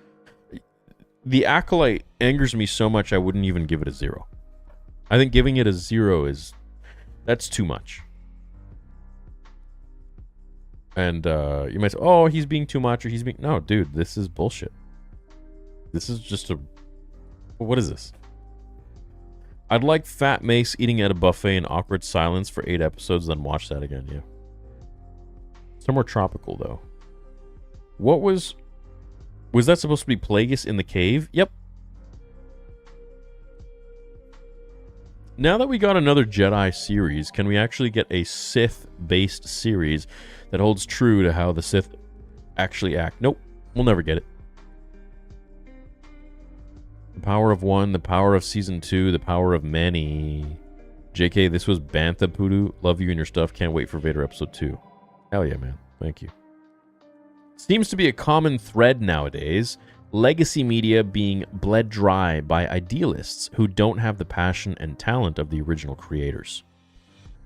The Acolyte angers me so much I wouldn't even give it a 0. I think giving it a 0 that's too much. And you might say, oh, he's being too much, or he's being... No, dude, this is bullshit. This is just a... What is this? I'd like Fat Mace eating at a buffet in awkward silence for 8 episodes, then watch that again, yeah. Somewhere tropical, though. What was... Was that supposed to be Plagueis in the cave? Yep. Now that we got another Jedi series, can we actually get a Sith-based series that holds true to how the Sith actually act? Nope. We'll never get it. The power of one, the power of season 2, the power of many. JK, this was Bantha Poodoo. Love you and your stuff. Can't wait for Vader episode 2. Hell yeah, man. Thank you. Seems to be a common thread nowadays. Legacy media being bled dry by idealists who don't have the passion and talent of the original creators.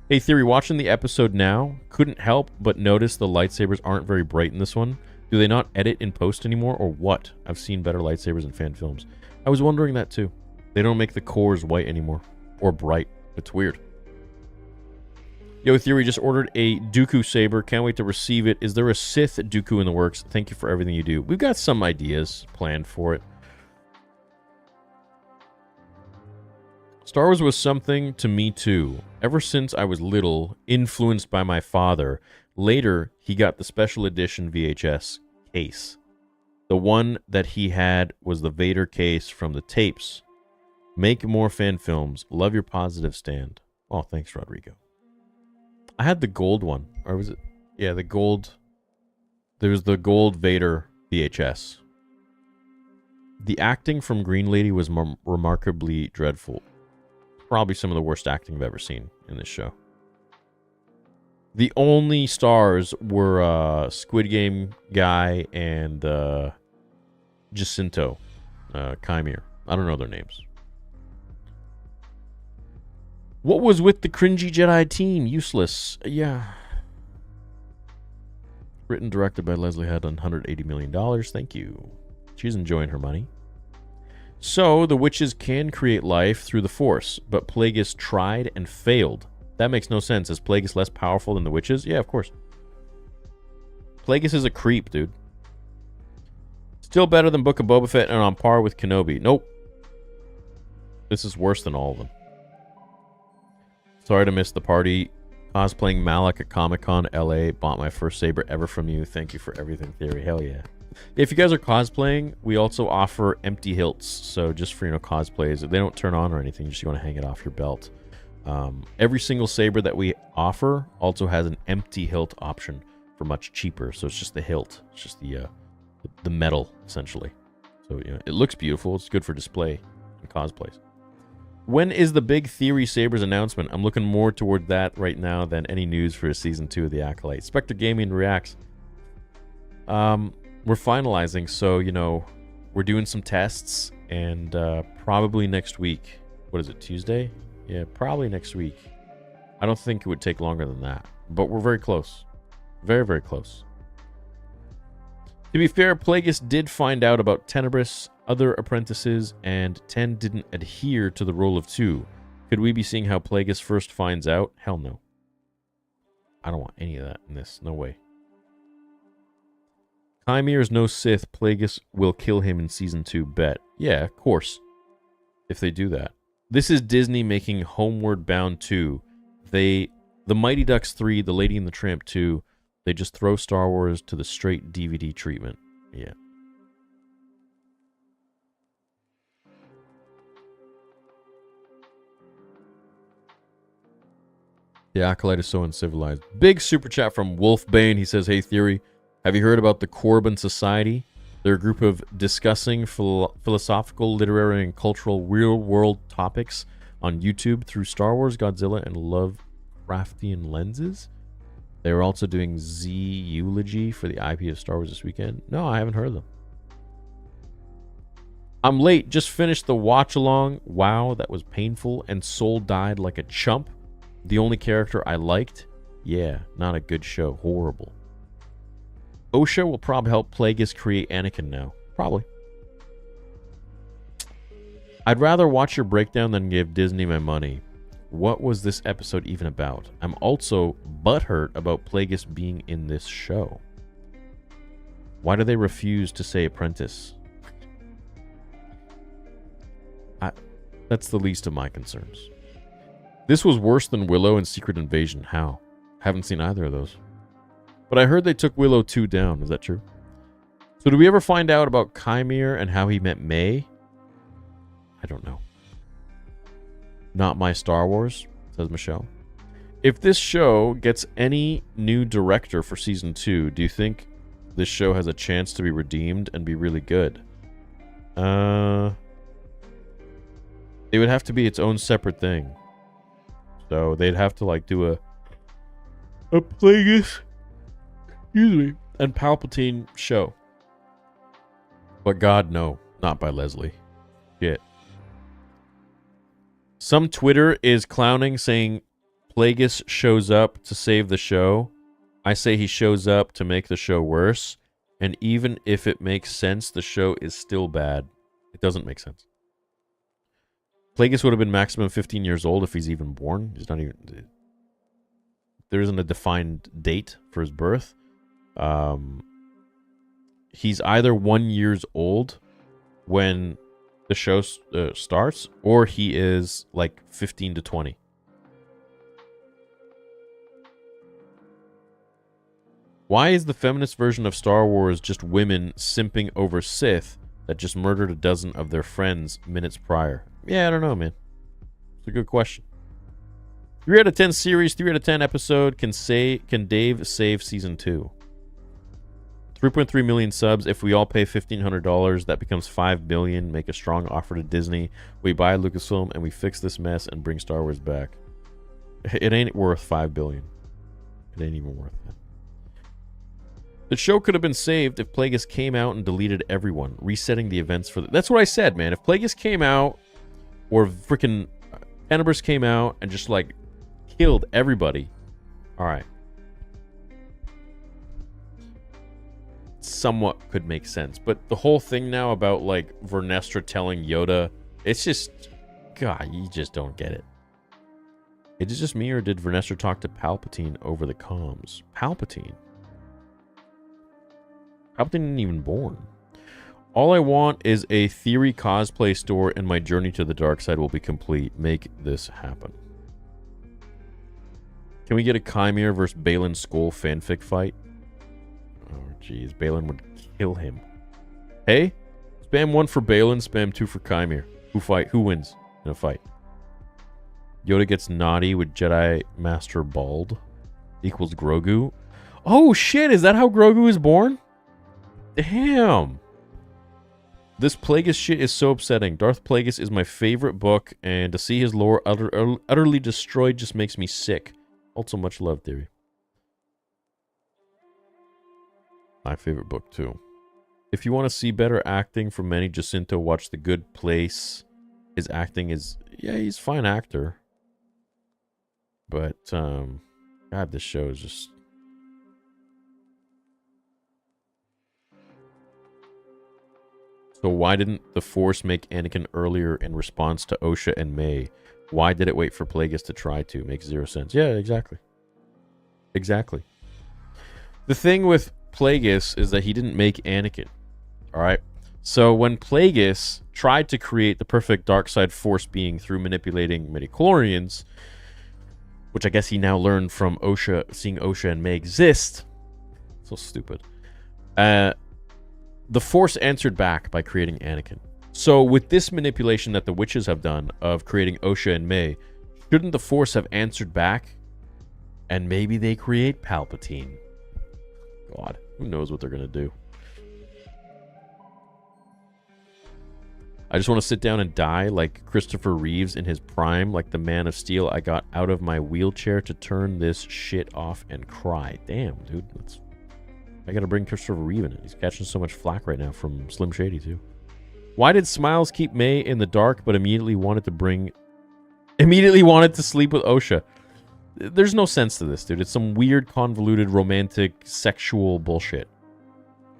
Hey, Theory, watching the episode now, couldn't help but notice the lightsabers aren't very bright in this one. Do they not edit in post anymore, or what? I've seen better lightsabers in fan films. I was wondering that too. They don't make the cores white anymore, or bright. It's weird. Yo, Theory just ordered a Dooku saber. Can't wait to receive it. Is there a Sith Dooku in the works? Thank you for everything you do. We've got some ideas planned for it. Star Wars was something to me too. Ever since I was little, influenced by my father. Later, he got the special edition VHS case. The one that he had was the Vader case from the tapes. Make more fan films. Love your positive stand. Oh, thanks, Rodrigo. I had the gold one. Or was it? Yeah, the gold. There was the gold Vader VHS. The acting from Green Lady was remarkably dreadful. Probably some of the worst acting I've ever seen in this show. The only stars were Squid Game guy and Jacinto Chimere. I don't know their names. What was with the cringy Jedi teen? Useless. Yeah. Written, directed by Leslie Head on $180 million. Thank you. She's enjoying her money. So, the witches can create life through the Force, but Plagueis tried and failed. That makes no sense. Is Plagueis less powerful than the witches? Yeah, of course. Plagueis is a creep, dude. Still better than Book of Boba Fett and on par with Kenobi. Nope. This is worse than all of them. Sorry to miss the party. Cosplaying Malak at Comic-Con LA. Bought my first saber ever from you. Thank you for everything, Theory. Hell yeah. If you guys are cosplaying, we also offer empty hilts. So just for, cosplays, they don't turn on or anything. Just you want to hang it off your belt. Every single saber that we offer also has an empty hilt option for much cheaper. So it's just the hilt. It's just the metal, essentially. So, it looks beautiful. It's good for display and cosplays. When is the big Theory Sabers announcement? I'm looking more toward that right now than any news for Season 2 of the Acolyte. Spectre Gaming reacts. we're finalizing, so, you know, we're doing some tests, and probably next week. What is it, Tuesday? Yeah, probably next week. I don't think it would take longer than that, but we're very close. Very, very close. To be fair, Plagueis did find out about Tenebris, other apprentices, and 10 didn't adhere to the role of 2. Could we be seeing how Plagueis first finds out? Hell no. I don't want any of that in this. No way. Chimere is no Sith. Plagueis will kill him in Season 2. Bet. Yeah, of course. If they do that. This is Disney making Homeward Bound 2. The Mighty Ducks 3, The Lady and the Tramp 2, they just throw Star Wars to the straight DVD treatment. Yeah. The Acolyte is so uncivilized. Big super chat from Wolfbane. He says, hey, Theory, have you heard about the Corbin Society? They're a group of discussing philosophical, literary, and cultural real-world topics on YouTube through Star Wars, Godzilla, and Lovecraftian lenses. They were also doing Z Eulogy for the IP of Star Wars this weekend. No, I haven't heard of them. I'm late. Just finished the watch-along. Wow, that was painful. And Soul died like a chump. The only character I liked? Yeah, not a good show. Horrible. OSHA will probably help Plagueis create Anakin now. Probably. I'd rather watch your breakdown than give Disney my money. What was this episode even about? I'm also butthurt about Plagueis being in this show. Why do they refuse to say apprentice? That's the least of my concerns. This was worse than Willow and Secret Invasion. How? Haven't seen either of those. But I heard they took Willow 2 down. Is that true? So do we ever find out about Chimere and how he met May? I don't know. Not my Star Wars, says Michelle. If this show gets any new director for Season 2, do you think this show has a chance to be redeemed and be really good? It would have to be its own separate thing. So they'd have to like do a Plagueis, excuse me, and Palpatine show. But God, no, not by Leslie. Shit. Some Twitter is clowning, saying Plagueis shows up to save the show. I say he shows up to make the show worse. And even if it makes sense, the show is still bad. It doesn't make sense. Plagueis would have been maximum 15 years old if he's even born. He's not even... There isn't a defined date for his birth. He's either 1 year old when the show starts, or he is like 15 to 20. Why is the feminist version of Star Wars just women simping over Sith that just murdered a dozen of their friends minutes prior? Yeah, I don't know, man. It's a good question. 3 out of 10 series, 3 out of 10 episode. Can Dave save Season 2? 3.3 million subs. If we all pay $1,500, that becomes $5 billion. Make a strong offer to Disney. We buy Lucasfilm and we fix this mess and bring Star Wars back. It ain't worth $5 billion. It ain't even worth that. The show could have been saved if Plagueis came out and deleted everyone, resetting the events for That's what I said, man. If Plagueis came out, or freaking Tenebris came out and just like killed everybody, all right. Somewhat could make sense, but the whole thing now about like Vernestra telling Yoda, it's just, God, you just don't get it. Is it just me, or did Vernestra talk to Palpatine over the comms? Palpatine isn't even born. All I want is a Theory cosplay store, and my journey to the dark side will be complete. Make this happen. Can we get a Chimere versus Baylan Skoll fanfic fight? Oh, jeez. Baylan would kill him. Hey, spam 1 for Baylan, spam 2 for Chimere. Who wins in a fight? Yoda gets naughty with Jedi Master Bald. Equals Grogu. Oh, shit. Is that how Grogu is born? Damn. This Plagueis shit is so upsetting. Darth Plagueis is my favorite book, and to see his lore utterly destroyed just makes me sick. Also, much love, Theory. My favorite book, too. If you want to see better acting from Manny Jacinto, watch The Good Place. His acting is, yeah, he's a fine actor. But, God, this show is just... So why didn't the Force make Anakin earlier in response to Osha and May? Why did it wait for Plagueis to try to? Makes zero sense. Yeah, exactly. Exactly. The thing with Plagueis is that he didn't make Anakin. Alright? So when Plagueis tried to create the perfect dark side Force being through manipulating midichlorians, which I guess he now learned from Osha, seeing Osha and May exist. So stupid. The Force answered back by creating Anakin. So with this manipulation that the witches have done of creating Osha and May, shouldn't the Force have answered back? And maybe they create Palpatine. God, who knows what they're going to do. I just want to sit down and die like Christopher Reeves in his prime, like the Man of Steel. I got out of my wheelchair to turn this shit off and cry. Damn, dude. I got to bring Christopher Reeve in it. He's catching so much flack right now from Slim Shady, too. Why did Smiles keep May in the dark, but immediately wanted to sleep with Osha? There's no sense to this, dude. It's some weird, convoluted, romantic, sexual bullshit.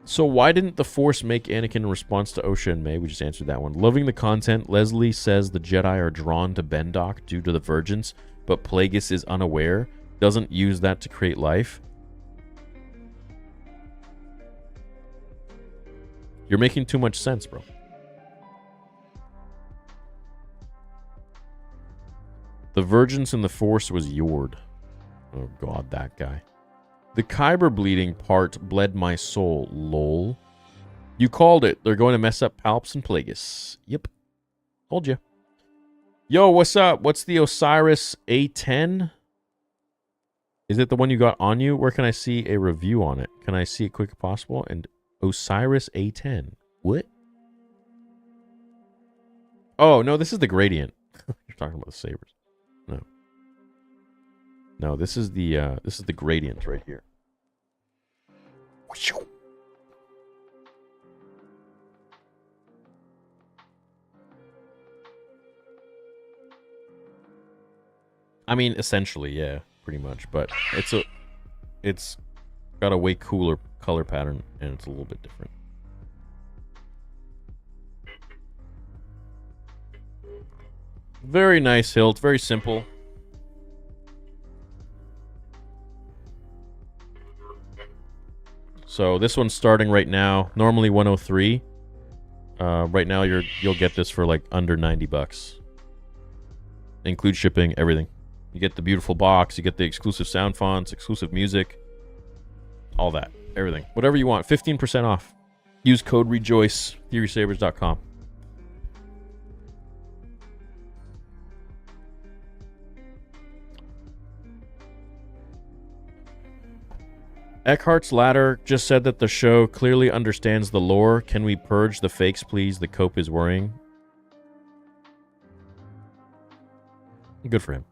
So why didn't the Force make Anakin in response to Osha and May? We just answered that one. Loving the content, Leslie says the Jedi are drawn to Bendoc due to the Virgins, but Plagueis is unaware, doesn't use that to create life. You're making too much sense, bro. The Virgins in the Force was Yord. Oh god, that guy. The Kyber bleeding part bled my soul, lol. You called it. They're going to mess up Palps and Plagueis. Yep. Told you. Yo, what's up? What's the Osiris A10? Is it the one you got on you? Where can I see a review on it? Can I see it quick as possible? And Osiris A10. What? Oh, no, this is the gradient. You're talking about the sabers. No. No, this is the gradient right here. I mean, essentially, yeah, pretty much, but it's got a way cooler color pattern and it's a little bit different. Very nice hilt, very simple. So this one's starting right now. Normally 103. Right now you'll get this for like under 90 bucks. Include shipping, everything. You get the beautiful box, you get the exclusive sound fonts, exclusive music, all that, everything. Whatever you want, 15% off. Use code REJOICE, TheorySabers.com. Eckhart's Ladder just said that the show clearly understands the lore. Can we purge the fakes, please? The cope is worrying. Good for him.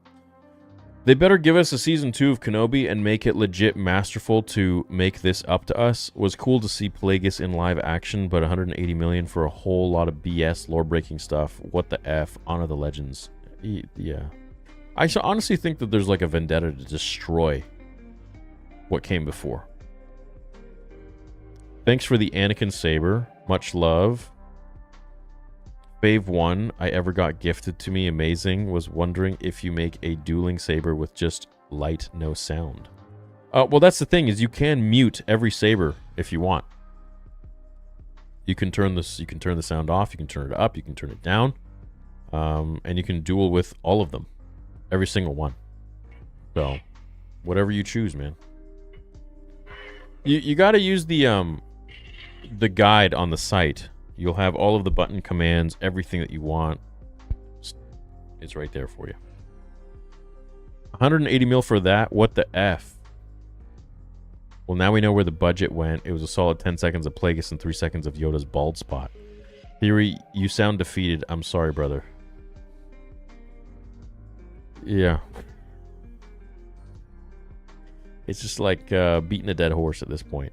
They better give us a season 2 of Kenobi and make it legit masterful to make this up to us. Was cool to see Plagueis in live action, but 180 million for a whole lot of BS lore-breaking stuff. What the F? Honor the Legends. Yeah. I honestly think that there's like a vendetta to destroy what came before. Thanks for the Anakin saber. Much love. Fave 1 I ever got gifted to me. Amazing. Was wondering if you make a dueling saber with just light, no sound. Well, that's the thing, is you can mute every saber if you want. You can turn the sound off, you can turn it up, you can turn it down. And you can duel with all of them. Every single one. So, whatever you choose, man. You got to use the guide on the site. You'll have all of the button commands, everything that you want. It's right there for you. 180 mil for that? What the F? Well, now we know where the budget went. It was a solid 10 seconds of Plagueis and 3 seconds of Yoda's bald spot. Theory, you sound defeated. I'm sorry, brother. Yeah. It's just like beating a dead horse at this point.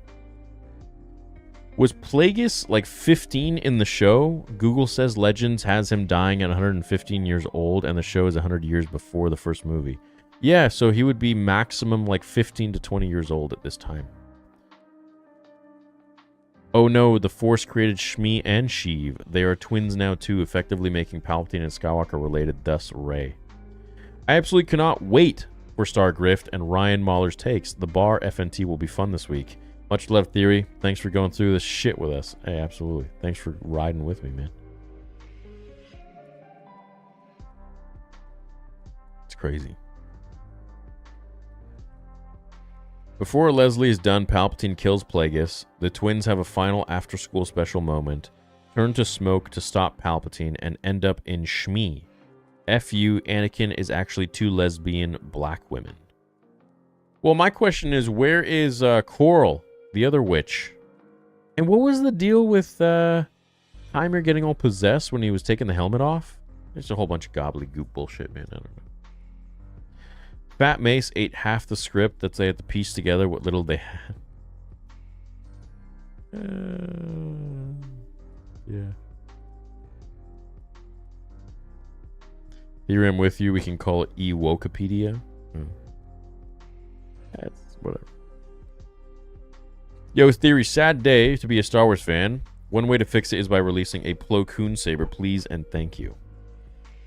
Was Plagueis like 15 in the show? Google says Legends has him dying at 115 years old, and the show is 100 years before the first movie. Yeah, so he would be maximum like 15 to 20 years old at this time. Oh no, the Force created Shmi and Sheev. They are twins now too, effectively making Palpatine and Skywalker related, thus Rey. I absolutely cannot wait for Stargrift and Ryan Mahler's takes. The bar FNT will be fun this week. Much love, Theory. Thanks for going through this shit with us. Hey, absolutely. Thanks for riding with me, man. It's crazy. Before Leslie is done, Palpatine kills Plagueis. The twins have a final after-school special moment, turn to smoke to stop Palpatine, and end up in Shmi. F.U. Anakin is actually 2 lesbian black women. Well, my question is, where is Coral, the other witch? And what was the deal with Timer getting all possessed when he was taking the helmet off? There's a whole bunch of gobbledygook bullshit, man. I don't know. Fat Mace ate half the script that they had to piece together what little they had. Yeah. Here I'm with you. We can call it E-Wokepedia. That's whatever. Yo, Theory, sad day to be a Star Wars fan. One way to fix it is by releasing a Plo Koon saber, please and thank you.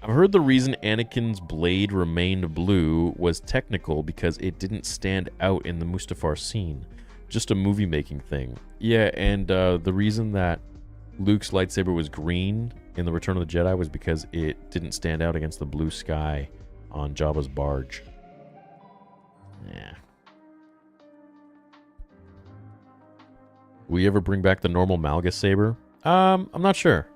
I've heard the reason Anakin's blade remained blue was technical because it didn't stand out in the Mustafar scene. Just a movie-making thing. Yeah, and the reason that Luke's lightsaber was green in The Return of the Jedi was because it didn't stand out against the blue sky on Jabba's barge. Yeah. Will you ever bring back the normal Malgus saber? I'm not sure.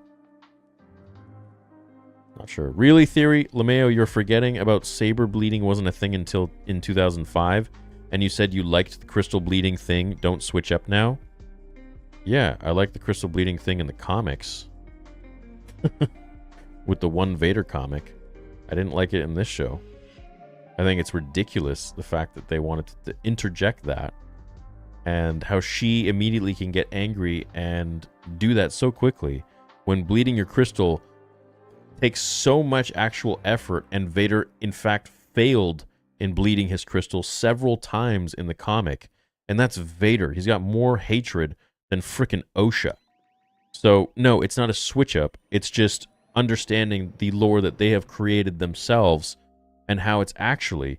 Not sure. Really, Theory? LeMayo, you're forgetting about saber bleeding wasn't a thing until in 2005, and you said you liked the crystal bleeding thing. Don't switch up now? Yeah, I like the crystal bleeding thing in the comics. With the one Vader comic. I didn't like it in this show. I think it's ridiculous, the fact that they wanted to interject that, and how she immediately can get angry and do that so quickly when bleeding your crystal takes so much actual effort, and Vader in fact failed in bleeding his crystal several times in the comic, and that's Vader. He's got more hatred than frickin' OSHA. So no, it's not a switch up, it's just understanding the lore that they have created themselves and how it's actually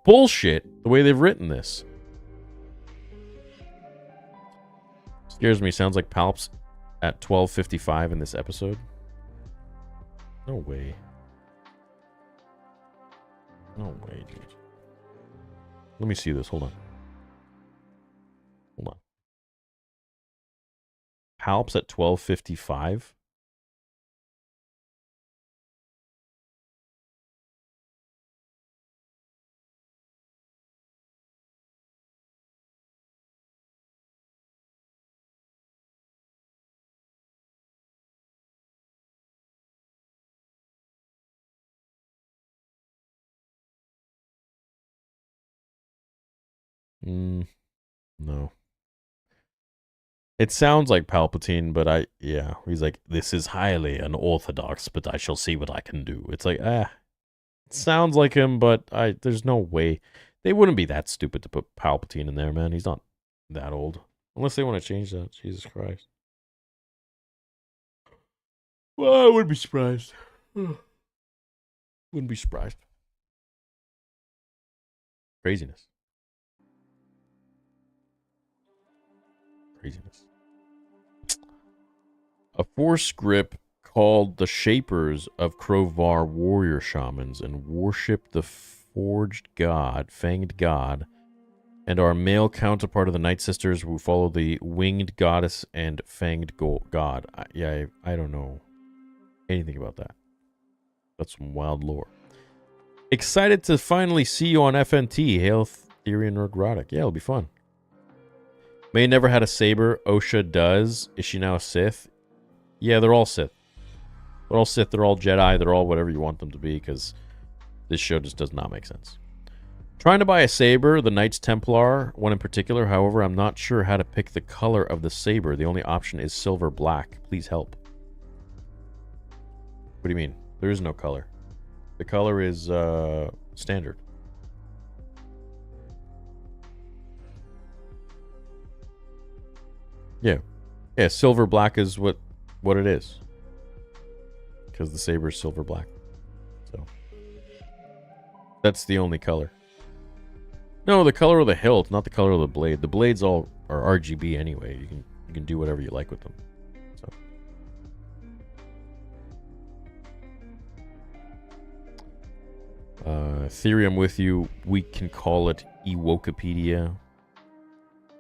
bullshit the way they've written this. Scares me. Sounds like Palps at 12:55 in this episode. No way. No way, dude. Let me see this. Hold on. Hold on. Palps at 12:55. No. It sounds like Palpatine, but yeah. He's like, this is highly unorthodox, but I shall see what I can do. It's like, it sounds like him, but there's no way. They wouldn't be that stupid to put Palpatine in there, man. He's not that old. Unless they want to change that. Jesus Christ. Well, I wouldn't be surprised. Wouldn't be surprised. Craziness. Craziness. A Force grip called the Shapers of Krovar warrior shamans and worship the forged god, fanged god, and our male counterpart of the Night Sisters who follow the winged goddess and fanged god. I don't know anything about that. That's some wild lore. Excited to finally see you on FNT. Hail Theory and Nerdrotic. Yeah, it'll be fun. May never had a saber. OSHA does. Is she now a Sith? Yeah, they're all Sith. They're all Sith. They're all Jedi. They're all whatever you want them to be, because this show just does not make sense. Trying to buy a saber, the Knights Templar, one in particular. However, I'm not sure how to pick the color of the saber. The only option is silver black. Please help. What do you mean? There is no color. The color is standard. Yeah. Yeah, silver black is what it is. Because the saber is silver black. So that's the only color. No, the color of the hilt, not the color of the blade. The blades all are RGB anyway. You can do whatever you like with them. So Theory, I'm with you. We can call it Ewokipedia.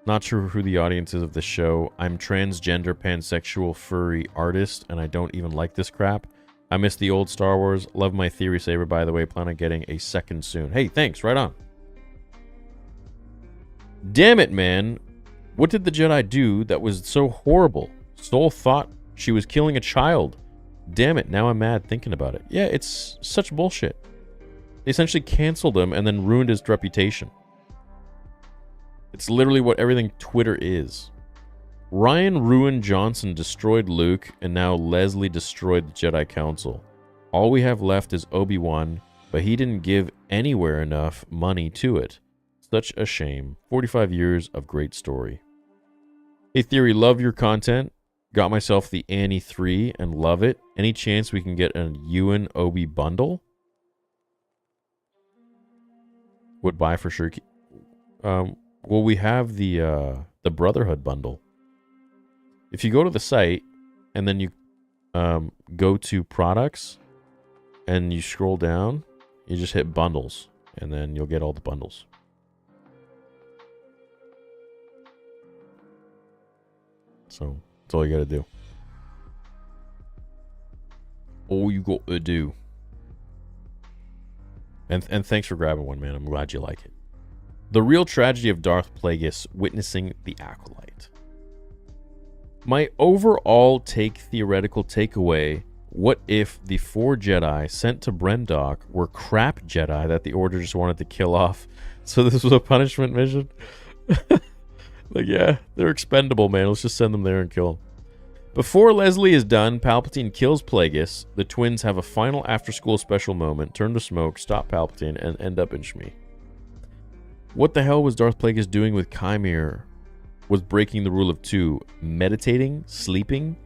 Not sure who the audience is of the show. I'm transgender, pansexual, furry artist, and I don't even like this crap. I miss the old Star Wars. Love my Theory saber, by the way. Plan on getting a second soon. Hey, thanks. Right on. Damn it, man. What did the Jedi do that was so horrible? Soul thought she was killing a child. Damn it, now I'm mad thinking about it. Yeah, it's such bullshit. They essentially canceled him and then ruined his reputation. It's literally what everything Twitter is. Ryan Ruin Johnson destroyed Luke, and now Leslie destroyed the Jedi Council. All we have left is Obi-Wan, but he didn't give anywhere enough money to it. Such a shame. 45 years of great story. Hey Theory, love your content. Got myself the Annie 3 and love it. Any chance we can get a Ewan Obi bundle? Would buy for sure. Well, we have the Brotherhood bundle. If you go to the site and then you go to products and you scroll down, you just hit bundles and then you'll get all the bundles. So that's all you gotta do. All you got to do. And thanks for grabbing one, man. I'm glad you like it. The real tragedy of Darth Plagueis witnessing the Acolyte. My overall theoretical takeaway, what if the 4 Jedi sent to Brendok were crap Jedi that the Order just wanted to kill off? So this was a punishment mission? Like, yeah, they're expendable, man. Let's just send them there and kill them. Before Leslie is done, Palpatine kills Plagueis. The twins have a final after-school special moment, turn to smoke, stop Palpatine, and end up in Shmi. What the hell was Darth Plagueis doing with Chimere? Was breaking the rule of 2. Meditating? Sleeping?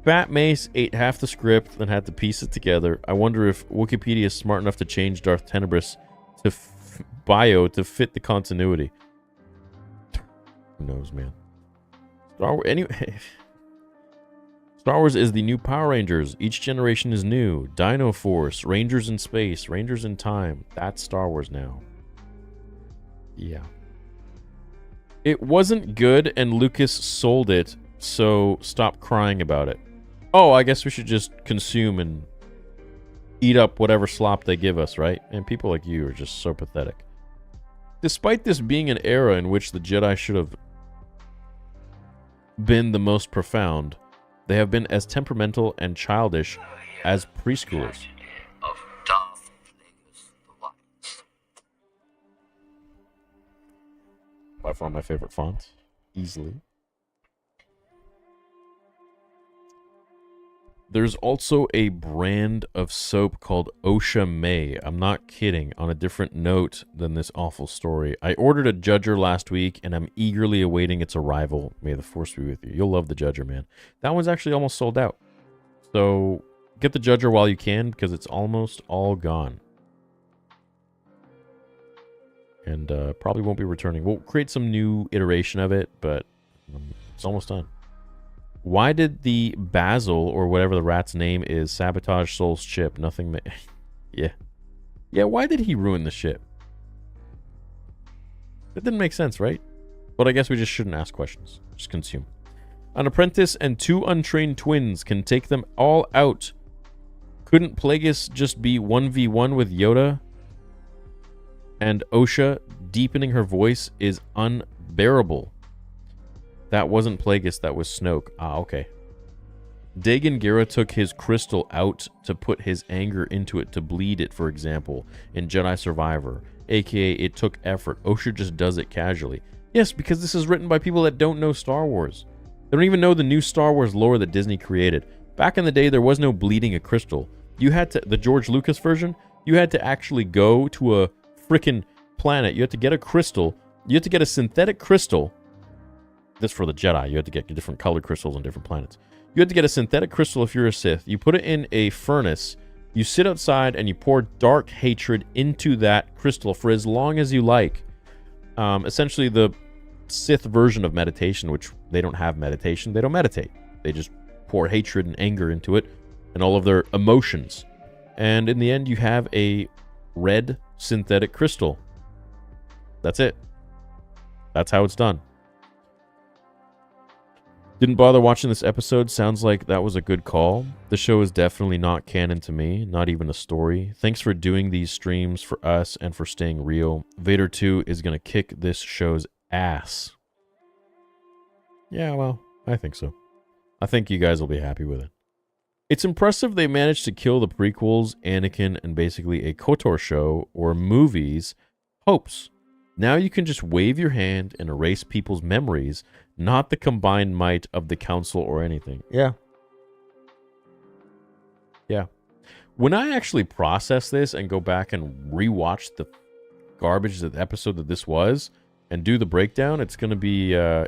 Fat Mace ate half the script, then had to piece it together. I wonder if Wikipedia is smart enough to change Darth Tenebrous to bio to fit the continuity. Who knows, man? Star Wars is the new Power Rangers. Each generation is new. Dino Force, Rangers in space, Rangers in time. That's Star Wars now. Yeah. It wasn't good and Lucas sold it, so stop crying about it. Oh, I guess we should just consume and eat up whatever slop they give us, right? And people like you are just so pathetic. Despite this being an era in which the Jedi should have been the most profound, they have been as temperamental and childish as preschoolers. Of Darth Plagueis the Wise. By far my favorite font. Easily. There's also a brand of soap called Osha May. I'm not kidding. On a different note than this awful story. I ordered a Judger last week, and I'm eagerly awaiting its arrival. May the Force be with you. You'll love the Judger, man. That one's actually almost sold out. So get the Judger while you can, because it's almost all gone. And probably won't be returning. We'll create some new iteration of it, but it's almost done. Why did the Basil, or whatever the rat's name is, sabotage Soul's ship? Nothing. Yeah. Yeah, why did he ruin the ship? It didn't make sense, right? But I guess we just shouldn't ask questions. Just consume. An apprentice and 2 untrained twins can take them all out. Couldn't Plagueis just be 1v1 with Yoda? And Osha deepening her voice is unbearable. That wasn't Plagueis, that was Snoke. Ah, okay. Dagan Gera took his crystal out to put his anger into it to bleed it, for example, in Jedi Survivor. aka it took effort. Osher just does it casually. Yes, because this is written by people that don't know Star Wars. They don't even know the new Star Wars lore that Disney created. Back in the day, there was no bleeding a crystal. You had to, the George Lucas version, you had to actually go to a freaking planet. You had to get a crystal. You had to get a synthetic crystal. This for the Jedi. You had to get different colored crystals on different planets. You had to get a synthetic crystal if you're a Sith. You put it in a furnace. You sit outside and you pour dark hatred into that crystal for as long as you like. Essentially the Sith version of meditation, which they don't have meditation. They don't meditate. They just pour hatred and anger into it and all of their emotions. And in the end, you have a red synthetic crystal. That's it. That's how it's done. Didn't bother watching this episode. Sounds like that was a good call. The show is definitely not canon to me. Not even a story. Thanks for doing these streams for us and for staying real. Vader 2 is going to kick this show's ass. Yeah, well, I think so. I think you guys will be happy with it. It's impressive they managed to kill the prequels, Anakin, and basically a KOTOR show or movies' hopes. Now you can just wave your hand and erase people's memories, not the combined might of the council or anything. Yeah. Yeah. When I actually process this and go back and rewatch the garbage of the episode that this was and do the breakdown, it's going to be, I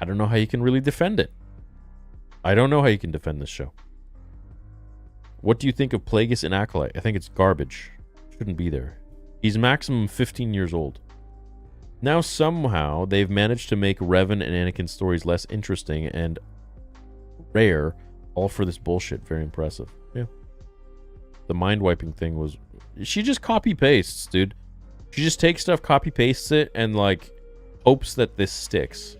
don't know how you can really defend it. I don't know how you can defend this show. What do you think of Plagueis and Acolyte? I think it's garbage. Shouldn't be there. He's maximum 15 years old. Now somehow they've managed to make Revan and Anakin stories less interesting and rare, all for this bullshit. Very impressive. Yeah. The mind wiping thing was... She just copy pastes, dude. She just takes stuff, copy pastes it, and like hopes that this sticks.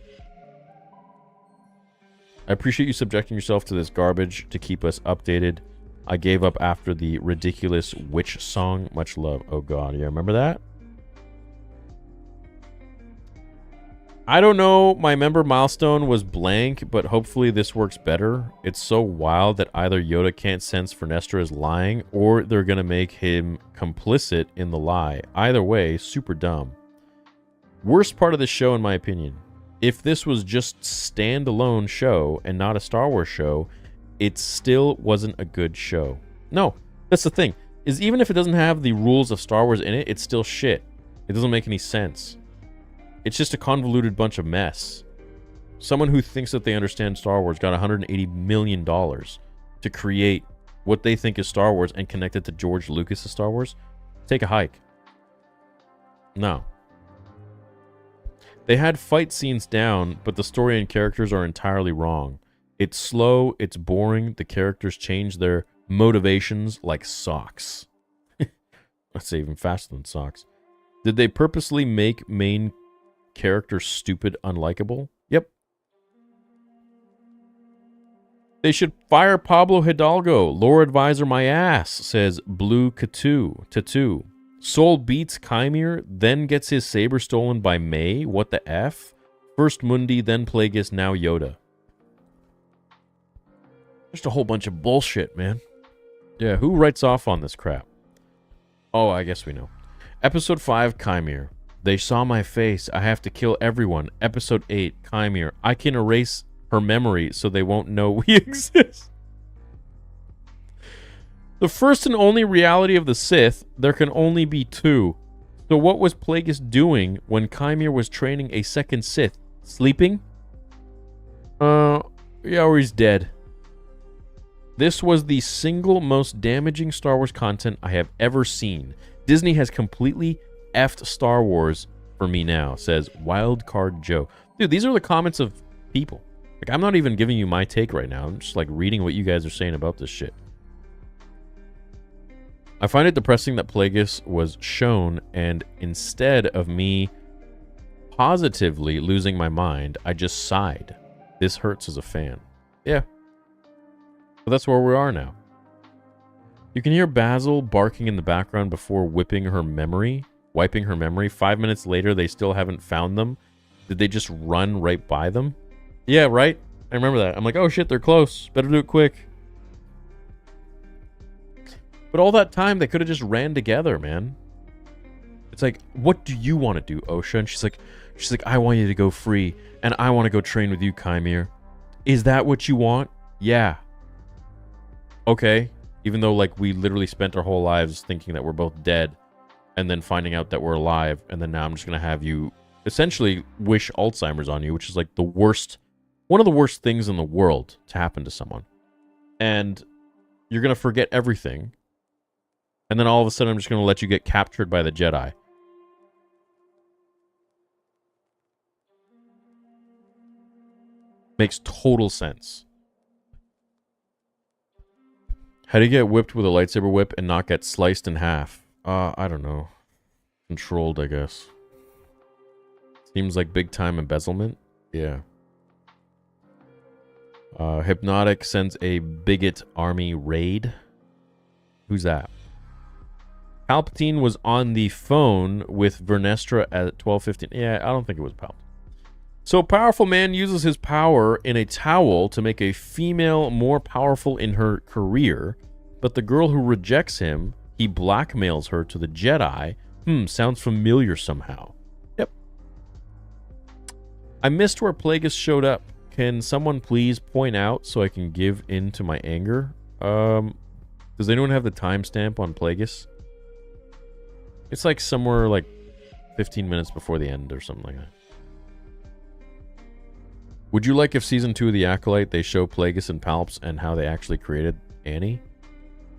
I appreciate you subjecting yourself to this garbage to keep us updated. I gave up after the ridiculous witch song. Much love. Oh god, yeah, remember that? I don't know. My member milestone was blank, but hopefully this works better. It's so wild that either Yoda can't sense Vernestra is lying, or they're gonna make him complicit in the lie. Either way, super dumb. Worst part of the show, in my opinion. If this was just standalone show and not a Star Wars show, it still wasn't a good show. No, that's the thing. Is even if it doesn't have the rules of Star Wars in it, it's still shit. It doesn't make any sense. It's just a convoluted bunch of mess. Someone who thinks that they understand Star Wars got $180 million to create what they think is Star Wars and connect it to George Lucas' Star Wars. Take a hike. No. They had fight scenes down, but the story and characters are entirely wrong. It's slow, it's boring, the characters change their motivations like socks. Let's say even faster than socks. Did they purposely make main characters stupid, unlikable? Yep. They should fire Pablo Hidalgo. Lore advisor my ass, says Blue Tattoo. Soul beats Chimere, then gets his saber stolen by May. What the F? First Mundi, then Plagueis, now Yoda. Just a whole bunch of bullshit, man. Yeah, who writes off on this crap? Oh, I guess we know. Episode 5, Chimere. They saw my face. I have to kill everyone. Episode 8, Chimere. I can erase her memory so they won't know we exist. The first and only reality of the Sith, there can only be two. So what was Plagueis doing when Chimere was training a second Sith? Sleeping? Yeah, or he's dead. This was the single most damaging Star Wars content I have ever seen. Disney has completely effed Star Wars for me now, says Wildcard Joe. Dude, these are the comments of people. Like, I'm not even giving you my take right now. I'm just like reading what you guys are saying about this shit. I find it depressing that Plagueis was shown, and instead of me positively losing my mind, I just sighed. This hurts as a fan. Yeah. But that's where we are now. You can hear Basil barking in the background before wiping her memory. 5 minutes later, they still haven't found them. Did they just run right by them? Yeah, right? I remember that. I'm like, oh shit, they're close. Better do it quick. But all that time, they could have just ran together, man. It's like, what do you want to do, Osha? And she's like, I want you to go free, and I want to go train with you, Kymir. Is that what you want? Yeah. Okay. Even though, like, we literally spent our whole lives thinking that we're both dead, and then finding out that we're alive, and then now I'm just going to have you essentially wish Alzheimer's on you, which is like the worst, one of the worst things in the world to happen to someone. And you're going to forget everything. And then all of a sudden I'm just going to let you get captured by the Jedi. Makes total sense. How do you get whipped with a lightsaber whip and not get sliced in half? I don't know. Controlled, I guess. Seems like big time embezzlement. Yeah. Hypnotic sends a bigot army raid. Who's that? Palpatine was on the phone with Vernestra at 12:15. Yeah, I don't think it was Palpatine. So, a powerful man uses his power in a towel to make a female more powerful in her career, but the girl who rejects him, he blackmails her to the Jedi. Sounds familiar somehow. Yep. I missed where Plagueis showed up. Can someone please point out so I can give in to my anger? Does anyone have the timestamp on Plagueis? It's like somewhere like 15 minutes before the end or something like that. Would you like if season 2 of The Acolyte they show Plagueis and Palps and how they actually created Annie?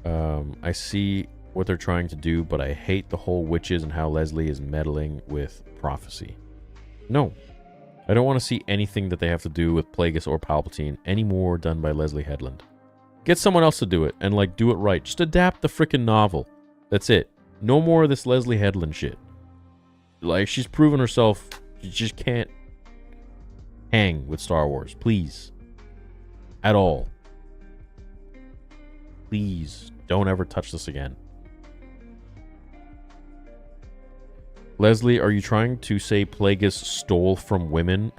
I see what they're trying to do, but I hate the whole witches and how Leslie is meddling with prophecy. No. I don't want to see anything that they have to do with Plagueis or Palpatine anymore done by Leslie Headland. Get someone else to do it, and like do it right. Just adapt the frickin' novel. That's it. No more of this Leslie Headland shit. Like, she's proven herself. She just can't hang with Star Wars. Please. At all. Please. Don't ever touch this again. Leslie, are you trying to say Plagueis stole from women?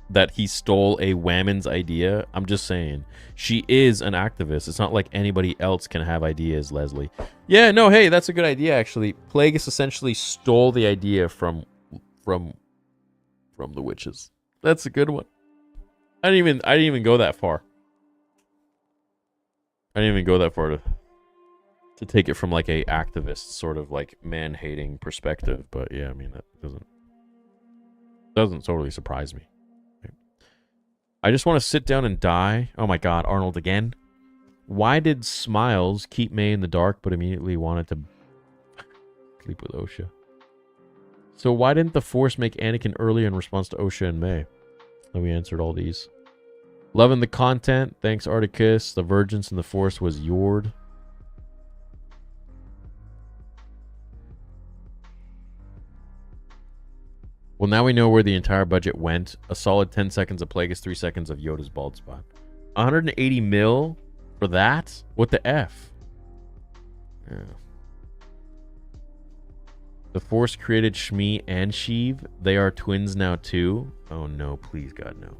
That he stole a woman's idea? I'm just saying. She is an activist. It's not like anybody else can have ideas, Leslie. Yeah, no, hey, that's a good idea, actually. Plagueis essentially stole the idea from the witches. That's a good one. I didn't even go that far. I didn't even go that far to take it from like a activist sort of like man-hating perspective. But yeah, I mean, that doesn't totally surprise me. I just want to sit down and die. Oh my god, Arnold again. Why did Smiles keep May in the dark but immediately wanted to sleep with Osha? So why didn't the Force make Anakin earlier in response to Osha and May? And we answered all these. Loving the content. Thanks, Articus. The Virgins in the Force was Yord. Well, now we know where the entire budget went. A solid 10 seconds of Plagueis, 3 seconds of Yoda's bald spot. 180 mil for that? What the F? Yeah. The Force created Shmi and Sheev. They are twins now too. Oh no, please God, no.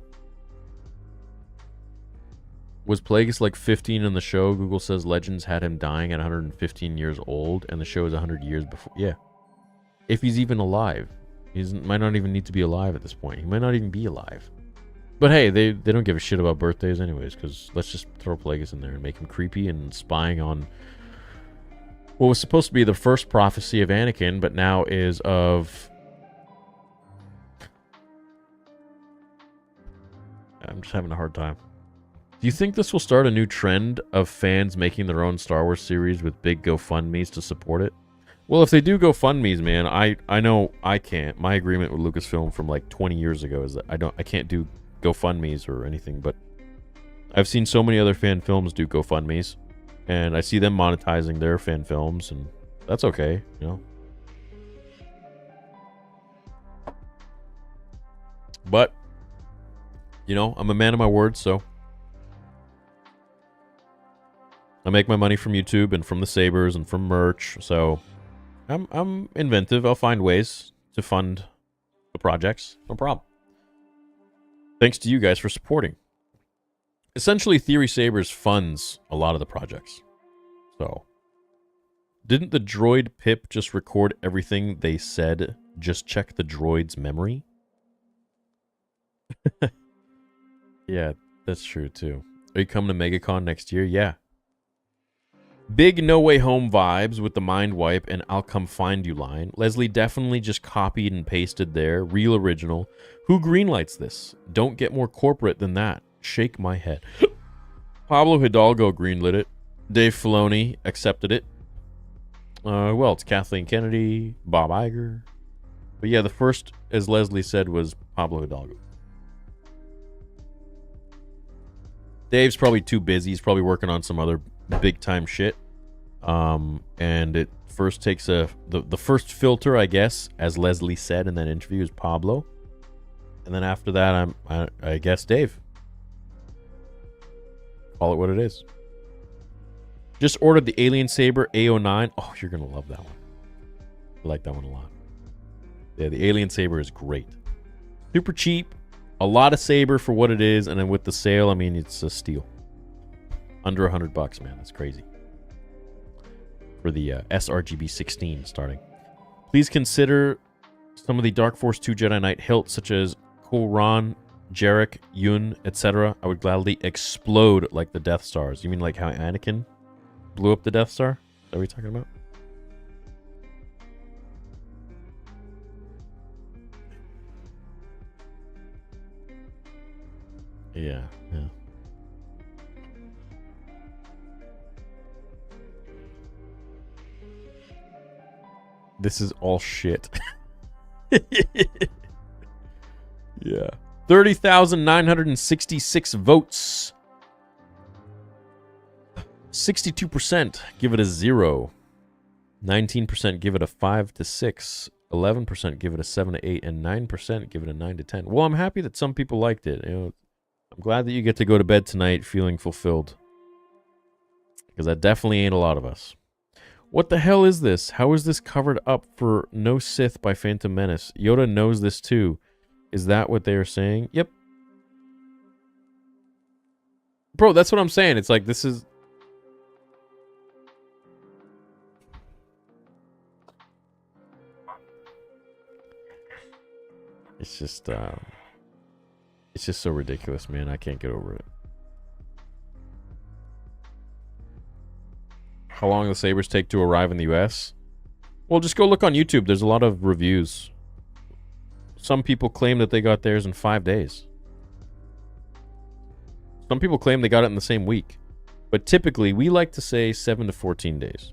Was Plagueis like 15 in the show? Google says Legends had him dying at 115 years old, and the show is 100 years before. Yeah. If he's even alive. He might not even need to be alive at this point. He might not even be alive. But hey, they don't give a shit about birthdays anyways, because let's just throw Plagueis in there and make him creepy and spying on what was supposed to be the first prophecy of Anakin, but now is of... I'm just having a hard time. Do you think this will start a new trend of fans making their own Star Wars series with big GoFundMes to support it? Well, if they do GoFundMes, man, I know I can't. My agreement with Lucasfilm from like 20 years ago is that I can't do GoFundMes or anything, but I've seen so many other fan films do GoFundMes, and I see them monetizing their fan films, and that's okay, you know. But, you know, I'm a man of my word, so I make my money from YouTube and from the Sabers and from merch, so I'm inventive. I'll find ways to fund the projects. No problem. Thanks to you guys for supporting. Essentially, Theory Sabers funds a lot of the projects. So, Didn't the droid Pip just record everything they said? Just check the droid's memory? Yeah, that's true too. Are you coming to MegaCon next year? Yeah. Big No Way Home vibes with the mind wipe and I'll come find you line. Leslie definitely just copied and pasted there. Real original. Who greenlights this? Don't get more corporate than that. Shake my head. Pablo Hidalgo greenlit it. Dave Filoni accepted it. Well, it's Kathleen Kennedy, Bob Iger. But yeah, the first, as Leslie said, was Pablo Hidalgo. Dave's probably too busy. He's probably working on some other big time shit. And it first takes the first filter, I guess, as Leslie said in that interview, is Pablo. And then after that, I guess Dave. Call it what it is. Just ordered the Alien Saber A09. Oh, you're gonna love that one. I like that one a lot. Yeah, the Alien Saber is great. Super cheap. A lot of Saber for what it is, and then with the sale, I mean, it's a steal. Under $100, man. That's crazy. For the sRGB 16 starting. Please consider some of the Dark Force 2 Jedi Knight hilts, such as Koran, Jarek, Yun, etc. I would gladly explode like the Death Stars. You mean like how Anakin blew up the Death Star? Is that what you're talking about? Yeah. This is all shit. Yeah. 30,966 votes. 62% give it a 0. 19% give it a 5 to 6. 11% give it a 7 to 8. And 9% give it a 9 to 10. Well, I'm happy that some people liked it. You know, I'm glad that you get to go to bed tonight feeling fulfilled. Because that definitely ain't a lot of us. What the hell is this? How is this covered up for No Sith by Phantom Menace? Yoda knows this too. Is that what they are saying? Yep. Bro, that's what I'm saying. It's like, this is... It's just so ridiculous, man. I can't get over it. How long the sabers take to arrive in the US? Well, just go look on YouTube. There's a lot of reviews. Some people claim that they got theirs in 5 days. Some people claim they got it in the same week. But typically, we like to say 7 to 14 days.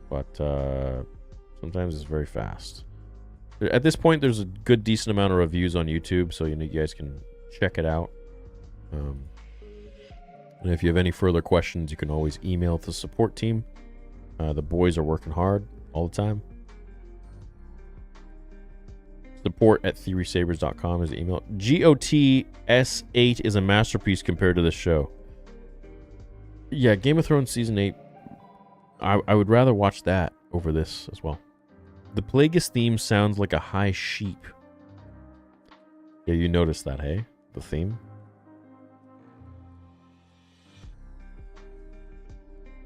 But sometimes it's very fast. At this point, there's a good, decent amount of reviews on YouTube, so you guys can check it out. And if you have any further questions, you can always email the support team. The boys are working hard all the time. Support@theorysabers.com is the email. GOT S8 is a masterpiece compared to this show. Yeah, Game of Thrones Season 8. I would rather watch that over this as well. The Plagueis theme sounds like a high sheep. Yeah, you noticed that, hey? The theme?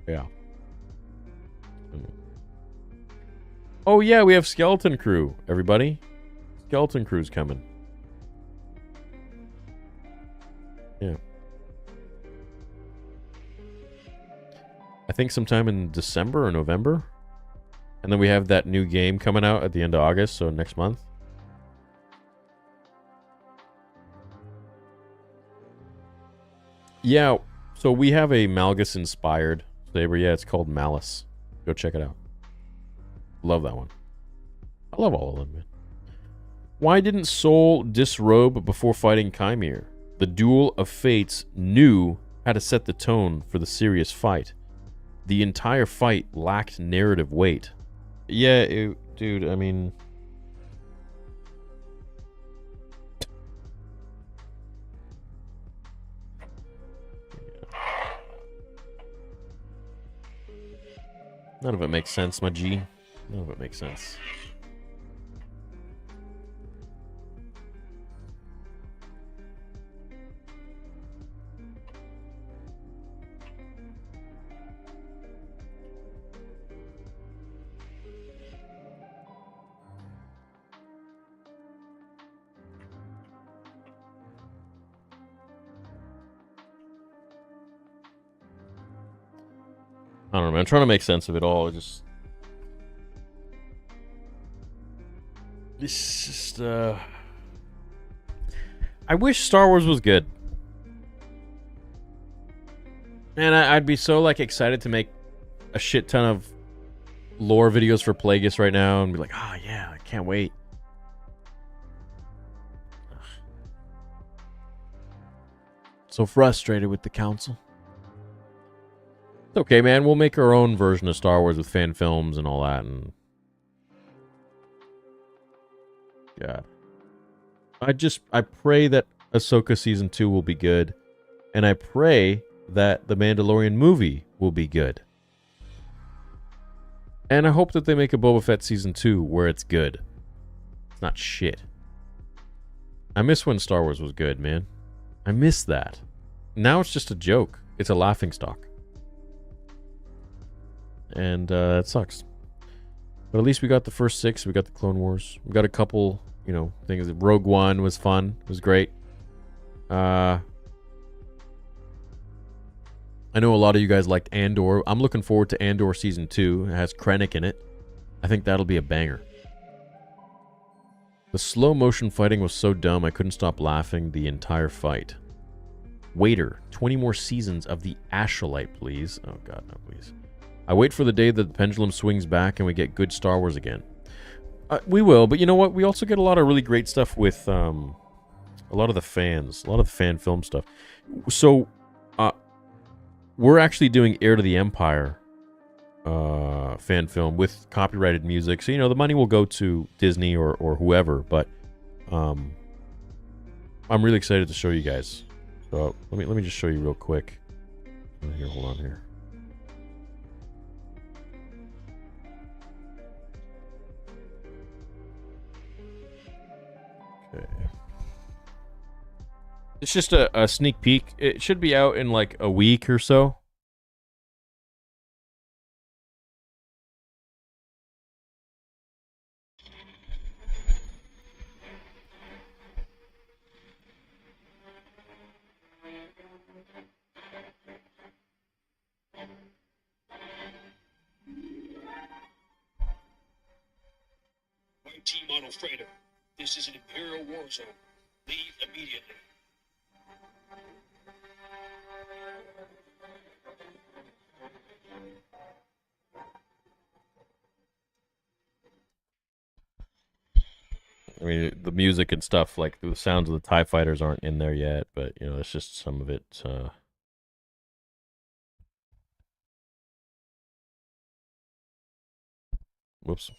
Yeah. Oh yeah, we have Skeleton Crew, everybody. Skeleton Crew's coming. Yeah. I think sometime in December or November. And then we have that new game coming out at the end of August, so next month. Yeah, so we have a Malgus-inspired saber. Yeah, it's called Malice. Go check it out. Love that one. I love all of them, man. Why didn't Soul disrobe before fighting Chimere? The Duel of Fates knew how to set the tone for the serious fight. The entire fight lacked narrative weight. Yeah, dude, I mean... None of it makes sense, my G. None of it makes sense. I don't know, man. I'm trying to make sense of it all. It's just, I wish Star Wars was good. Man, I'd be so, like, excited to make a shit ton of lore videos for Plagueis right now and be like, oh, yeah, I can't wait. Ugh. So frustrated with the council. It's okay, man. We'll make our own version of Star Wars with fan films and all that. And God, I pray that Ahsoka Season 2 will be good. And I pray that the Mandalorian movie will be good. And I hope that they make a Boba Fett Season 2 where it's good. It's not shit. I miss when Star Wars was good, man. I miss that. Now it's just a joke. It's a laughingstock. And it sucks. But at least we got the first 6. We got the Clone Wars. We got a couple, things. Rogue One was fun. It was great. I know a lot of you guys liked Andor. I'm looking forward to Andor Season 2. It has Krennic in it. I think that'll be a banger. The slow motion fighting was so dumb I couldn't stop laughing the entire fight. Waiter, 20 more seasons of the Acolyte, please. Oh god, no, please. I wait for the day that the pendulum swings back and we get good Star Wars again. We will, but you know what? We also get a lot of really great stuff with a lot of the fans. A lot of the fan film stuff. So, we're actually doing Heir to the Empire fan film with copyrighted music. So, the money will go to Disney or whoever. But I'm really excited to show you guys. So let me just show you real quick. Here, hold on here. Okay. It's just a sneak peek. It should be out in like a week or so. T-model freighter. This is an Imperial war zone. Leave immediately. I mean, the music and stuff, like the sounds of the TIE fighters aren't in there yet, but, it's just some of it. Whoops.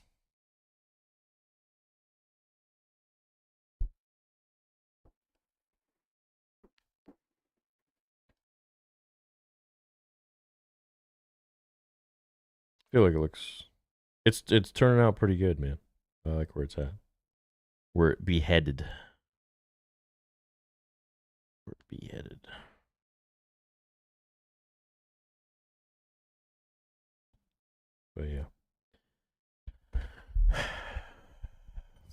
I feel like it looks... It's turning out pretty good, man. I like where it's at. Where it beheaded. Where it beheaded. But yeah.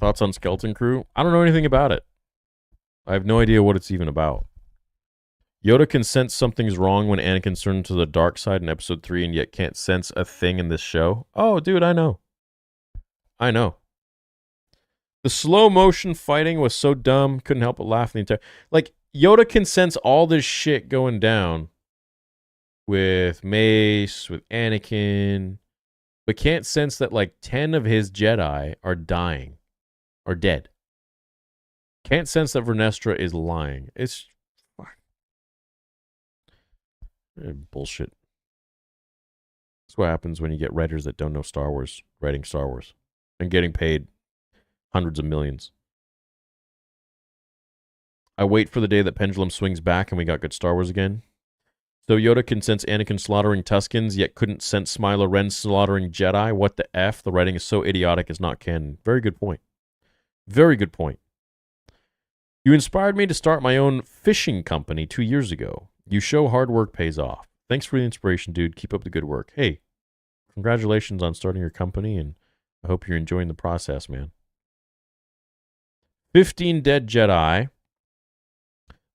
Thoughts on Skeleton Crew? I don't know anything about it. I have no idea what it's even about. Yoda can sense something's wrong when Anakin's turned to the dark side in episode 3 and yet can't sense a thing in this show. Oh, dude, I know. I know. The slow motion fighting was so dumb, couldn't help but laugh the entire... Like, Yoda can sense all this shit going down with Mace, with Anakin, but can't sense that, like, 10 of his Jedi are dying. Or dead. Can't sense that Vernestra is lying. It's... bullshit. That's what happens when you get writers that don't know Star Wars writing Star Wars and getting paid hundreds of millions. I wait for the day that pendulum swings back and we got good Star Wars again. So Yoda can sense Anakin slaughtering Tuskens, yet couldn't sense Smiler Ren slaughtering Jedi. What the F? The writing is so idiotic it's not canon. Very good point. Very good point. You inspired me to start my own fishing company 2 years ago. You show hard work pays off. Thanks for the inspiration, dude. Keep up the good work. Hey, congratulations on starting your company, and I hope you're enjoying the process, man. 15 dead Jedi.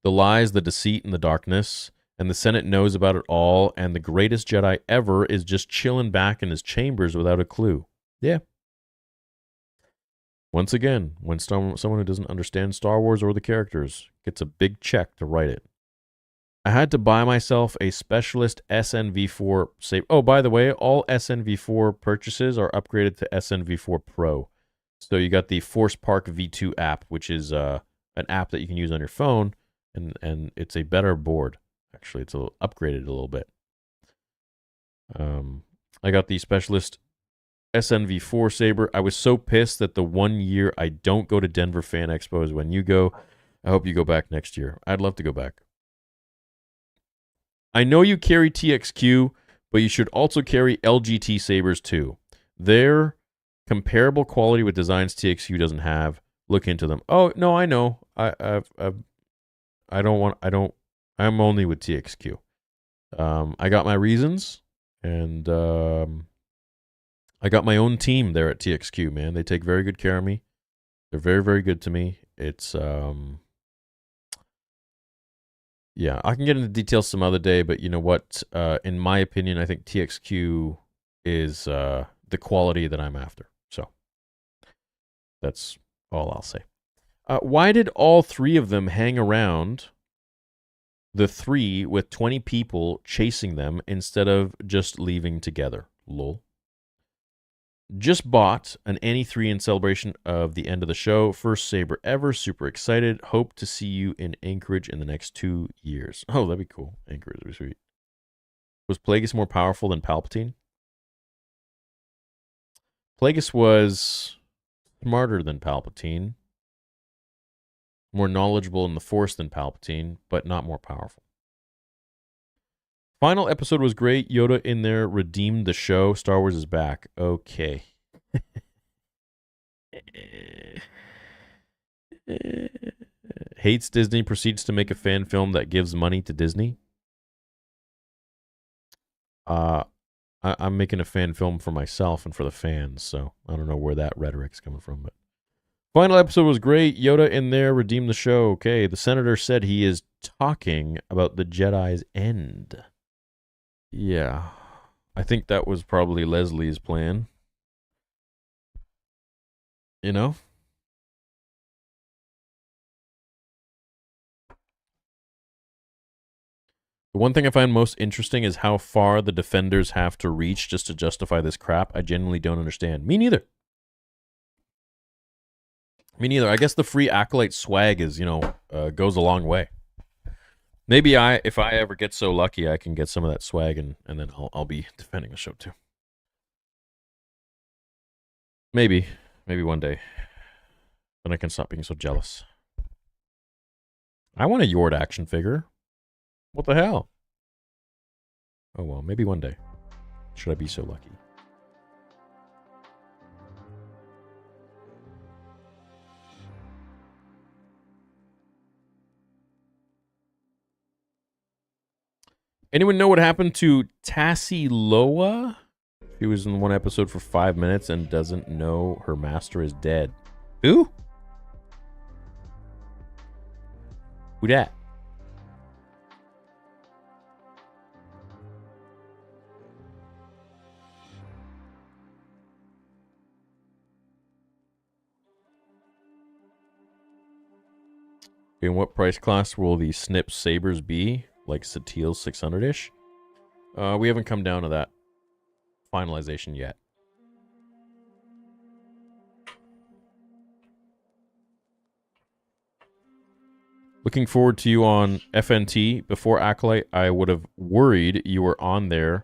The lies, the deceit, and the darkness. and the Senate knows about it all, and the greatest Jedi ever is just chilling back in his chambers without a clue. Yeah. Once again, when someone who doesn't understand Star Wars or the characters gets a big check to write it. I had to buy myself a specialist SNV4 saber. Oh, by the way, all SNV4 purchases are upgraded to SNV4 Pro. So you got the Force Park V2 app, which is an app that you can use on your phone, and it's a better board. Actually, it's upgraded a little bit. I got the specialist SNV4 saber. I was so pissed that the 1 year I don't go to Denver Fan Expo is when you go. I hope you go back next year. I'd love to go back. I know you carry TXQ, but you should also carry LGT sabers too. They're comparable quality with designs TXQ doesn't have. Look into them. Oh no, I know. I'm only with TXQ. I got my reasons, and I got my own team there at TXQ. Man, they take very good care of me. They're very, very good to me. It's yeah, I can get into details some other day, but you know what? In my opinion, I think TXQ is the quality that I'm after. So that's all I'll say. Why did all three of them hang around the three with 20 people chasing them instead of just leaving together? Lol. Just bought an Annie 3 in celebration of the end of the show. First saber ever. Super excited. Hope to see you in Anchorage in the next 2 years. Oh, that'd be cool. Anchorage would be sweet. Was Plagueis more powerful than Palpatine? Plagueis was smarter than Palpatine. More knowledgeable in the Force than Palpatine, but not more powerful. Final episode was great. Yoda in there redeemed the show. Star Wars is back. Okay. Hates Disney, proceeds to make a fan film that gives money to Disney. I'm making a fan film for myself and for the fans, so I don't know where that rhetoric's coming from. But final episode was great. Yoda in there redeemed the show. Okay, the senator said he is talking about the Jedi's end. Yeah, I think that was probably Leslie's plan. You know? The one thing I find most interesting is how far the defenders have to reach just to justify this crap. I genuinely don't understand. Me neither. Me neither. I guess the free Acolyte swag is, goes a long way. Maybe if I ever get so lucky, I can get some of that swag, and then I'll be defending the show too. Maybe one day. Then I can stop being so jealous. I want a Yord action figure. What the hell? Oh well, maybe one day. Should I be so lucky? Anyone know what happened to Tassie Loa? She was in one episode for 5 minutes and doesn't know her master is dead. Who? Who dat? In what price class will the Snip Sabers be? Like Satil's 600-ish? We haven't come down to that finalization yet. Looking forward to you on FNT. Before Acolyte, I would have worried you were on there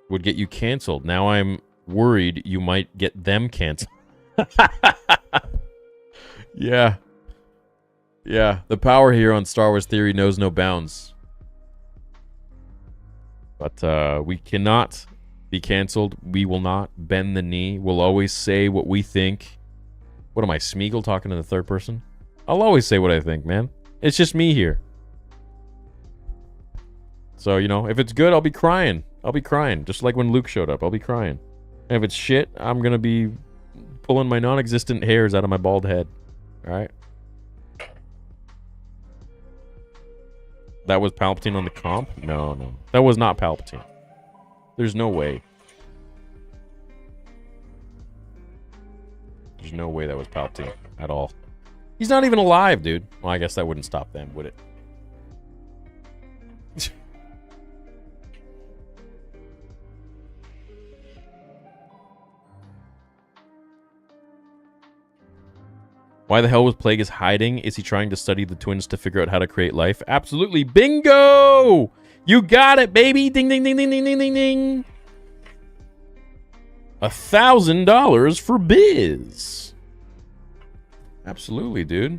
would get you canceled. Now I'm worried you might get them canceled. Yeah. Yeah, the power here on Star Wars Theory knows no bounds. But we cannot be canceled. We will not bend the knee. We'll always say what we think. What am I, Smeagol talking in the third person? I'll always say what I think, man. It's just me here. So, if it's good, I'll be crying. I'll be crying. Just like when Luke showed up, I'll be crying. And if it's shit, I'm going to be pulling my non-existent hairs out of my bald head. All right? That was Palpatine on the comp? No, no. That was not Palpatine. There's no way. There's no way that was Palpatine at all. He's not even alive, dude. Well, I guess that wouldn't stop them, would it? Why the hell was Plagueis hiding? Is he trying to study the twins to figure out how to create life? Absolutely. Bingo! You got it, baby! Ding, ding, ding, ding, ding, ding, ding, ding. $1,000 for Biz. Absolutely, dude.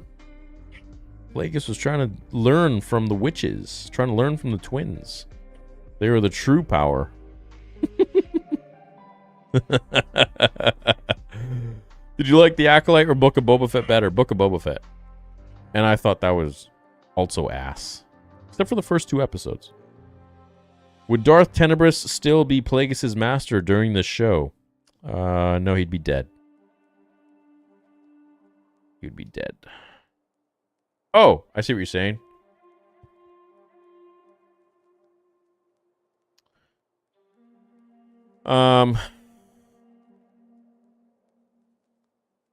Plagueis was trying to learn from the witches. Trying to learn from the twins. They were the true power. Did you like the Acolyte or Book of Boba Fett better? Book of Boba Fett. And I thought that was also ass. Except for the first 2 episodes. Would Darth Tenebrous still be Plagueis' master during this show? No, he'd be dead. He'd be dead. Oh, I see what you're saying.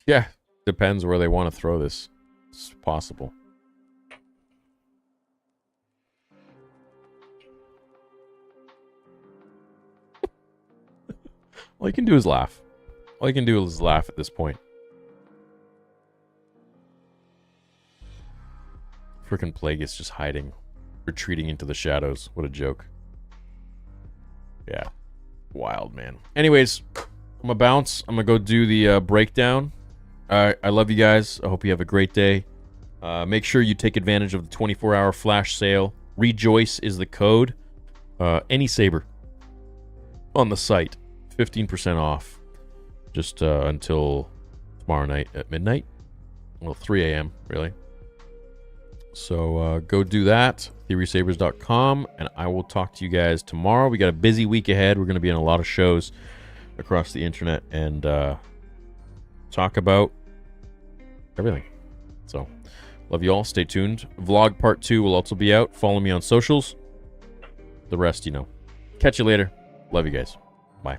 Yeah, depends where they want to throw this. It's possible. All you can do is laugh. All you can do is laugh at this point. Frickin' Plagueis just hiding. Retreating into the shadows. What a joke. Yeah. Wild, man. Anyways, I'm gonna bounce. I'm gonna go do the breakdown. I love you guys. I hope you have a great day. Make sure you take advantage of the 24-hour flash sale. Rejoice is the code. Any saber on the site. 15% off. Just until tomorrow night at midnight. Well, 3 a.m. really. So go do that. TheorySabers.com. And I will talk to you guys tomorrow. We got a busy week ahead. We're going to be in a lot of shows across the internet and talk about everything. So love you all. Stay tuned. Vlog part 2 will also be out. Follow me on socials. The rest, you know. Catch you later. Love you guys. Bye.